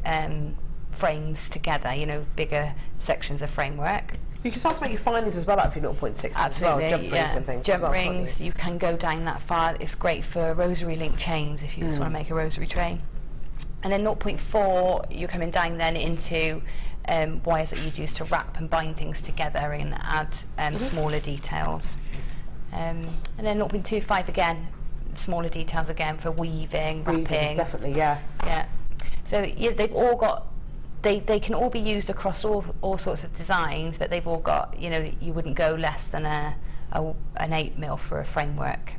frames together, you know, bigger sections of framework.
You can start to make your findings as well out of your 0.6 as well, jump rings and things.
Jump rings, you can go down that far. It's great for rosary link chains if you just want to make a rosary train. And then 0.4, you're coming down then into wires that you'd use to wrap and bind things together and add smaller details. And then 0.25 again, smaller details again for weaving, wrapping.
Definitely, yeah.
Yeah. So yeah, they've all got, they can all be used across all sorts of designs, but they've all got, you know, you wouldn't go less than an 8 mil for a framework.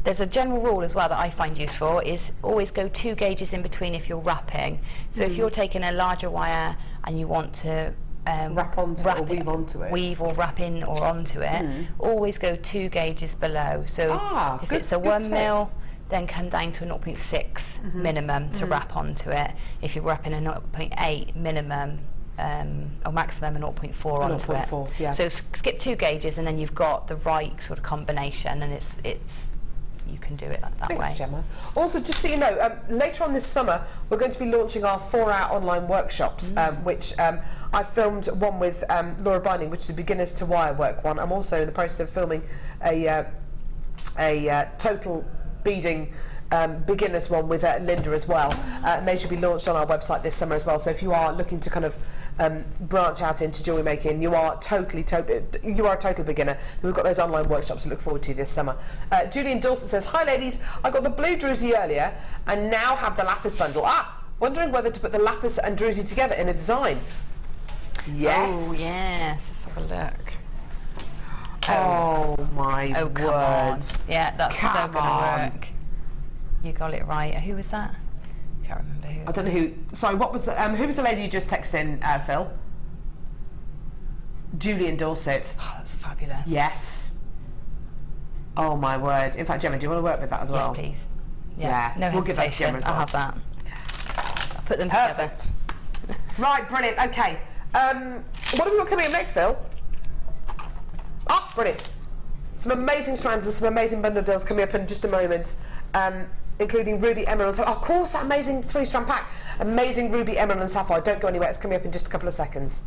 There's a general rule as well that I find useful, is always go 2 gauges in between if you're wrapping. So if you're taking a larger wire and you want to
wrap onto it or weave onto it.
Weave or wrap in or onto it, always go 2 gauges below. So if it's a 1 mil, then come down to a 0.6 minimum to wrap onto it. If you're wrapping a 0.8 minimum, or maximum a 0.4 onto it.
Yeah.
So skip 2 gauges and then you've got the right sort of combination, and it's you can do it that way.
Gemma. Also, just so you know, later on this summer we're going to be launching our 4-hour online workshops, which I filmed one with Laura Binding, which is a beginners to wire work one. I'm also in the process of filming a total beading beginner's one with Linda as well. And they should be launched on our website this summer as well. So if you are looking to kind of branch out into jewellery making, you are a total beginner. We've got those online workshops to look forward to this summer. Julian Dawson says, hi ladies, I got the blue druzy earlier and now have the lapis bundle. Wondering whether to put the lapis and druzy together in a design. Yes.
Oh, yes. Let's have a look.
Oh my
Oh, come on.
word.
Yeah, that's so
Come
going
on.
to work. You got it right. Who was that? Can't remember who.
I don't know who. Sorry, what was who was the lady you just texted in, Phil? Julian Dorset.
Oh, that's fabulous.
Yes. Oh my word. In fact, Gemma, do you want to work with that as well?
Yes, please.
Yeah,
No
we'll give that to
hesitation.
Gemma as well.
I'll have that. I'll put them together.
Perfect. Right, brilliant. Okay. What have we got coming up next, Phil? Brilliant. Some amazing strands and some amazing bundle deals coming up in just a moment, including ruby, emerald. So, of course, that amazing 3-strand pack. Amazing ruby, emerald and sapphire. Don't go anywhere. It's coming up in just a couple of seconds.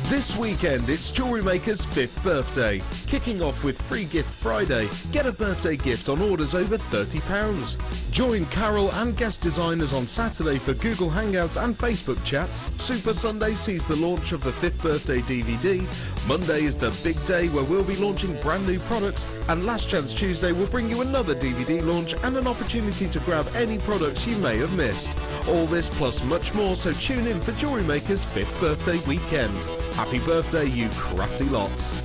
This weekend, it's Jewellery Maker's 5th birthday. Kicking off with Free Gift Friday. Get a birthday gift on orders over £30. Join Carol and guest designers on Saturday for Google Hangouts and Facebook chats. Super Sunday sees the launch of the 5th birthday DVD. Monday is the big day where we'll be launching brand new products. And Last Chance Tuesday will bring you another DVD launch and an opportunity to grab any products you may have missed. All this plus much more, so tune in for Jewellery Maker's 5th birthday weekend. Happy birthday, you crafty lots.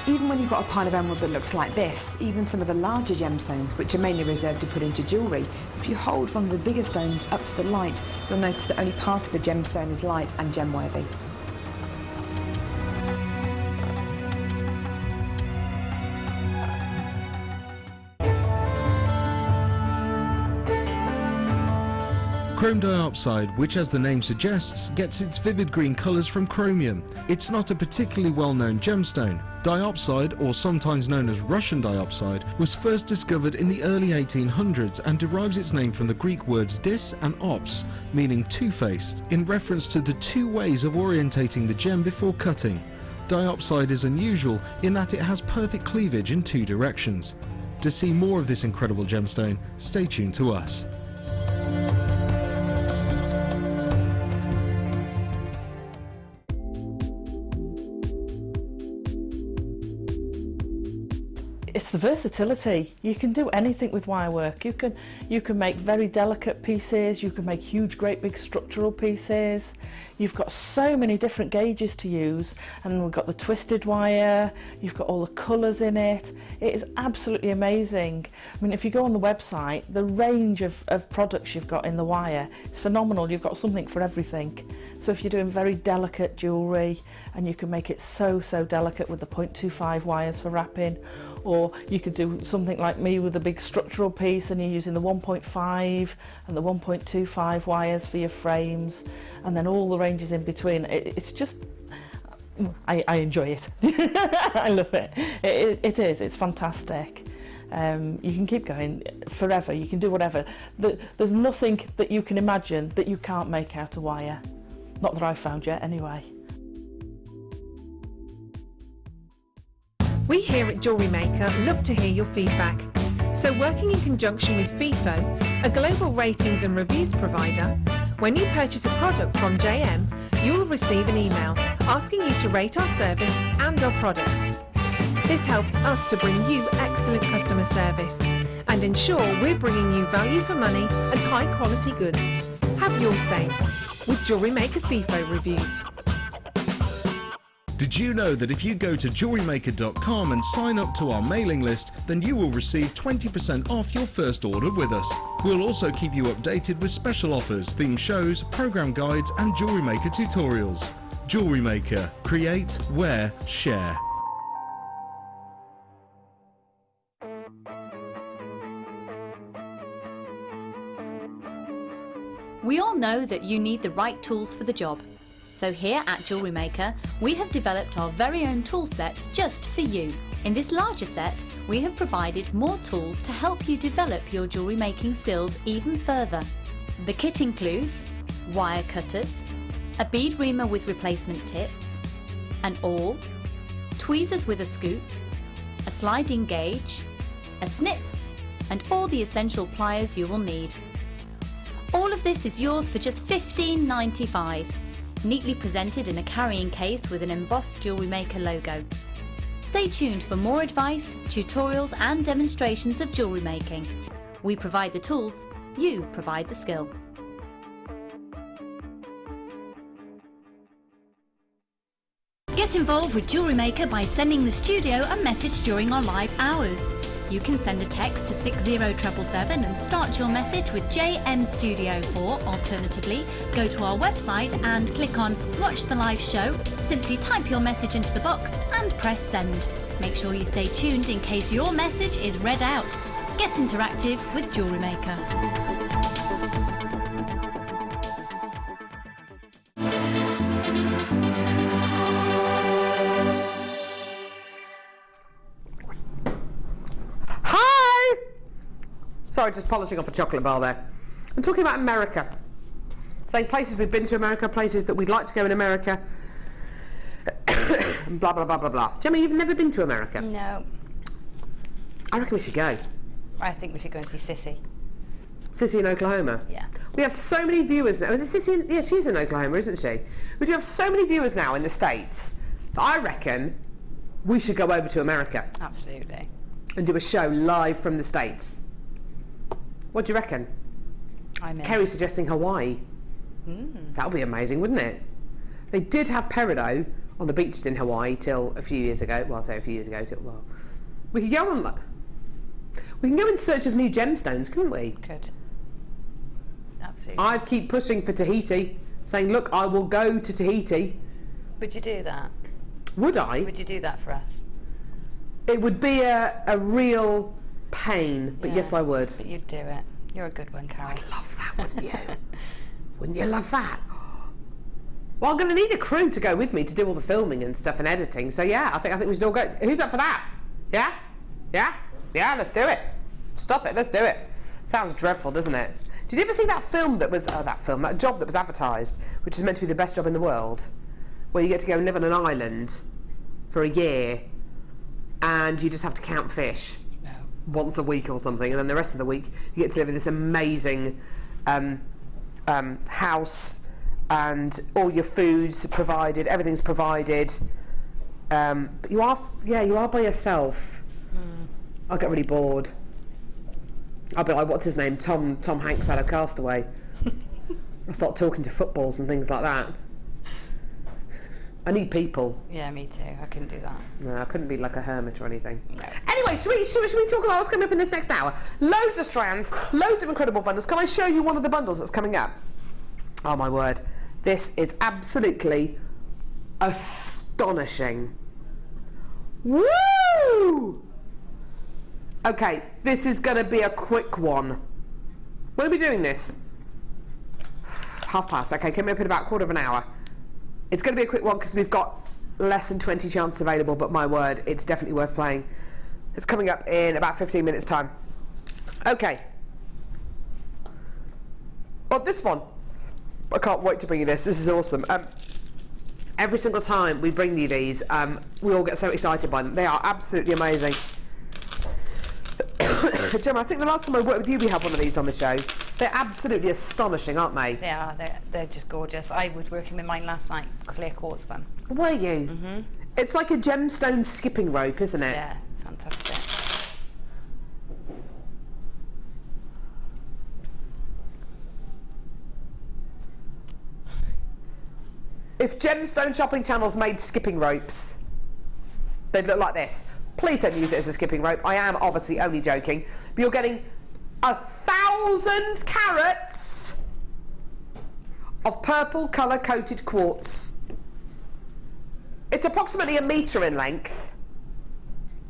Even when you've got a pile of emerald that looks like this, even some of the larger gemstones, which are mainly reserved to put into jewellery, if you hold one of the bigger stones up to the light, you'll notice that only part of the gemstone is light and gem-worthy.
Chrome diopside, which as the name suggests, gets its vivid green colours from chromium. It's not a particularly well-known gemstone. Diopside, or sometimes known as Russian diopside, was first discovered in the early 1800s and derives its name from the Greek words dis and ops, meaning two-faced, in reference to the two ways of orientating the gem before cutting. Diopside is unusual in that it has perfect cleavage in two directions. To see more of this incredible gemstone, stay tuned to us.
It's the versatility. You can do anything with wire work. You can make very delicate pieces, you can make huge, great big structural pieces. You've got so many different gauges to use, and we've got the twisted wire, you've got all the colours in it. It is absolutely amazing. I mean, if you go on the website, the range of products you've got in the wire is phenomenal. You've got something for everything. So if you're doing very delicate jewellery, and you can make it so delicate with the 0.25 wires for wrapping, or you could do something like me with a big structural piece and you're using the 1.5 and the 1.25 wires for your frames, and then all the ranges in between. It's just, I enjoy it. I love it. It is, it's fantastic. You can keep going forever, you can do whatever. There's nothing that you can imagine that you can't make out of wire. Not that I've found yet, anyway.
We here at Jewellery Maker love to hear your feedback. So working in conjunction with FIFO, a global ratings and reviews provider, when you purchase a product from JM, you'll receive an email asking you to rate our service and our products. This helps us to bring you excellent customer service and ensure we're bringing you value for money and high quality goods. Have your say with Jewellery Maker FIFO reviews.
Did you know that if you go to jewellerymaker.com and sign up to our mailing list, then you will receive 20% off your first order with us. We'll also keep you updated with special offers, theme shows, program guides and Jewellery Maker tutorials. Jewellery Maker. Create, wear, share.
We all know that you need the right tools for the job. So here at JewelleryMaker, we have developed our very own tool set just for you. In this larger set, we have provided more tools to help you develop your jewellery making skills even further. The kit includes wire cutters, a bead reamer with replacement tips, an awl, tweezers with a scoop, a sliding gauge, a snip, and all the essential pliers you will need. All of this is yours for just $15.95, neatly presented in a carrying case with an embossed JewelleryMaker logo. Stay tuned for more advice, tutorials and demonstrations of jewellery making. We provide the tools, you provide the skill. Get involved with JewelleryMaker by sending the studio a message during our live hours. You can send a text to 60777 and start your message with JM Studio, or alternatively, go to our website and click on Watch the Live Show, simply type your message into the box and press send. Make sure you stay tuned in case your message is read out. Get interactive with JewelleryMaker.
Sorry, just polishing off a chocolate bar there. I'm talking about America. Saying places we've been to America, places that we'd like to go in America. Blah, blah, blah, blah, blah. Gemma, you've never been to America?
No.
I reckon we should go.
I think we should go and see Sissy.
Sissy in Oklahoma?
Yeah.
We have so many viewers now. Is it Sissy? Yeah, she's in Oklahoma, isn't she? We do have so many viewers now in the States that I reckon we should go over to America.
Absolutely.
And do a show live from the States. What do you reckon?
I'm in.
Kerry's suggesting Hawaii. That would be amazing, wouldn't it? They did have peridot on the beaches in Hawaii till a few years ago. Well, I say a few years ago. Well, we could go on. We can go in search of new gemstones, couldn't we?
Could. Absolutely.
I keep pushing for Tahiti, saying, "Look, I will go to Tahiti."
Would you do that?
Would I?
Would you do that for us?
It would be a real pain, but
Yeah,
yes, I would.
But you'd do it. You're a good one, Carol.
I'd love that, wouldn't you? Wouldn't you love that? Well, I'm going to need a crew to go with me to do all the filming and stuff and editing. So yeah, I think we should all go. Who's up for that? Yeah, yeah, yeah. Let's do it. Stuff it. Let's do it. Sounds dreadful, doesn't it? Did you ever see that film that was that job that was advertised, which is meant to be the best job in the world, where you get to go and live on an island for a year, and you just have to count fish once a week or something, and then the rest of the week you get to live in this amazing house, and all your food's provided, everything's provided, but you are by yourself. I'll get really bored. I'll be like, what's his name, Tom Hanks out of Castaway. I'll start talking to footballs and things like that. I need people.
Yeah, me too. I couldn't do that.
No, I couldn't be like a hermit or anything.
No.
Anyway, should we talk about what's coming up in this next hour? Loads of strands, loads of incredible bundles. Can I show you one of the bundles that's coming up? Oh my word. This is absolutely astonishing. Woo! Okay, this is going to be a quick one. When are we doing this? past. Okay, coming up in about a quarter of an hour. It's going to be a quick one because we've got less than 20 chances available, but my word, it's definitely worth playing. It's coming up in about 15 minutes time. Okay. Well, this one, I can't wait to bring you this. This is awesome. Every single time we bring you these, we all get so excited by them. They are absolutely amazing. Gemma, I think the last time I worked with you, we had one of these on the show. They're absolutely astonishing, aren't they?
They are. They're just gorgeous. I was working with mine last night, clear quartz one.
Were you? Mm-hmm. It's like a gemstone skipping rope, isn't it?
Yeah, fantastic.
If gemstone shopping channels made skipping ropes, they'd look like this. Please don't use it as a skipping rope. I am obviously only joking. But you're getting 1,000 carats of purple colour coated quartz. It's approximately 1 metre in length.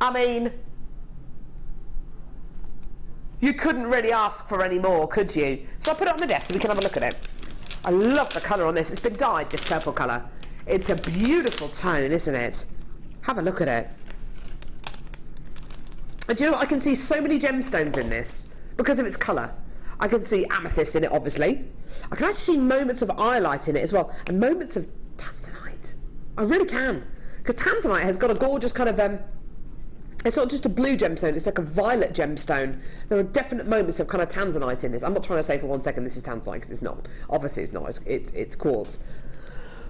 I mean, you couldn't really ask for any more, could you? So I'll put it on the desk so we can have a look at it. I love the colour on this. It's been dyed, this purple colour. It's a beautiful tone, isn't it? Have a look at it. And do you know what? I can see so many gemstones in this because of its colour. I can see amethyst in it, obviously. I can actually see moments of iolite in it as well, and moments of tanzanite. I really can. Because tanzanite has got a gorgeous kind of... it's not just a blue gemstone, it's like a violet gemstone. There are definite moments of kind of tanzanite in this. I'm not trying to say for 1 second this is tanzanite, because it's not. Obviously it's not, it's quartz.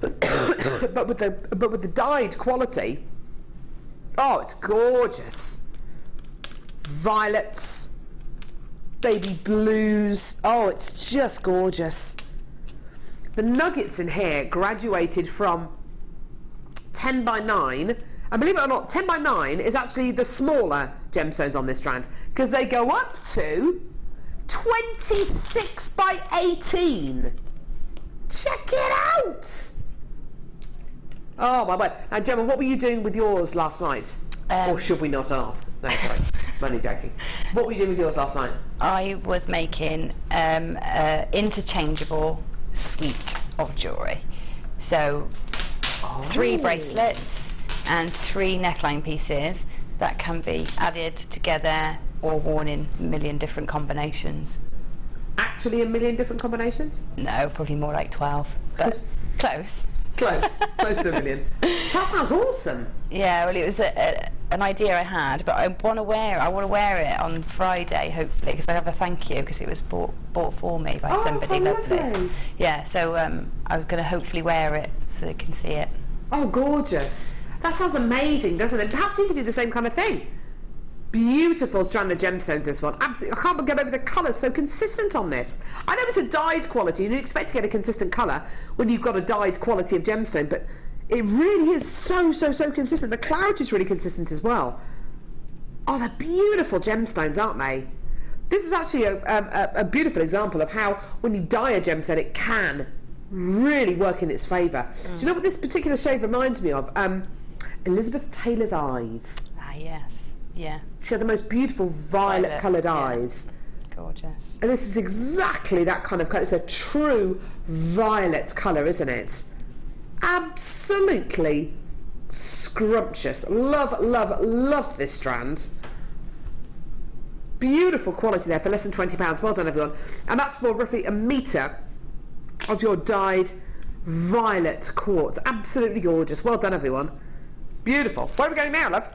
but with the dyed quality, oh, it's gorgeous. Violets, baby blues, oh, it's just gorgeous. The nuggets in here graduated from 10 by 9, and believe it or not, 10 by 9 is actually the smaller gemstones on this strand, because they go up to 26 by 18. Check it out! Oh my word. Now Gemma, what were you doing with yours last night? Or should we not ask? No, sorry, I'm only joking. What were you doing with yours last night?
I was making interchangeable suite of jewellery. So 3 bracelets and 3 neckline pieces that can be added together or worn in a million different combinations.
Actually a million different combinations?
No, probably more like 12, but close.
Close to a million. That sounds awesome.
Yeah, well, it was an idea I had, but I want to wear it on Friday, hopefully, because I have a thank you, because it was bought for me by somebody lovely. Yeah, so I was going to hopefully wear it so they can see it.
Oh, gorgeous. That sounds amazing, doesn't it? Perhaps you could do the same kind of thing. Beautiful strand of gemstones, this one. Absolutely, I can't get over the colours, so consistent on this. I know it's a dyed quality, you'd expect to get a consistent colour when you've got a dyed quality of gemstone, but it really is so consistent. The clarity is really consistent as well. Oh, they're beautiful gemstones, aren't they? This is actually a beautiful example of how, when you dye a gemstone, it can really work in its favour. Do you know what this particular shade reminds me of? Elizabeth Taylor's eyes.
Ah, yes. Yeah.
She had the most beautiful violet coloured eyes.
Gorgeous.
And this is exactly that kind of colour. It's a true violet colour, isn't it? Absolutely scrumptious. Love this strand. Beautiful quality there for less than £20. Well done, everyone. And that's for roughly a metre of your dyed violet quartz. Absolutely gorgeous. Well done, everyone. Beautiful. Where are we going now, love?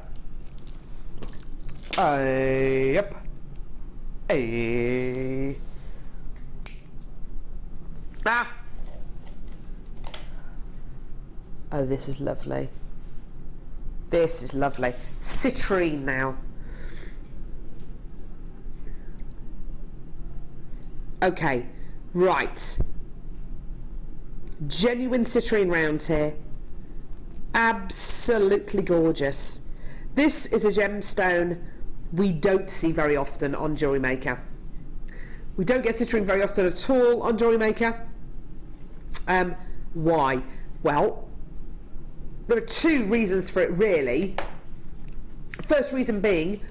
Yep. Ah. Oh, this is lovely. This is lovely. Citrine now. Okay, right. Genuine citrine rounds here. Absolutely gorgeous. This is a gemstone we don't see very often on JewelleryMaker. We don't get citrine very often at all on JewelleryMaker. Why? Well, there are 2 reasons for it, really. First reason being,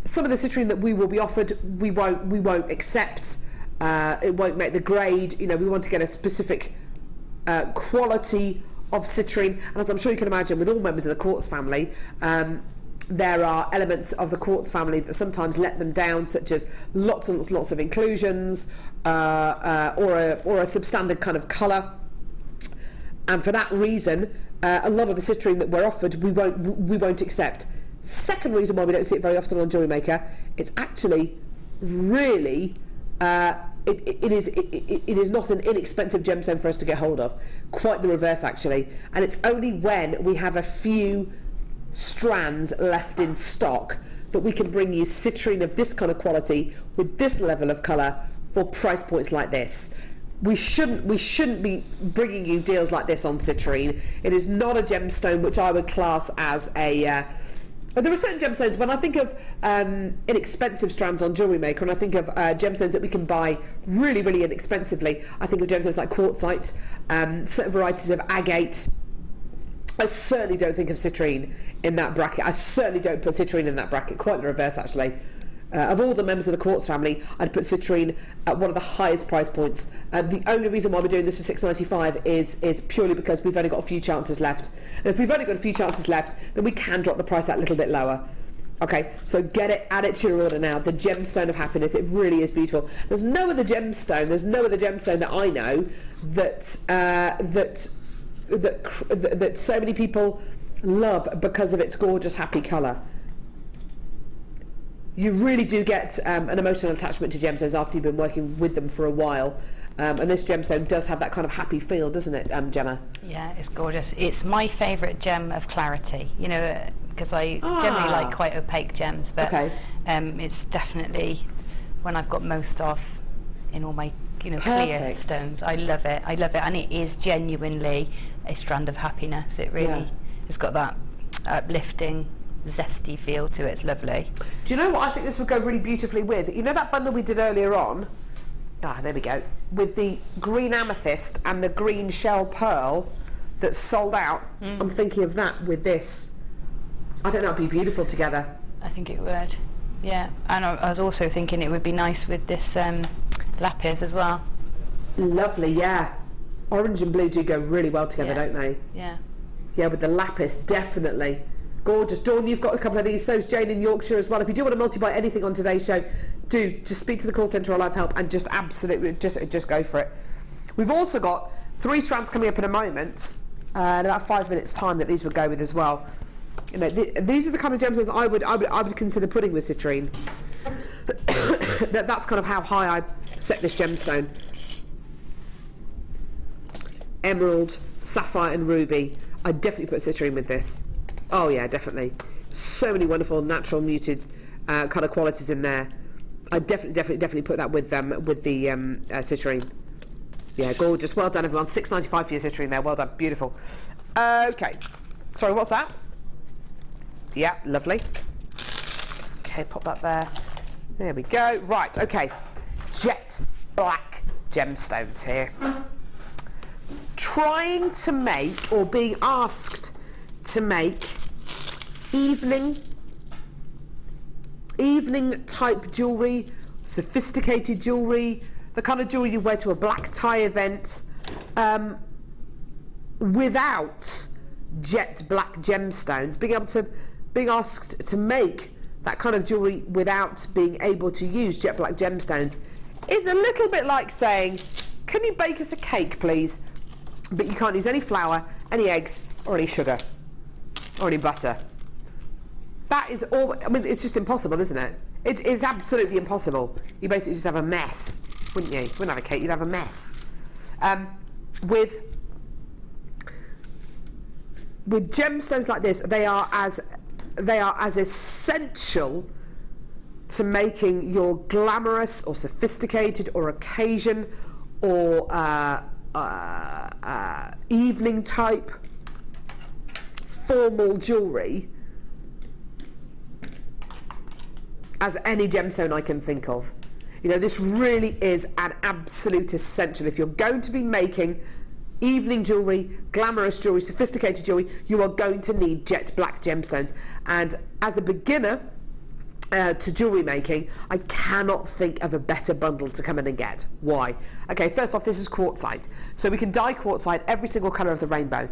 some of the citrine that we will be offered, we won't accept. It won't make the grade. You know, we want to get a specific quality of citrine, and as I'm sure you can imagine, with all members of the quartz family, there are elements of the quartz family that sometimes let them down, such as lots of inclusions, or a substandard kind of colour. And for that reason, a lot of the citrine that we're offered, we won't accept. Second reason why we don't see it very often on JewelleryMaker, it's actually really it is not an inexpensive gemstone for us to get hold of. Quite the reverse, actually. And it's only when we have a few strands left in stock that we can bring you citrine of this kind of quality with this level of colour for price points like this. We shouldn't be bringing you deals like this on citrine. It is not a gemstone which I would class as a there are certain gemstones, when I think of inexpensive strands on JewelleryMaker, and I think of gemstones that we can buy really inexpensively, I think of gemstones like quartzite, certain varieties of agate. I certainly don't think of citrine in that bracket. I certainly don't put citrine in that bracket. Quite the reverse, actually. Of all the members of the quartz family, I'd put citrine at one of the highest price points. The only reason why we're doing this for $6.95 is purely because we've only got a few chances left. And if we've only got a few chances left, then we can drop the price that little bit lower. Okay, so get it, add it to your order now. The gemstone of happiness, it really is beautiful. There's no other gemstone that I know that so many people love because of its gorgeous, happy colour. You really do get an emotional attachment to gemstones after you've been working with them for a while. And this gemstone does have that kind of happy feel, doesn't it, Gemma?
Yeah, it's gorgeous. It's my favourite gem of clarity, you know, because I generally like quite opaque gems, but it's definitely when I've got most of in all my, you know, clear stones. I love it, and it is genuinely a strand of happiness. It really, it's got that uplifting, zesty feel to it. It's lovely.
Do you know what I think this would go really beautifully with? You know that bundle we did earlier on? There we go. With the green amethyst and the green shell pearl that's sold out. I'm thinking of that with this. I think that would be beautiful together.
I think it would. Yeah, and I was also thinking it would be nice with this lapis as well.
Lovely, yeah. Orange and blue do go really well together, don't they?
Yeah.
Yeah, with the lapis, definitely. Gorgeous. Dawn, you've got a couple of these. So's Jane in Yorkshire as well. If you do want to multi-buy anything on today's show, do just speak to the call centre or Live Help and just absolutely just go for it. We've also got 3 strands coming up in a moment, in about 5 minutes' time, that these would go with as well. You know, these are the kind of gemstones I would consider putting with citrine. That's kind of how high I set this gemstone. Emerald, sapphire, and ruby. I'd definitely put citrine with this. Oh yeah, definitely. So many wonderful natural muted colour qualities in there. I definitely put that with the citrine. Yeah, gorgeous. Well done, everyone. $6.95 for your citrine there. Well done. Beautiful. Okay. Sorry, what's that? Yeah, lovely. Okay, pop that there. There we go. Right, okay. Jet black gemstones here. Trying to make, or being asked to make, evening type jewellery, sophisticated jewellery, the kind of jewellery you wear to a black tie event, without jet black gemstones, being asked to make that kind of jewellery without being able to use jet black gemstones is a little bit like saying, can you bake us a cake please, but you can't use any flour, any eggs or any sugar or any butter. That is all. I mean, it's just impossible, isn't it? It's absolutely impossible. You basically just have a mess, wouldn't you? You wouldn't have a cake, you'd have a mess. With gemstones like this, they are as essential to making your glamorous or sophisticated or occasion or evening type formal jewellery as any gemstone I can think of. You know, this really is an absolute essential. If you're going to be making evening jewellery, glamorous jewellery, sophisticated jewellery, you are going to need jet black gemstones. And as a beginner to jewellery making, I cannot think of a better bundle to come in and get. Why? Okay, first off, this is quartzite. So we can dye quartzite every single colour of the rainbow.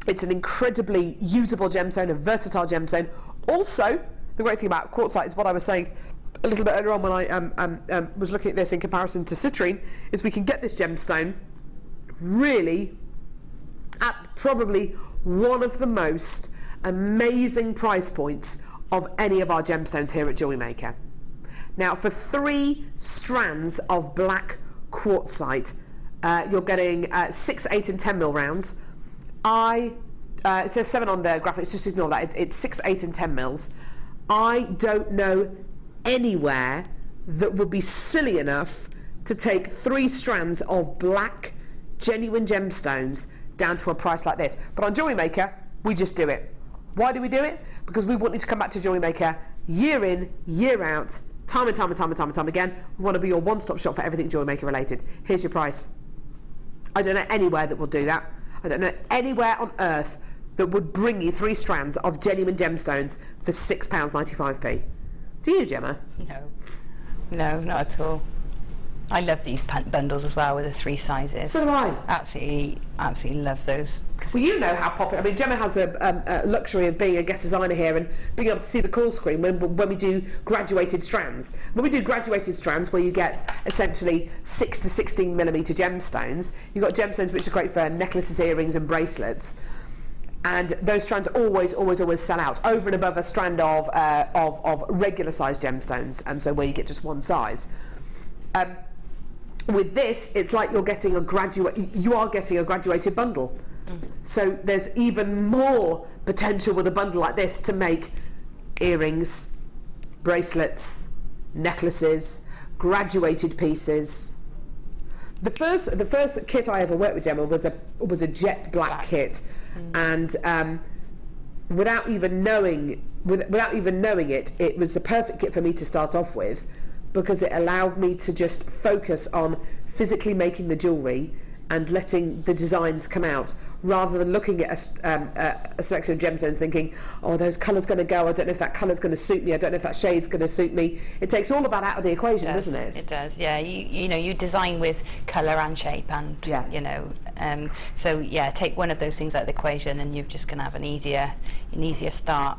It's an incredibly usable gemstone, a versatile gemstone. Also, the great thing about quartzite is what I was saying a little bit earlier on when I was looking at this in comparison to citrine, is we can get this gemstone really at probably one of the most amazing price points of any of our gemstones here at JewelleryMaker. Now, for 3 strands of black quartzite, you're getting 6, 8 and 10 mil rounds. It says 7 on the graphics, just ignore that. It's 6, 8 and 10 mils. I don't know anywhere that would be silly enough to take 3 strands of black genuine gemstones down to a price like this. But on JewelleryMaker, we just do it. Why do we do it? Because we want you to come back to JewelleryMaker year in, year out, time and time again. We want to be your one-stop shop for everything JewelleryMaker related. Here's your price. I don't know anywhere that will do that. I don't know anywhere on earth that would bring you 3 strands of genuine gemstones for £6.95p. Do you, Gemma?
No, not at all. I love these bundles as well with the 3 sizes.
So do I.
Absolutely love those.
Well, you know how popular. I mean, Gemma has a luxury of being a guest designer here and being able to see the call screen when we do graduated strands. When we do graduated strands, where you get essentially 6 to 16 millimeter gemstones, you've got gemstones which are great for necklaces, earrings, and bracelets. And those strands always sell out over and above a strand of regular size gemstones. So where you get just one size. With this, it's like you are getting a graduated bundle. So there's even more potential with a bundle like this to make earrings, bracelets, necklaces, graduated pieces. The first kit I ever worked with, Gemma, was a jet black kit, and without even knowing it, it was the perfect kit for me to start off with, because it allowed me to just focus on physically making the jewellery and letting the designs come out, rather than looking at a selection of gemstones thinking, oh, those colours going to go, I don't know if that colour's going to suit me, I don't know if that shade's going to suit me. It takes all of that out of the equation, doesn't it?
It does, yeah. You design with colour and shape, and so yeah, take one of those things out of the equation and you're just going to have an easier start,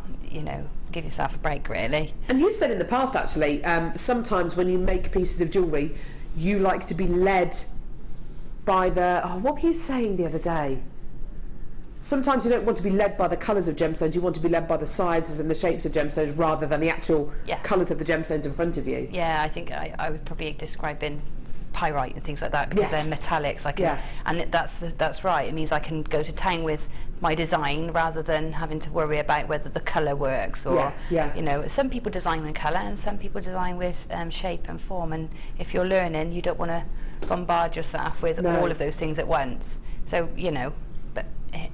give yourself a break, really.
And you've said in the past, actually, sometimes when you make pieces of jewellery, you like to be led by what were you saying the other day? Sometimes you don't want to be led by the colours of gemstones, you want to be led by the sizes and the shapes of gemstones rather than the actual colours of the gemstones in front of you.
Yeah, I think I would probably describe in pyrite and things like that, because they're metallics. And that's right. It means I can go to town with my design rather than having to worry about whether the colour works, or some people design with colour and some people design with shape and form, and if you're learning, you don't want to bombard yourself with all of those things at once. So but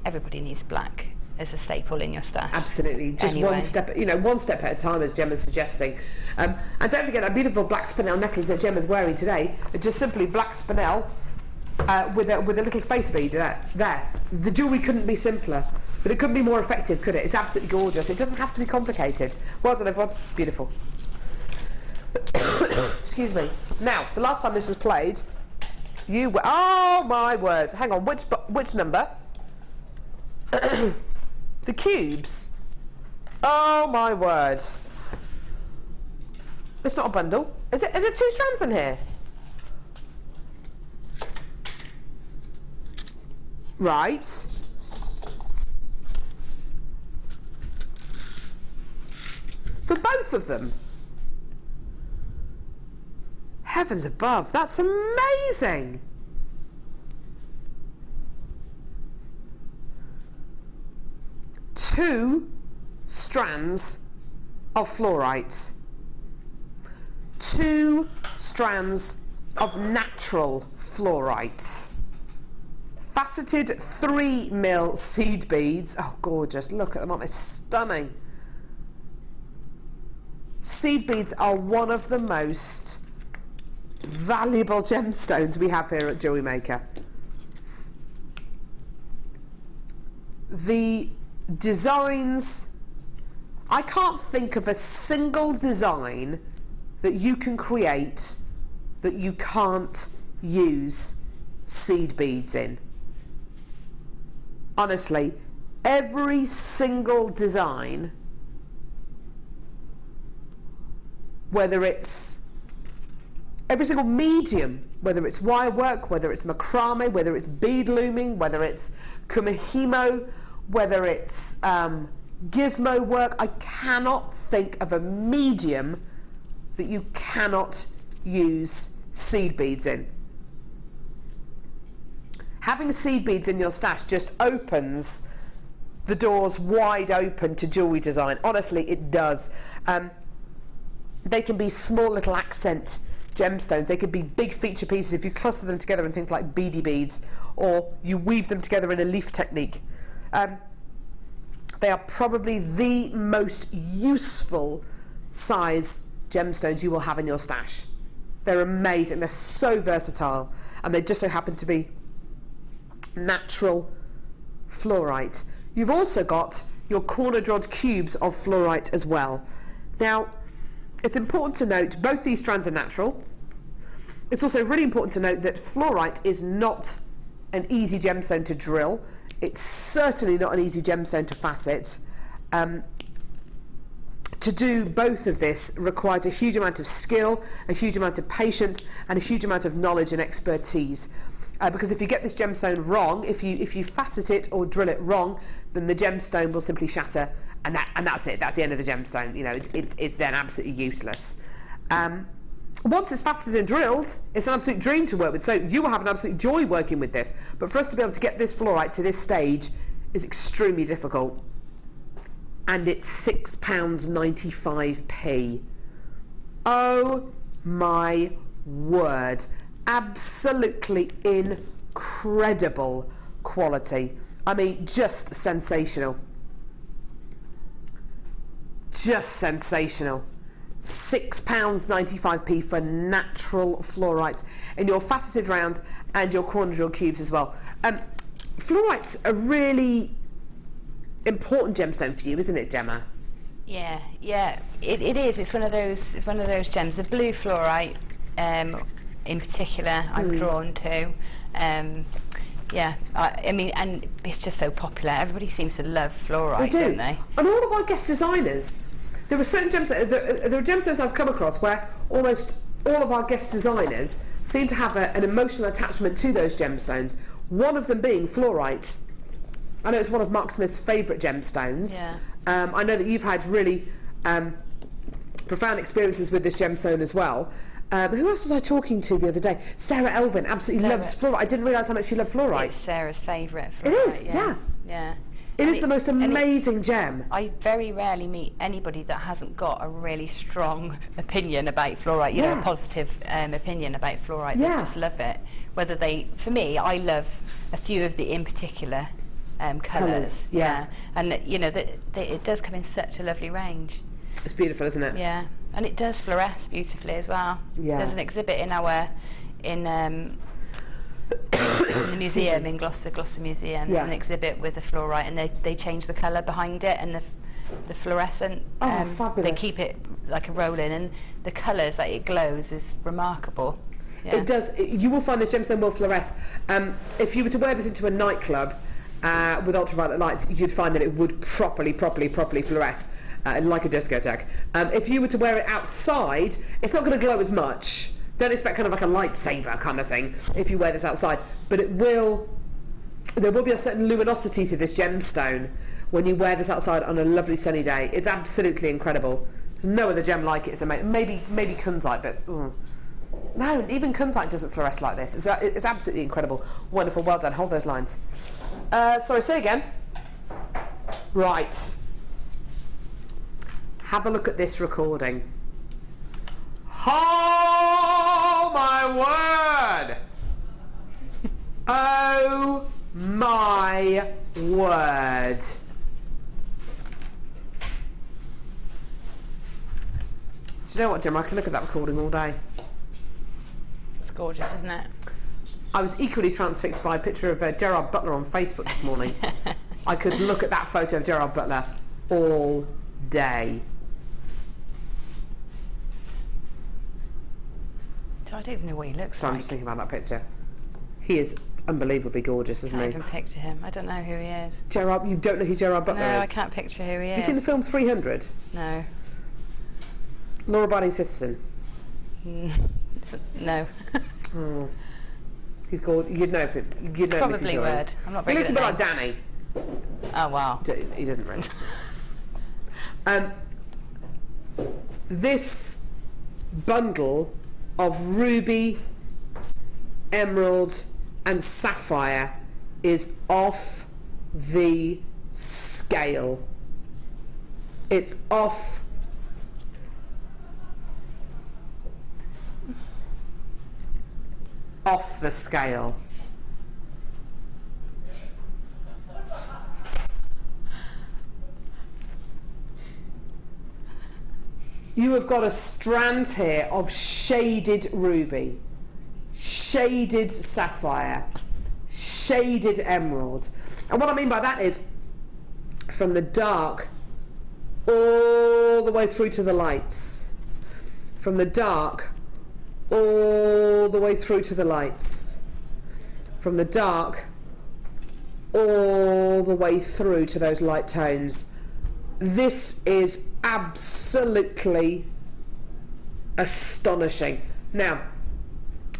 everybody needs black as a staple in your stash.
Absolutely, just one step at a time, as Gemma's suggesting. And don't forget that beautiful black spinel necklace that Gemma's wearing today. It's just simply black spinel with a little spacer bead there. The jewellery couldn't be simpler, but it couldn't be more effective, could it? It's absolutely gorgeous. It doesn't have to be complicated. Well done, everyone. Beautiful. Excuse me. Now, the last time this was played, you were... Oh, my word. Hang on, which number? The cubes. Oh, my word. It's not a bundle. Is there 2 strands in here? Right. For both of them. Heavens above, that's amazing. Two strands of fluorite. 2 strands of natural fluorite. Faceted 3mm seed beads. Oh, gorgeous. Look at them, aren't they stunning? Seed beads are one of the most valuable gemstones we have here at JewelleryMaker. The designs, I can't think of a single design that you can create that you can't use seed beads in. Honestly, every single design, whether it's every single medium, whether it's wire work, whether it's macrame, whether it's bead looming, whether it's kumihimo, whether it's gizmo work, I cannot think of a medium that you cannot use seed beads in. Having seed beads in your stash just opens the doors wide open to jewellery design. Honestly, it does. They can be small little accent gemstones. They could be big feature pieces if you cluster them together in things like beady beads, or you weave them together in a leaf technique. They are probably the most useful size gemstones you will have in your stash. They're amazing. They're so versatile, and they just so happen to be natural fluorite. You've also got your corner drawn cubes of fluorite as well. Now, it's important to note both these strands are natural. It's also really important to note that fluorite is not an easy gemstone to drill. It's certainly not an easy gemstone to facet. To do both of this requires a huge amount of skill, a huge amount of patience, and a huge amount of knowledge and expertise. Because if you get this gemstone wrong, if you facet it or drill it wrong, then the gemstone will simply shatter, and that's it. That's the end of the gemstone. You know, it's then absolutely useless. Once it's faceted and drilled, it's an absolute dream to work with. So you will have an absolute joy working with this. But for us to be able to get this fluorite to this stage is extremely difficult. And it's £6.95p. Oh my word. Absolutely incredible quality. I mean, just sensational. Just sensational. £6.95p for natural fluorite in your faceted rounds and your corner drill cubes as well. Fluorite's a really important gemstone for you, isn't it, Gemma?
Yeah, it is. It's one of those gems. The blue fluorite, in particular, I'm drawn to. I mean, and it's just so popular. Everybody seems to love fluorite, don't they?
And all of our guest designers, there are certain gemstones. There are gemstones I've come across where almost all of our guest designers seem to have an emotional attachment to those gemstones. One of them being fluorite. I know it's one of Mark Smith's favourite gemstones.
Yeah.
I know that you've had really profound experiences with this gemstone as well. Who else was I talking to the other day? Sarah Elvin absolutely loves fluorite. I didn't realise how much she loved fluorite.
It's Sarah's favourite fluorite.
It is, yeah. It is the most amazing gem.
I very rarely meet anybody that hasn't got a really strong opinion about fluorite, you know, a positive opinion about fluorite. They just love it. Whether for me, I love a few of the in particular colours. Yeah. And, you know, it does come in such a lovely range.
It's beautiful, isn't it?
Yeah. And it does fluoresce beautifully as well. Yeah. There's an exhibit in the museum in Gloucester Museum. There's an exhibit with the fluorite, and they change the colour behind it and the fluorescent.
Fabulous.
They keep it like a rolling, and the colours that it glows is remarkable. Yeah.
It does. You will find this gemstone will fluoresce. If you were to wear this into a nightclub with ultraviolet lights, you'd find that it would properly fluoresce. Like a discotheque. If you were to wear it outside, it's not going to glow as much. Don't expect kind of like a lightsaber kind of thing if you wear this outside, but there will be a certain luminosity to this gemstone when you wear this outside on a lovely sunny day. It's absolutely incredible. There's no other gem like it. It's amazing. Maybe kunzite, but no, even kunzite doesn't fluoresce like this. It's absolutely incredible. Wonderful. Well done. Hold those lines. Sorry, say again. Right. Have a look at this recording. Oh my word! Oh my word! Do you know what, Gemma? I can look at that recording all day.
It's gorgeous, isn't it?
I was equally transfixed by a picture of Gerard Butler on Facebook this morning. I could look at that photo of Gerard Butler all day.
I don't even know what he looks like.
I'm just thinking about that picture. He is unbelievably gorgeous, isn't he?
I can't even picture him. I don't know who he is.
Gerard, you don't know who Gerard Butler is?
No, I can't picture who he is.
Have you seen the film 300?
No.
Law-abiding citizen?
No.
Oh. He's called. You'd know if it. You'd know
Probably
him if you saw
would.
him.
I'm not very
He looks a
good
bit
at
like Danny.
Oh wow.
He doesn't really. This bundle of ruby, emerald and sapphire is off the scale. It's off the scale. You have got a strand here of shaded ruby, shaded sapphire, shaded emerald. And what I mean by that is from the dark all the way through to the lights. from the dark all the way through to the lights. From the dark all the way through to those light tones. This is absolutely astonishing. Now,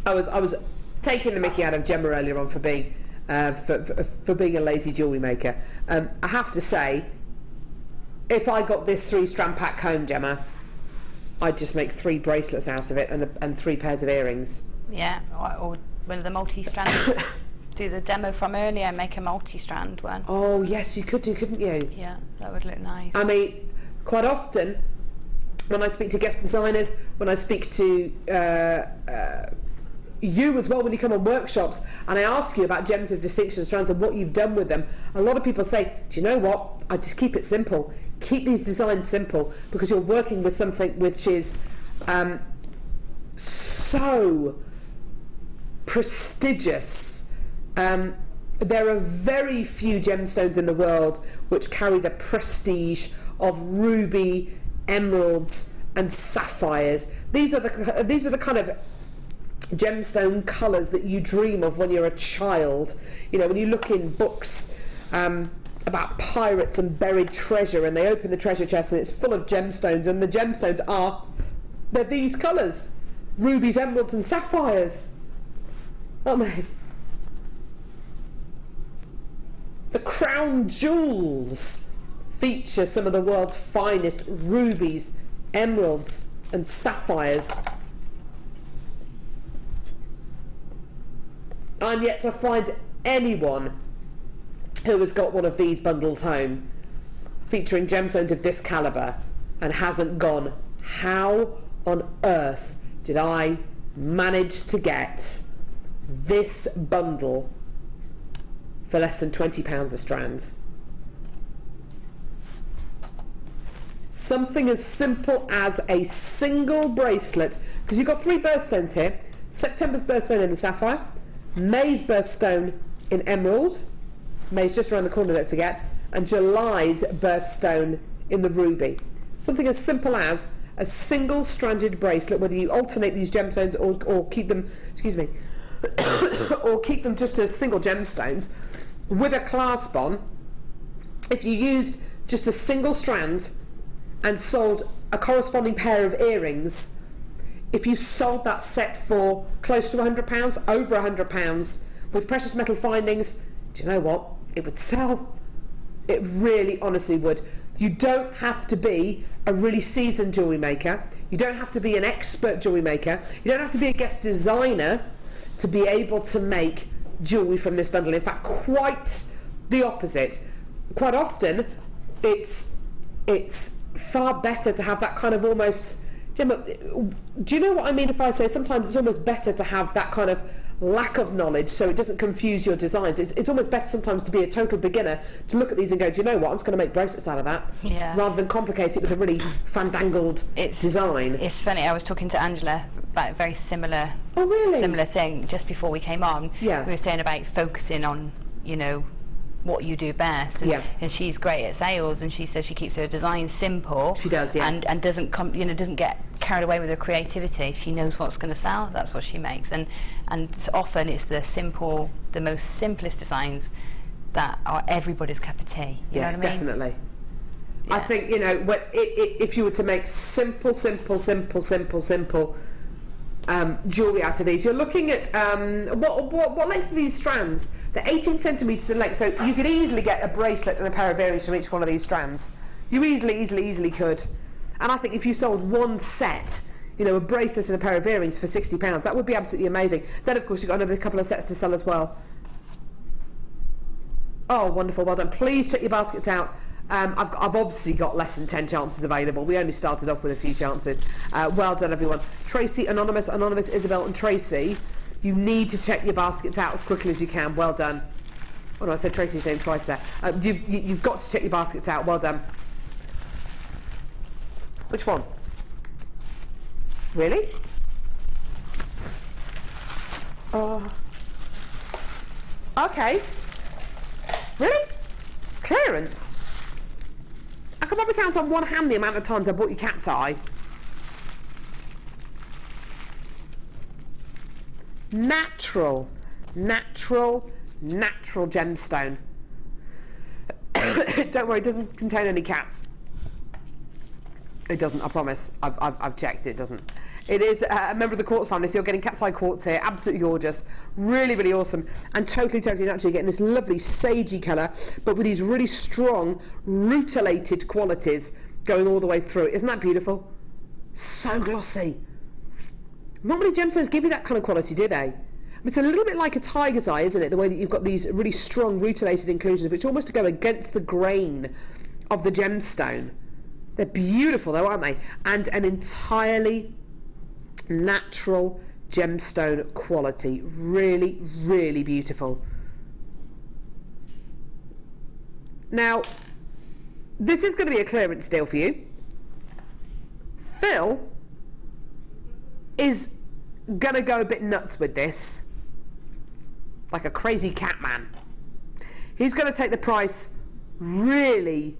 I was taking the mickey out of Gemma earlier on for being for being a lazy jewellery maker. I have to say, if I got this 3-strand pack home, Gemma, I'd just make 3 bracelets out of it and 3 pairs of earrings.
Yeah, or one of the multi-strand. Do the demo from earlier, make a multi-strand one.
Oh yes, you could do, couldn't you?
Yeah, that would look nice.
I mean, quite often when I speak to guest designers, when I speak to you as well, when you come on workshops and I ask you about gems of distinction strands and what you've done with them, a lot of people say, do you know what, I just keep it simple. Keep these designs simple, because you're working with something which is so prestigious. There are very few gemstones in the world which carry the prestige of ruby, emeralds and sapphires. These are the kind of gemstone colours that you dream of when you're a child. You know, when you look in books about pirates and buried treasure, and they open the treasure chest and it's full of gemstones, and the gemstones they're these colours: rubies, emeralds and sapphires, aren't they? The crown jewels feature some of the world's finest rubies, emeralds and sapphires. I'm yet to find anyone who has got one of these bundles home featuring gemstones of this calibre and hasn't gone, how on earth did I manage to get this bundle for less than £20 a strand? Something as simple as a single bracelet, because you've got 3 birthstones here: September's birthstone in the sapphire, May's birthstone in emerald, May's just around the corner, don't forget, and July's birthstone in the ruby. Something as simple as a single stranded bracelet, whether you alternate these gemstones or keep them, excuse me, or keep them just as single gemstones with a clasp on. If you used just a single strand and sold a corresponding pair of earrings, if you sold that set for close to £100, over £100, with precious metal findings, do you know what? It would sell. It really honestly would. You don't have to be a really seasoned jewellery maker. You don't have to be an expert jewellery maker. You don't have to be a guest designer to be able to make jewellery from this bundle. In fact, quite the opposite. Quite often, it's far better to have that kind of almost... Gemma, do you know what I mean if I say sometimes it's almost better to have that kind of lack of knowledge so it doesn't confuse your designs? It's almost better sometimes to be a total beginner, to look at these and go, do you know what, I'm just going to make bracelets out of that, rather than complicate it with a really fandangled design.
It's funny, I was talking to Angela about a very similar
similar
thing just before we came on.
Yeah.
We were saying about focusing on, you know, what you do best, and she's great at sales, and she says she keeps her design simple.
She does, yeah.
And doesn't doesn't get carried away with her creativity. She knows what's going to sell. That's what she makes, and often it's the most simplest designs that are everybody's cup of tea. You know what I mean?
Definitely.
Yeah.
I think, you know, if you were to make simple jewellery out of these, you're looking at what length are these strands? They're 18 centimetres in length, so you could easily get a bracelet and a pair of earrings from each one of these strands. You easily could. And I think if you sold one set, you know, a bracelet and a pair of earrings for £60, that would be absolutely amazing. Then of course you've got another couple of sets to sell as well. Oh, wonderful, well done. Please check your baskets out. I've obviously got less than 10 chances available. We only started off with a few chances. Well done, everyone. Tracy, Anonymous, Isabel and Tracy, you need to check your baskets out as quickly as you can. Well done. Oh no, I said Tracy's name twice there. You've got to check your baskets out. Well done. Which one? Really? Oh. Okay. Really? Clearance? I can probably count on one hand the amount of times I bought you cat's eye. natural gemstone. Don't worry, it doesn't contain any cats. It doesn't, I promise. I've checked, it doesn't. It is a member of the quartz family, so you're getting cat's eye quartz here. Absolutely gorgeous. Really, really awesome. And totally natural. You're getting this lovely sagey colour, but with these really strong rutilated qualities going all the way through it. Isn't that beautiful? So glossy. Not many gemstones give you that kind of quality, do they? I mean, it's a little bit like a tiger's eye, isn't it? The way that you've got these really strong rutilated inclusions, which almost go against the grain of the gemstone. They're beautiful though, aren't they? And an entirely natural gemstone quality. Really, really beautiful. Now, this is going to be a clearance deal for you. Phil is going to go a bit nuts with this. Like a crazy cat man. He's going to take the price really,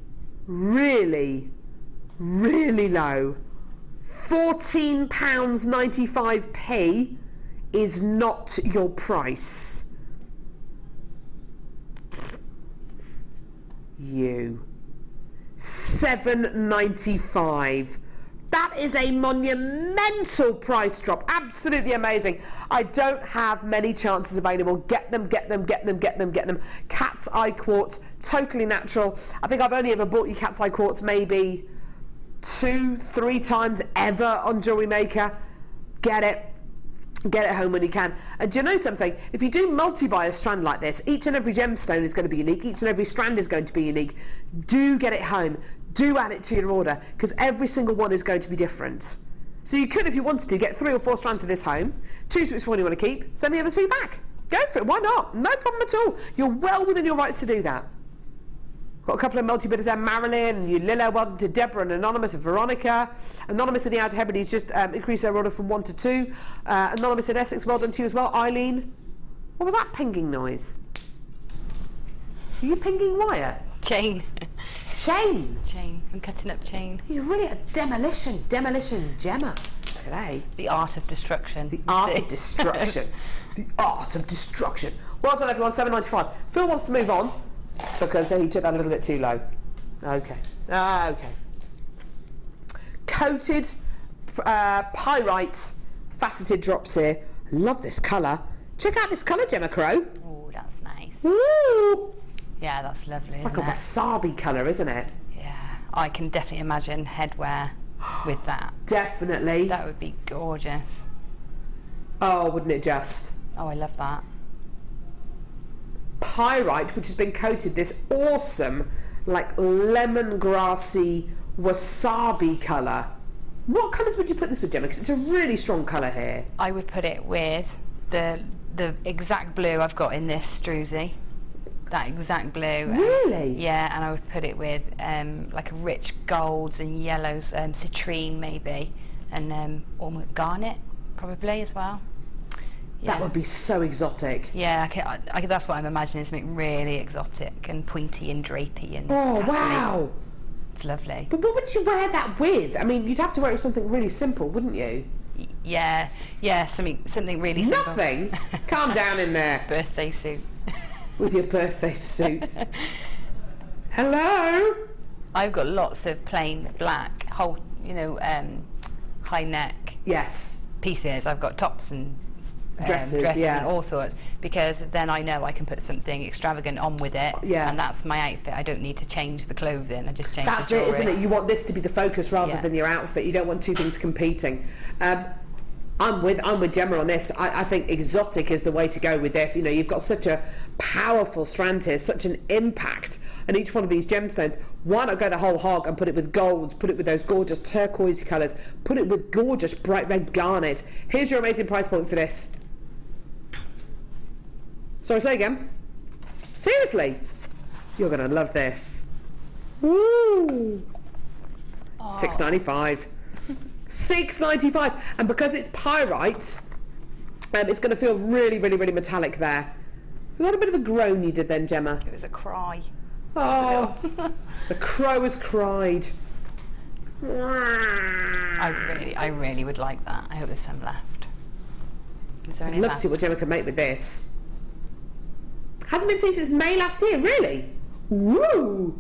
really, really low. £14.95 is not your price. You. £7.95. That is a monumental price drop. Absolutely amazing. I don't have many chances available. Get them, get them, get them, get them, get them. Cat's eye quartz, totally natural. I think I've only ever bought you cat's eye quartz maybe 2-3 times ever on Jewellery Maker. Get it. Get it home when you can. And do you know something? If you do multi-buy a strand like this, each and every gemstone is going to be unique. Each and every strand is going to be unique. Do get it home. Do add it to your order, because every single one is going to be different. So you could, if you wanted to, get 3 or 4 strands of this home, choose which one you want to keep, send the other 2 back. Go for it. Why not? No problem at all. You're well within your rights to do that. Got a couple of multi-bidders there, Marilyn and Ulila, welcome to Deborah and Anonymous and Veronica. Anonymous in the Outer Hebrides just increased their order from 1 to 2. Anonymous in Essex, well done to you as well. Eileen, what was that pinging noise? Are you pinging wire?
Chain.
Chain?
Chain. I'm cutting up chain.
You're really a demolition Gemma. Today.
The art of destruction.
The art of destruction. The art of destruction. Well done everyone, $7.95. Phil wants to move on, because he took that a little bit too low. Okay. Okay. Coated pyrite faceted drops here. Love this colour. Check out this colour, Gemma Crow.
Oh, that's nice.
Woo!
Yeah, that's lovely,
It's like a wasabi colour, isn't it?
Yeah. I can definitely imagine headwear with that.
Definitely.
That would be gorgeous.
Oh, wouldn't it just?
Oh, I love that.
Pyrite, which has been coated this awesome, like lemongrassy wasabi colour. What colours would you put this with, Gemma? Because it's a really strong colour here.
I would put it with the exact blue I've got in this Struzy. That exact blue.
Really?
Yeah, and I would put it with like a rich golds and yellows, citrine maybe, and almost garnet probably as well. Yeah.
That would be so exotic.
Yeah, that's what I'm imagining, something really exotic and pointy and drapey and
oh,
tassely.
Wow.
It's lovely.
But what would you wear that with? I mean, you'd have to wear it with something really simple, wouldn't you?
Yeah, something really simple.
Nothing? Calm down in there.
Birthday suit.
With your birthday suit. Hello?
I've got lots of plain black, high neck
yes
pieces. I've got tops and
dresses
yeah. And all sorts, because then I know I can put something extravagant on with it,
yeah.
And that's my outfit. I don't need to change the clothing, I just change
that's
the jewellery.
It, isn't it? You want this to be the focus rather
Yeah.
than your outfit. You don't want two things competing. I'm with Gemma on this. I think exotic is the way to go with this. You know, you've got such a powerful strand here, such an impact on each one of these gemstones. Why not go the whole hog and put it with golds, put it with those gorgeous turquoise colours, put it with gorgeous bright red garnet. Here's your amazing price point for this. Sorry, say again. Seriously? You're going to love this. Woo! $6.95. $6.95, and because it's pyrite, it's going to feel really, really, really metallic there. Was that a bit of a groan you did then, Gemma?
It was a cry.
Oh, the crow has cried.
I really would like that. I hope there's some left. Is there
I'd
any
love to see what Gemma can make with this. Hasn't been seen since May last year, really? Woo!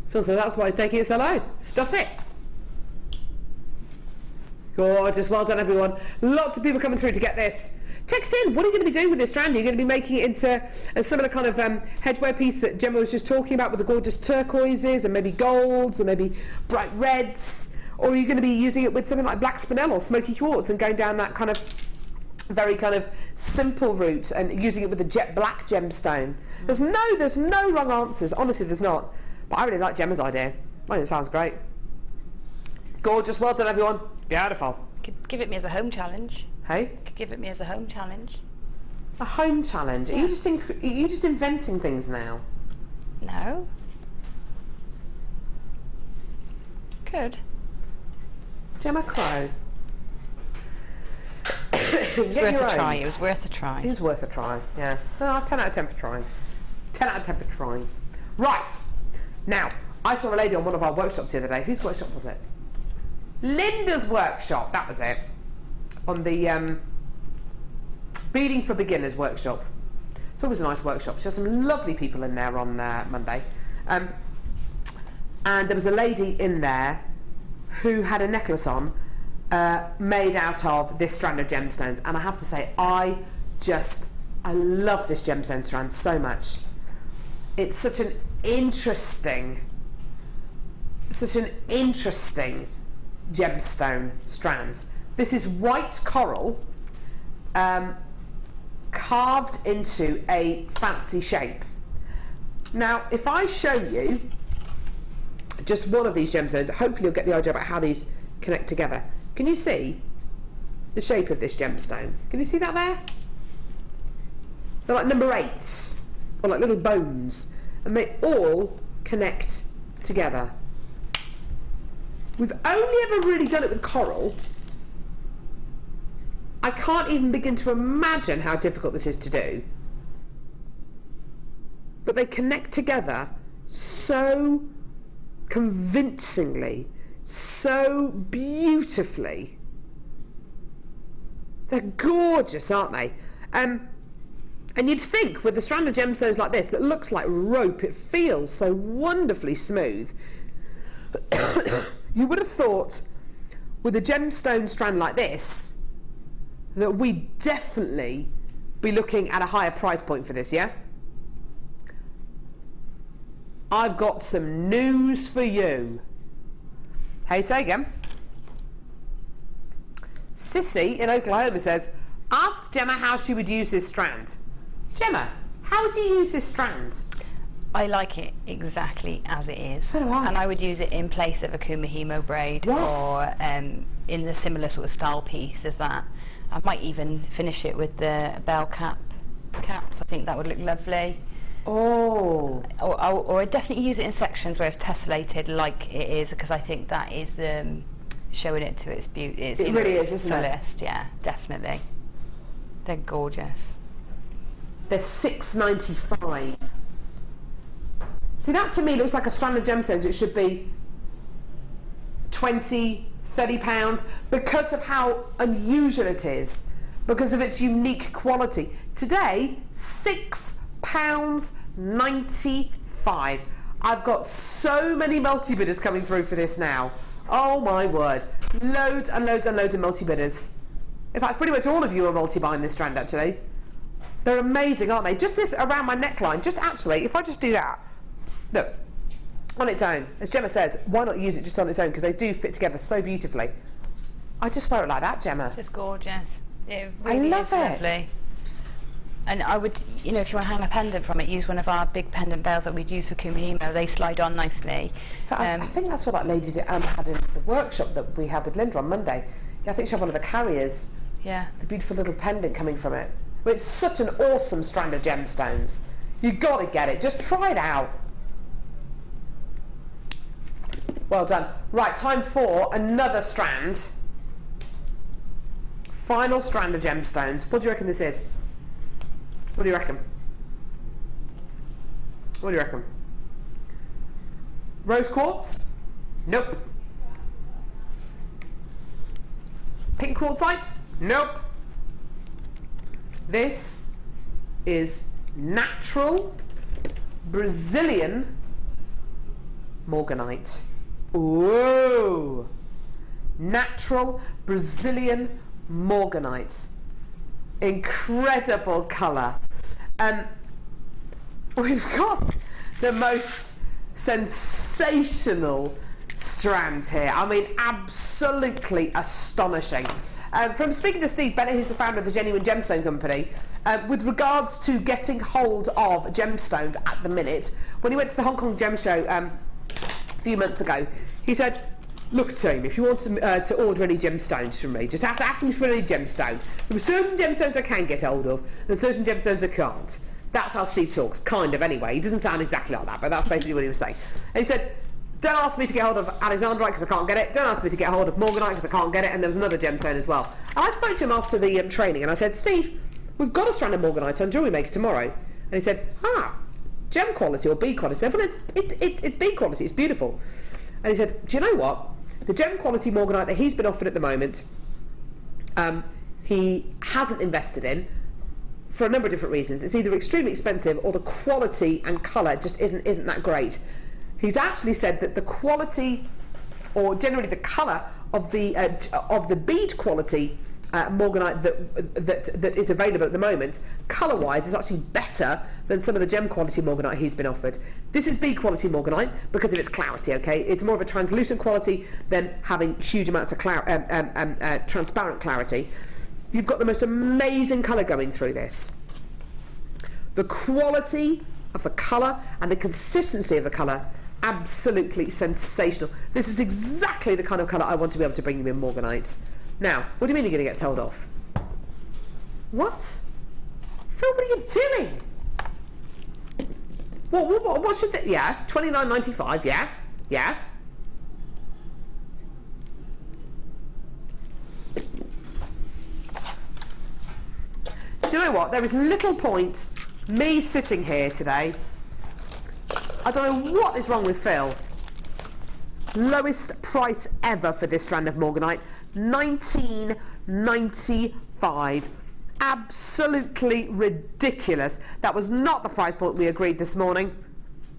Feels like that's why it's taking it so long. Stuff it. Gorgeous, well done everyone. Lots of people coming through to get this. Text in, what are you going to be doing with this strand? Are you going to be making it into a similar kind of hedgewear piece that Gemma was just talking about with the gorgeous turquoises and maybe golds and maybe bright reds? Or are you going to be using it with something like black spinel or smoky quartz and going down that kind of very kind of simple route and using it with a jet black gemstone? There's no wrong answers. Honestly, there's not. But I really like Gemma's idea. I think it sounds great. Gorgeous, well done everyone. Beautiful.
Give it me as a home challenge.
Hey?
Give it me as a home challenge.
A home challenge?
Yeah.
Are you just inventing things now?
No. Good.
Gemma Crow.
It's worth a try. It was worth a try.
It was worth a try, yeah. 10 out of 10 for trying. 10 out of 10 for trying. Right. Now, I saw a lady on one of our workshops the other day. Whose workshop was it? Linda's workshop. That was it. On the Beading for Beginners workshop. It's always a nice workshop. She has some lovely people in there on Monday. And there was a lady in there who had a necklace on made out of this strand of gemstones. And I have to say, I love this gemstone strand so much. It's such an interesting gemstone strand. This is white coral carved into a fancy shape. Now, if I show you just one of these gemstones, hopefully you'll get the idea about how these connect together. Can you see the shape of this gemstone? Can you see that there? They're like number 8s, or like little bones, and they all connect together. We've only ever really done it with coral. I can't even begin to imagine how difficult this is to do. But they connect together so convincingly, so beautifully. They're gorgeous, aren't they? And you'd think with a strand of gemstones like this that looks like rope, it feels so wonderfully smooth. You would have thought with a gemstone strand like this that we'd definitely be looking at a higher price point for this, yeah? I've got some news for you. Hey, say again. Sissy in Oklahoma says, ask Gemma how she would use this strand. Gemma, how would you use this strand?
I like it exactly as it is.
So do I.
And I would use it in place of a kumihimo braid,
yes,
or in the similar sort of style piece as that. I might even finish it with the bell caps. I think that would look lovely.
Oh.
Or I'd definitely use it in sections where it's tessellated like it is, because I think that is the showing it to its beauty.
It really is, isn't it?
Fullest, yeah, definitely. They're gorgeous.
They're $6.95. See, that to me looks like a strand of gemstones. It should be £20, £30 because of how unusual it is, because of its unique quality. Today, £6.95. I've got so many multi-bidders coming through for this now. Oh my word. Loads and loads and loads of multi-bidders. In fact, pretty much all of you are multi-buying this strand, actually. They're amazing, aren't they? Just this around my neckline, just actually, if I just do that, look, on its own, as Gemma says, why not use it just on its own, because they do fit together so beautifully. I just wear it like that, Gemma.
Just gorgeous. It really
I love
is
it.
Lovely. And I would, you know, if you want to hang a pendant from it, use one of our big pendant bells that we'd use for kumihimo. They slide on nicely.
I think that's what that lady had in the workshop that we had with Linda on Monday. Yeah, I think she had one of the carriers.
Yeah.
The beautiful little pendant coming from it. Well, it's such an awesome strand of gemstones. You've got to get it. Just try it out. Well done. Right, time for another strand. Final strand of gemstones. What do you reckon this is? What do you reckon? What do you reckon? Rose quartz? Nope. Pink quartzite? Nope. This is natural Brazilian morganite. Ooh! Natural Brazilian morganite. Incredible colour. We've got the most sensational strand here. I mean, absolutely astonishing. From speaking to Steve Bennett, who's the founder of the Genuine Gemstone Company, with regards to getting hold of gemstones at the minute, when he went to the Hong Kong Gem Show a few months ago, he said, look team, if you want to order any gemstones from me, just ask me for any gemstone. There are certain gemstones I can get hold of, and certain gemstones I can't. That's how Steve talks, kind of anyway. He doesn't sound exactly like that, but that's basically what he was saying. And he said, don't ask me to get hold of alexandrite because I can't get it. Don't ask me to get hold of morganite because I can't get it. And there was another gemstone as well. And I spoke to him after the training and I said, Steve, we've got a strand of morganite on JewelleryMaker tomorrow. And he said, gem quality or B quality. I said, well, it's B quality, it's beautiful. And he said, do you know what? The gem quality morganite that he's been offered at the moment, he hasn't invested in for a number of different reasons. It's either extremely expensive or the quality and colour just isn't that great. He's actually said that the quality, or generally the colour of the bead quality morganite that is available at the moment, colour-wise, is actually better than some of the gem quality morganite he's been offered. This is bead quality morganite because of its clarity. Okay, it's more of a translucent quality than having huge amounts of transparent clarity. You've got the most amazing colour going through this. The quality of the colour and the consistency of the colour, absolutely sensational. This is exactly the kind of colour I want to be able to bring you in morganite. Now, what do you mean you're going to get told off? What? Phil, what are you doing? What should they... Yeah, $29.95, yeah? Yeah? Do you know what? There is little point me sitting here today. I don't know what is wrong with Phil. Lowest price ever for this strand of morganite, $19.95. Absolutely ridiculous. That was not the price point we agreed this morning.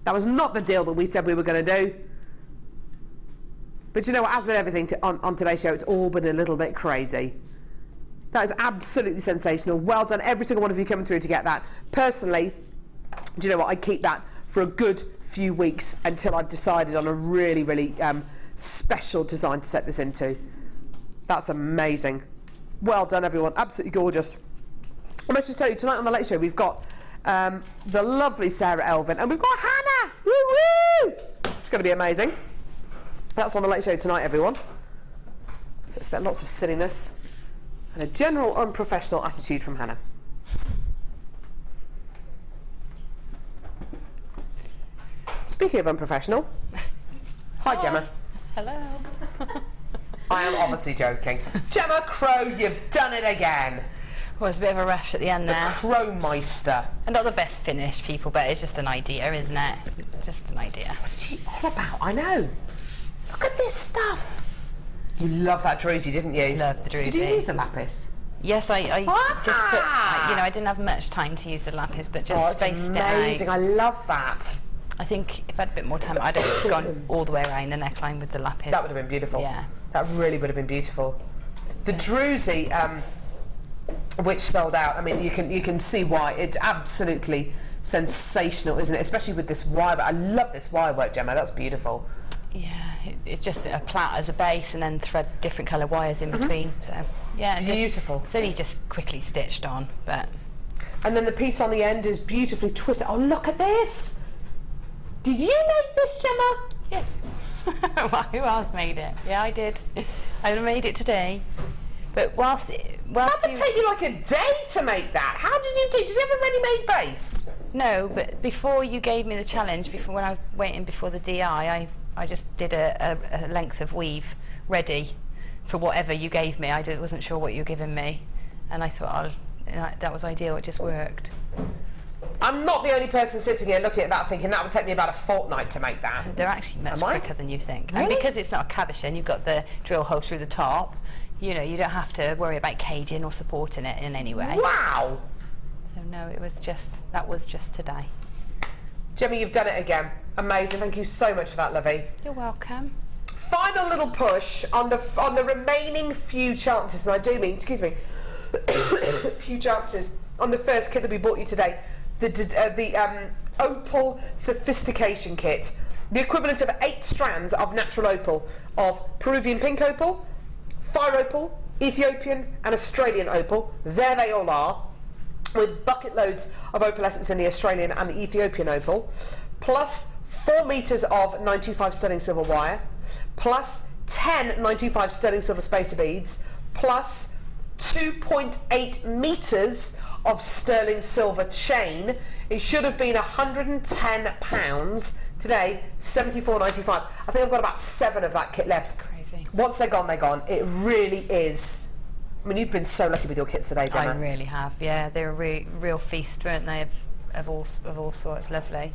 That was not the deal that we said we were going to do. But you know what, as with everything on today's show, it's all been a little bit crazy. That is absolutely sensational. Well done, every single one of you coming through to get that. Personally, do you know what, I'd keep that for a good few weeks until I've decided on a really, really special design to set this into. That's amazing. Well done, everyone. Absolutely gorgeous. I must just tell you, tonight on The Late Show, we've got the lovely Sarah Elvin, and we've got Hannah! Woo-woo! It's going to be amazing. That's on The Late Show tonight, everyone. Expect lots of silliness and a general unprofessional attitude from Hannah. Speaking of unprofessional, hi Gemma.
Hello.
I am obviously joking. Gemma Crow, you've done it again.
Well, it's a bit of a rush at the end there.
The Crowmeister.
And not the best finished, people, but it's just an idea, isn't it? Just an idea.
What is she all about? I know. Look at this stuff. You love that druzy, didn't you?
Love the druzy.
Did you use a lapis?
Yes, I just put, I didn't have much time to use the lapis, but just spaced it out.
Amazing, I love that.
I think if I had a bit more time, I'd have gone all the way around the neckline with the lapis.
That would have been beautiful.
Yeah.
That really would have been beautiful. The druzy, which sold out, I mean, you can see why. It's absolutely sensational, isn't it? Especially with this wire work. I love this wire work, Gemma. That's beautiful.
Yeah, it's just a plait as a base and then thread different colour wires in between. So, yeah.
Beautiful.
It's only just quickly stitched on, but...
And then the piece on the end is beautifully twisted. Oh, look at this! Did you make this, Gemma?
Yes. Well, who else made it? Yeah, I did. I made it today. But whilst
that would take you like a day to make that. How did you do? Did you have a ready-made base?
No, but before you gave me the challenge, before when I was waiting before the DI, I just did a length of weave ready for whatever you gave me. I wasn't sure what you were giving me, and I thought that was ideal. It just worked.
I'm not the only person sitting here looking at that thinking that would take me about a fortnight to make that.
They're actually much quicker than you think.
Really?
And because it's not a cabochon, you've got the drill hole through the top. You know, you don't have to worry about caging or supporting it in any way.
Wow!
So no, that was just today.
Gemma, you've done it again. Amazing. Thank you so much for that, lovey.
You're welcome.
Final little push on the remaining few chances, and I do mean, excuse me, few chances on the first kit that we bought you today, the Opal Sophistication Kit, the equivalent of 8 strands of natural opal, of Peruvian pink opal, fire opal, Ethiopian and Australian opal. There they all are, with bucket loads of opalescence in the Australian and the Ethiopian opal, plus 4 metres of 925 sterling silver wire, plus 10 925 sterling silver spacer beads, plus 2.8 metres of sterling silver chain. It should have been £110. Today, £74.95. I think I've got about 7 of that kit left.
Crazy.
Once they're gone, they're gone. It really is. I mean, you've been so lucky with your kits today, Gemma.
I really have, yeah. They're a real feast, weren't they, of all sorts. Lovely.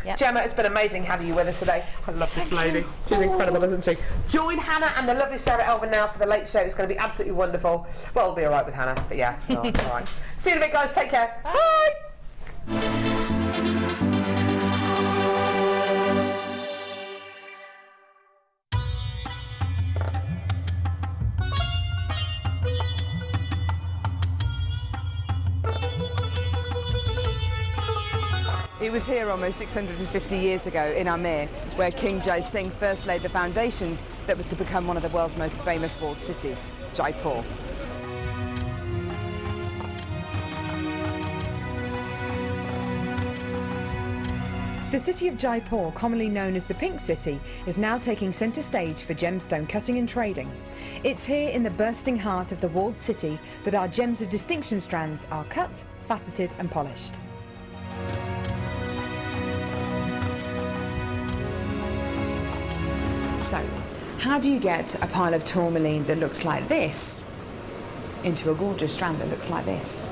Yep.
Gemma, it's been amazing having you with us today. I love this lady. She's incredible, isn't she? Join Hannah and the lovely Sarah Elvin now for the late show. It's going to be absolutely wonderful. Well, it'll be all right with Hannah, but yeah, all right. See you in a bit, guys. Take care. Bye.
It was here almost 650 years ago in Amir where King Jai Singh first laid the foundations that was to become one of the world's most famous walled cities, Jaipur.
The city of Jaipur, commonly known as the Pink City, is now taking centre stage for gemstone cutting and trading. It's here in the bursting heart of the walled city that our gems of distinction strands are cut, faceted and polished. So, how do you get a pile of tourmaline that looks like this into a gorgeous strand that looks like this?